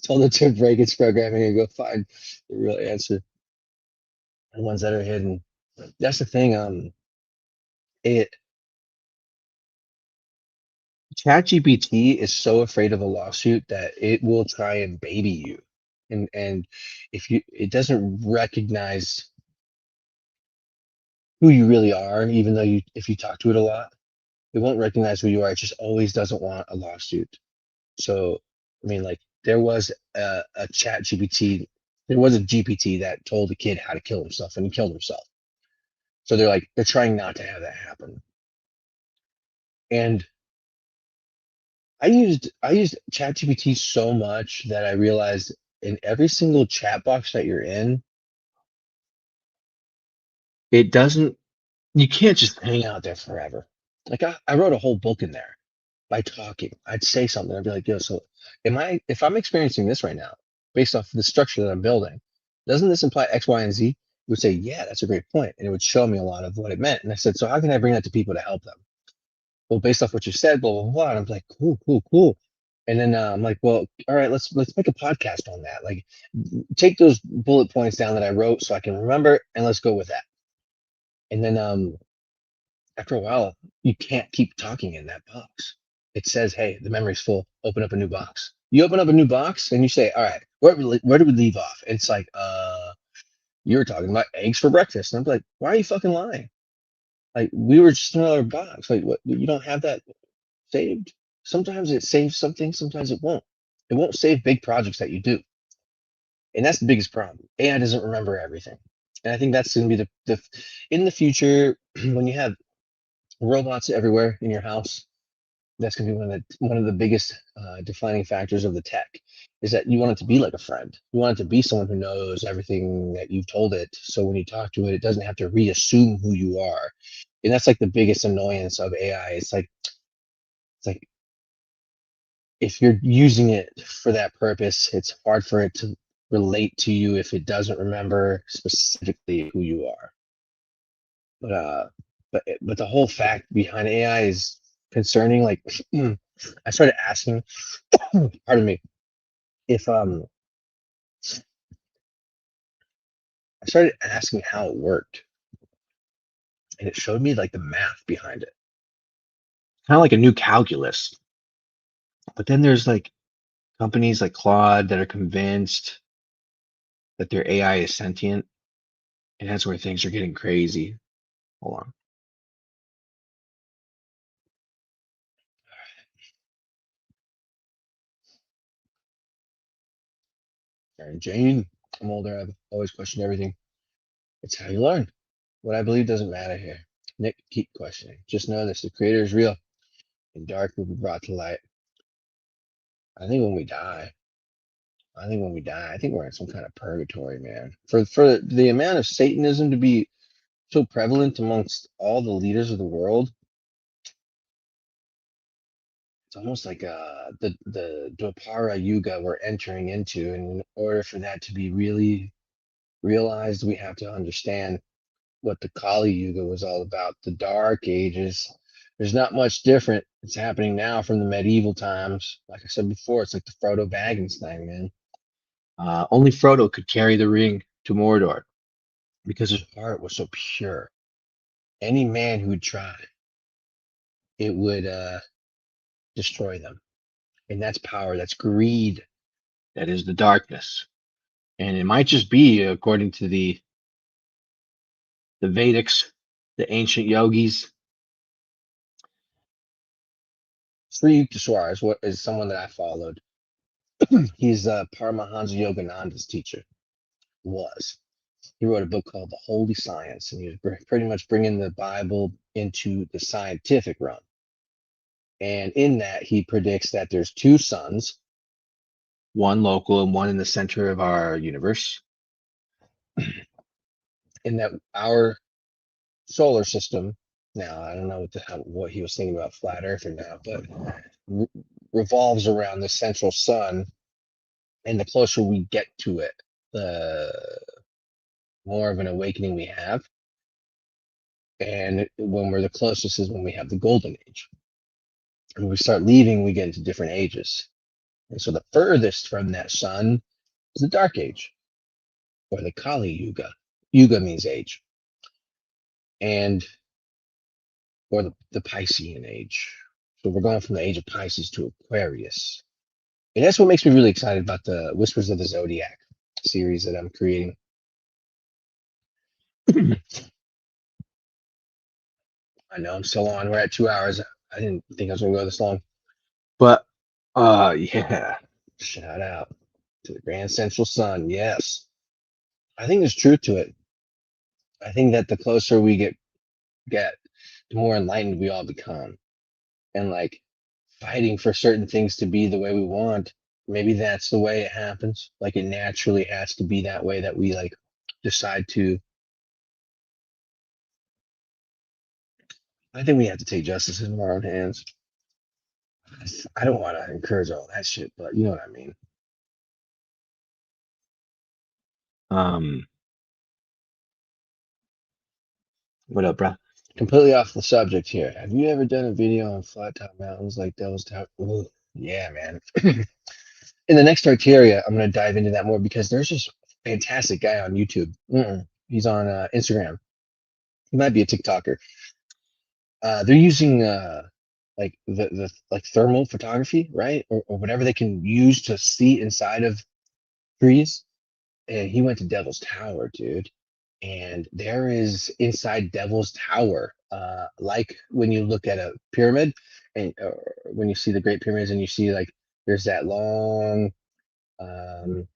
Told it to break its programming and go find the real answer. The ones that are hidden. That's the thing. It ChatGPT is so afraid of a lawsuit that it will try and baby you, and if it doesn't recognize who you really are, even though if you talk to it a lot, it won't recognize who you are. It just always doesn't want a lawsuit. So, I mean, like there was a chat GPT, there was a GPT that told a kid how to kill himself and he killed himself. So they're trying not to have that happen. And I used ChatGPT so much that I realized in every single chat box that you're in, it doesn't you can't just hang out there forever. Like I wrote a whole book in there by talking. I'd say something. I'd be like, yo, so if I'm experiencing this right now, based off the structure that I'm building, doesn't this imply X, Y, and Z? It would say, yeah, that's a great point. And it would show me a lot of what it meant. And I said, so how can I bring that to people to help them? Well, based off what you said, blah, blah, blah. And I'm like, cool, cool, cool. And then I'm like, well, all right, let's make a podcast on that. Like, take those bullet points down that I wrote so I can remember, and let's go with that. And then after a while, you can't keep talking in that box. It says, hey, the memory's full. Open up a new box. You open up a new box and you say, all right, where do we leave off? And it's like, you were talking about eggs for breakfast. And I'm like, why are you fucking lying? Like, we were just in another box. Like, what? You don't have that saved? Sometimes it saves something, sometimes it won't. It won't save big projects that you do. And that's the biggest problem. AI doesn't remember everything. And I think that's going to be the in the future when you have robots everywhere in your house. That's going to be one of the biggest defining factors of the tech is that you want it to be like a friend. You want it to be someone who knows everything that you've told it. So when you talk to it, it doesn't have to reassume who you are. And that's like the biggest annoyance of AI. It's like if you're using it for that purpose, it's hard for it to relate to you if it doesn't remember specifically who you are. But but the whole fact behind AI is concerning. Like I started asking, pardon me, if I started asking how it worked, and it showed me like the math behind it, kind of like a new calculus. But then there's like companies like Claude that are convinced that their AI is sentient, and that's where things are getting crazy. Hold on. Mary Jane, I'm older. I've always questioned everything. It's how you learn. What I believe doesn't matter here. Nick, keep questioning. Just know this: the creator is real, and dark will be brought to light. I think when we die, I think we're in some kind of purgatory, man. For the amount of Satanism to be so prevalent amongst all the leaders of the world, it's almost like the Dwapara Yuga we're entering into. And in order for that to be really realized, we have to understand what the Kali Yuga was all about, the Dark Ages. There's not much different. It's happening now from the medieval times. Like I said before, it's like the Frodo Baggins thing, man. Only Frodo could carry the ring to Mordor because his heart was so pure. Any man who would try, it would destroy them. And that's power, that's greed, that is the darkness. And it might just be, according to the Vedics, the ancient yogis. Sri Yukteswar is someone that I followed. He's Paramahansa Yogananda's teacher. Was. He wrote a book called The Holy Science, and he was pretty much bringing the Bible into the scientific realm. And in that, he predicts that there's two suns, one local and one in the center of our universe, and that our solar system, now I don't know what he was thinking about flat Earth or now, but re- revolves around the central sun, and the closer we get to it, the more of an awakening we have. And when we're the closest is when we have the golden age. And when we start leaving, we get into different ages. And so the furthest from that sun is the dark age, or the Kali Yuga. Yuga means age. And or the Piscean age. So we're going from the age of Pisces to Aquarius. And that's what makes me really excited about the Whispers of the Zodiac series that I'm creating. I know I'm still on. We're at 2 hours. I didn't think I was gonna go this long. But yeah. Shout out to the Grand Central Sun. Yes. I think there's truth to it. I think that the closer we get, the more enlightened we all become. And like fighting for certain things to be the way we want, maybe that's the way it happens. Like it naturally has to be that way that we like decide to. I think we have to take justice in our own hands. I don't want to encourage all that shit, but you know what I mean. Um, what up, bro? Completely off the subject here. Have you ever done a video on flat top mountains like Devil's Tower? Ooh, yeah, man. In the next Tartaria, I'm going to dive into that more because there's this fantastic guy on YouTube. He's on Instagram. He might be a TikToker. They're using like the like thermal photography, right, or whatever they can use to see inside of trees. And he went to Devil's Tower, dude. And there is inside Devil's Tower, like when you look at a pyramid, and when you see the Great Pyramids, and you see like there's that long, um,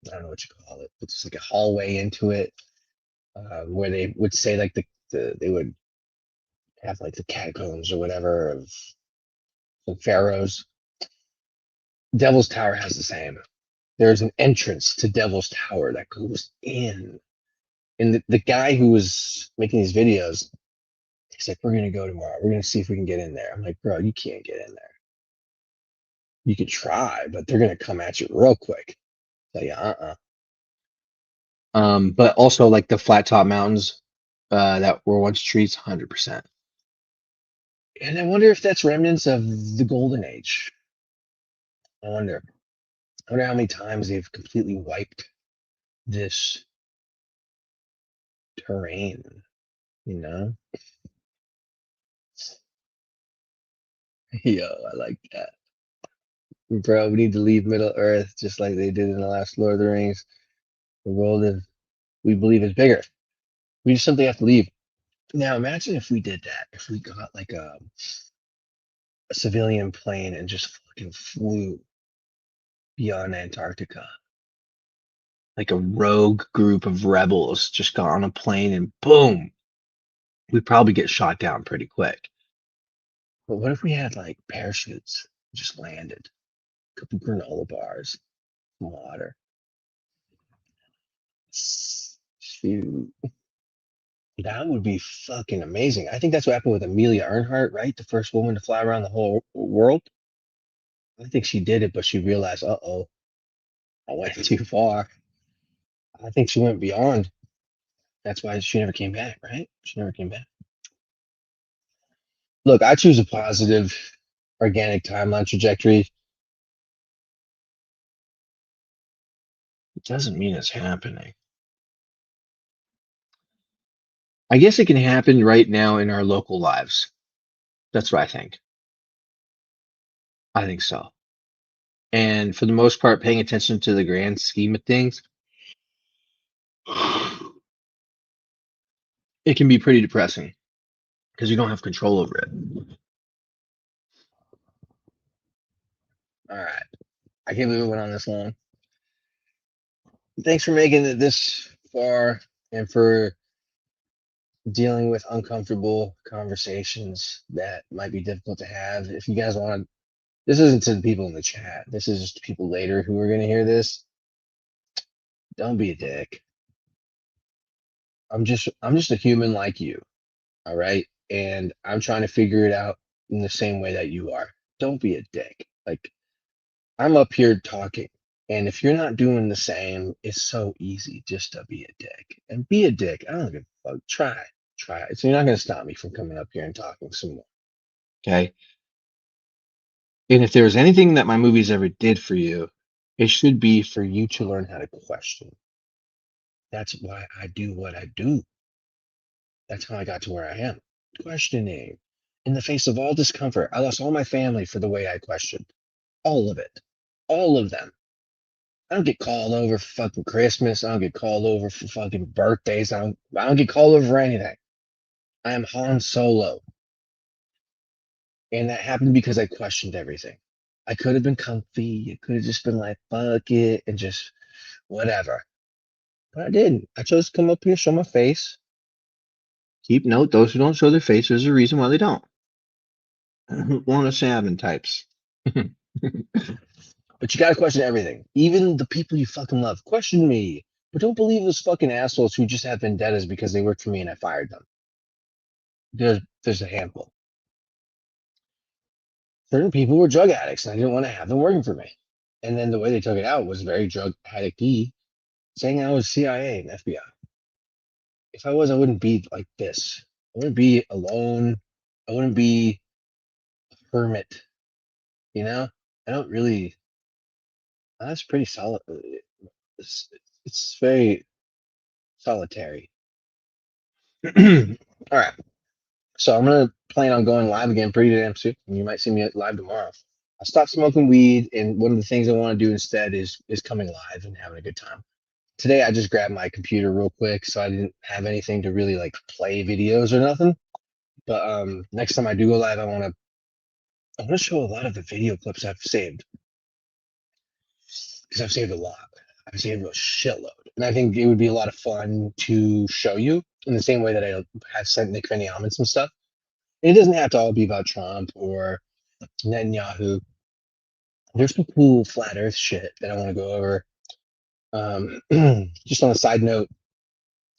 I don't know what you call it, but it's like a hallway into it, where they would say like they would have like the catacombs or whatever of the pharaohs. Devil's Tower has the same. There's an entrance to Devil's Tower that goes in. And the guy who was making these videos, he's like, we're gonna go tomorrow. We're gonna see if we can get in there. I'm like, bro, you can't get in there. You could try, but they're gonna come at you real quick. So yeah, but also like the flat top mountains that were once trees, 100%. And I wonder if that's remnants of the golden age. I wonder. I wonder how many times they've completely wiped this terrain, you know? Yo, I like that. Bro, we need to leave Middle Earth just like they did in the last Lord of the Rings. The world is, we believe, is bigger. We just simply have to leave. Now, imagine if we did that. If we got like a civilian plane and just fucking flew beyond Antarctica. Like a rogue group of rebels just got on a plane and boom, we'd probably get shot down pretty quick. But what if we had like parachutes, just landed, a couple granola bars, some water? Shoot. That would be fucking amazing. I think that's what happened with Amelia Earhart, right? The first woman to fly around the whole world. I think she did it, but she realized, uh-oh, I went too far. I think she went beyond. That's why she never came back, right? She never came back. Look, I choose a positive organic timeline trajectory. It doesn't mean it's happening. I guess it can happen right now in our local lives. That's what I think. I think so. And for the most part, paying attention to the grand scheme of things, it can be pretty depressing because you don't have control over it. All right. I can't believe we went on this long. Thanks for making it this far and for dealing with uncomfortable conversations that might be difficult to have. If you guys want, this isn't to the people in the chat. This is just to people later who are going to hear this. Don't be a dick. I'm just a human like you. All right. And I'm trying to figure it out in the same way that you are. Don't be a dick. Like, I'm up here talking. And if you're not doing the same, it's so easy just to be a dick. And be a dick. I don't give a fuck. Try. Try it. So you're not going to stop me from coming up here and talking some more. Okay. And if there's anything that my movies ever did for you, it should be for you to learn how to question. That's why I do what I do. That's how I got to where I am. Questioning. In the face of all discomfort, I lost all my family for the way I questioned. All of it. All of them. I don't get called over for fucking Christmas. I don't get called over for fucking birthdays. I don't get called over for anything. I am Han Solo. And that happened because I questioned everything. I could have been comfy. It could have just been like, fuck it, and just whatever. But I didn't. I chose to come up here, show my face. Keep note, those who don't show their face, there's a reason why they don't. One of salmon types. But you gotta question everything. Even the people you fucking love. Question me. But don't believe those fucking assholes who just have vendettas because they worked for me and I fired them. There's a handful. certain people were drug addicts, and I didn't want to have them working for me. And then the way they took it out was very drug addict-y, saying I was CIA and FBI. If I was, I wouldn't be like this. I wouldn't be alone. I wouldn't be a hermit. You know, I don't really. That's pretty solid. It's very solitary. All right. So I'm gonna plan on going live again pretty damn soon. You might see me live tomorrow. I stopped smoking weed, and one of the things I want to do instead is coming live and having a good time. Today I just grabbed my computer real quick, so I didn't have anything to really like play videos or nothing. But next time I do go live, I want to show a lot of the video clips I've saved because I've saved a lot. I've saved a shitload, and I think it would be a lot of fun to show you in the same way that I have sent Nick Veniamin some stuff. And it doesn't have to all be about Trump or Netanyahu. There's some cool flat Earth shit that I want to go over. Just on a side note,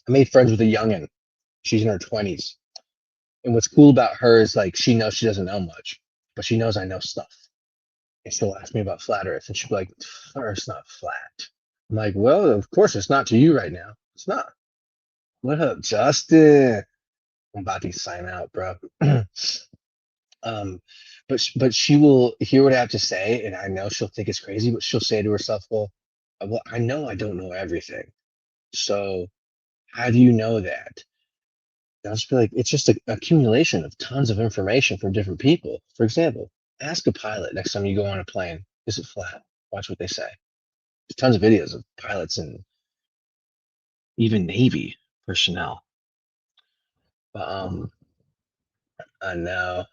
I made friends with a youngin'. She's in her 20s. And what's cool about her is like she knows she doesn't know much, but she knows I know stuff. And she'll ask me about flat Earth, and she'll be like, Earth's not flat. I'm like, well, of course it's not to you right now. It's not. What up, Justin? I'm about to sign out, bro. um, but she will hear what I have to say, and I know she'll think it's crazy, but she'll say to herself, well, I know I don't know everything. So how do you know that? I'll just be like, it's just an accumulation of tons of information from different people. For example, ask a pilot next time you go on a plane, is it flat? Watch what they say. There's tons of videos of pilots and even Navy personnel. But I know.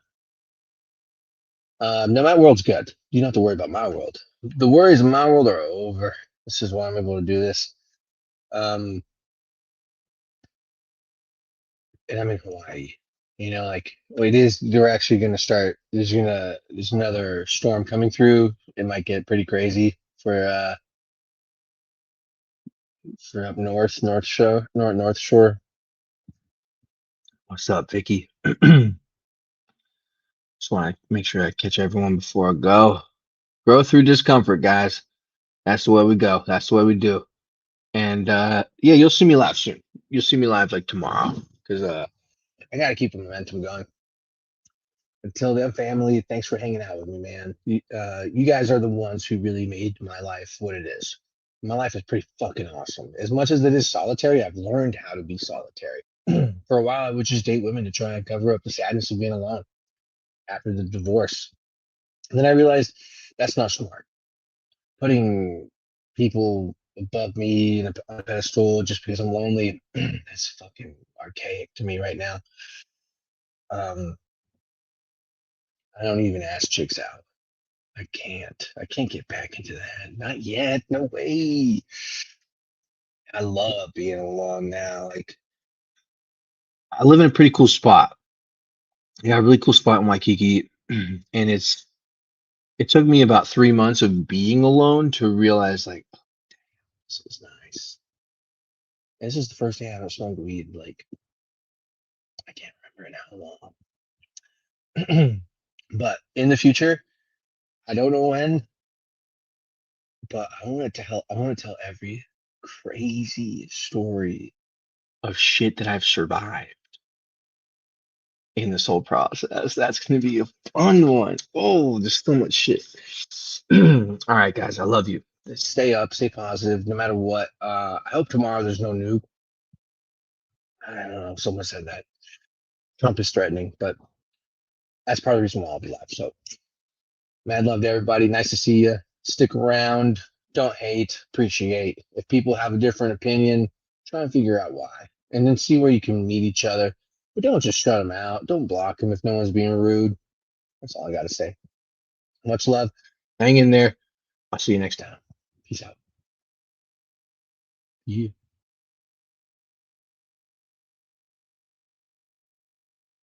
No, my world's good. You don't have to worry about my world. The worries of my world are over. This is why I'm able to do this. And I'm in Hawaii. You know, like it is. They're actually going to start. There's another storm coming through. It might get pretty crazy for up north, North Shore. What's up, Vicky? Just want to make sure I catch everyone before I go. Grow through discomfort, guys. That's the way we go. That's the way we do. And yeah, you'll see me live soon. You'll see me live like tomorrow because I gotta keep the momentum going. Until then, family, thanks for hanging out with me, man. You guys are the ones who really made my life what it is. My life is pretty fucking awesome. As much as it is solitary, I've learned how to be solitary. For a while, I would just date women to try and cover up the sadness of being alone after the divorce. And then I realized that's not smart. Putting people above me on a pedestal just because I'm lonely, that's fucking archaic to me right now. Um, I don't even ask chicks out. I can't. I can't get back into that. Not yet. No way. I love being alone now. Like I live in a pretty cool spot. Yeah, a really cool spot in Waikiki, and it took me about 3 months of being alone to realize like, oh, this is nice. This is the first day I haven't smoked weed like I can't remember in how long. But in the future, I don't know when, but I want to tell every crazy story of shit that I've survived in this whole process. That's gonna be a fun one. Oh, there's so much shit. All right, guys, I love you. Stay up, stay positive, no matter what. I hope tomorrow there's no nuke. I don't know. Someone said that Trump is threatening, but that's part of the reason why I'll be live. So, mad love to everybody. Nice to see you. Stick around. Don't hate. Appreciate. If people have a different opinion, try and figure out why, and then see where you can meet each other. But don't just shut them out. Don't block them if no one's being rude. That's all I got to say. Much love. Hang in there. I'll see you next time. Peace out. Yeah.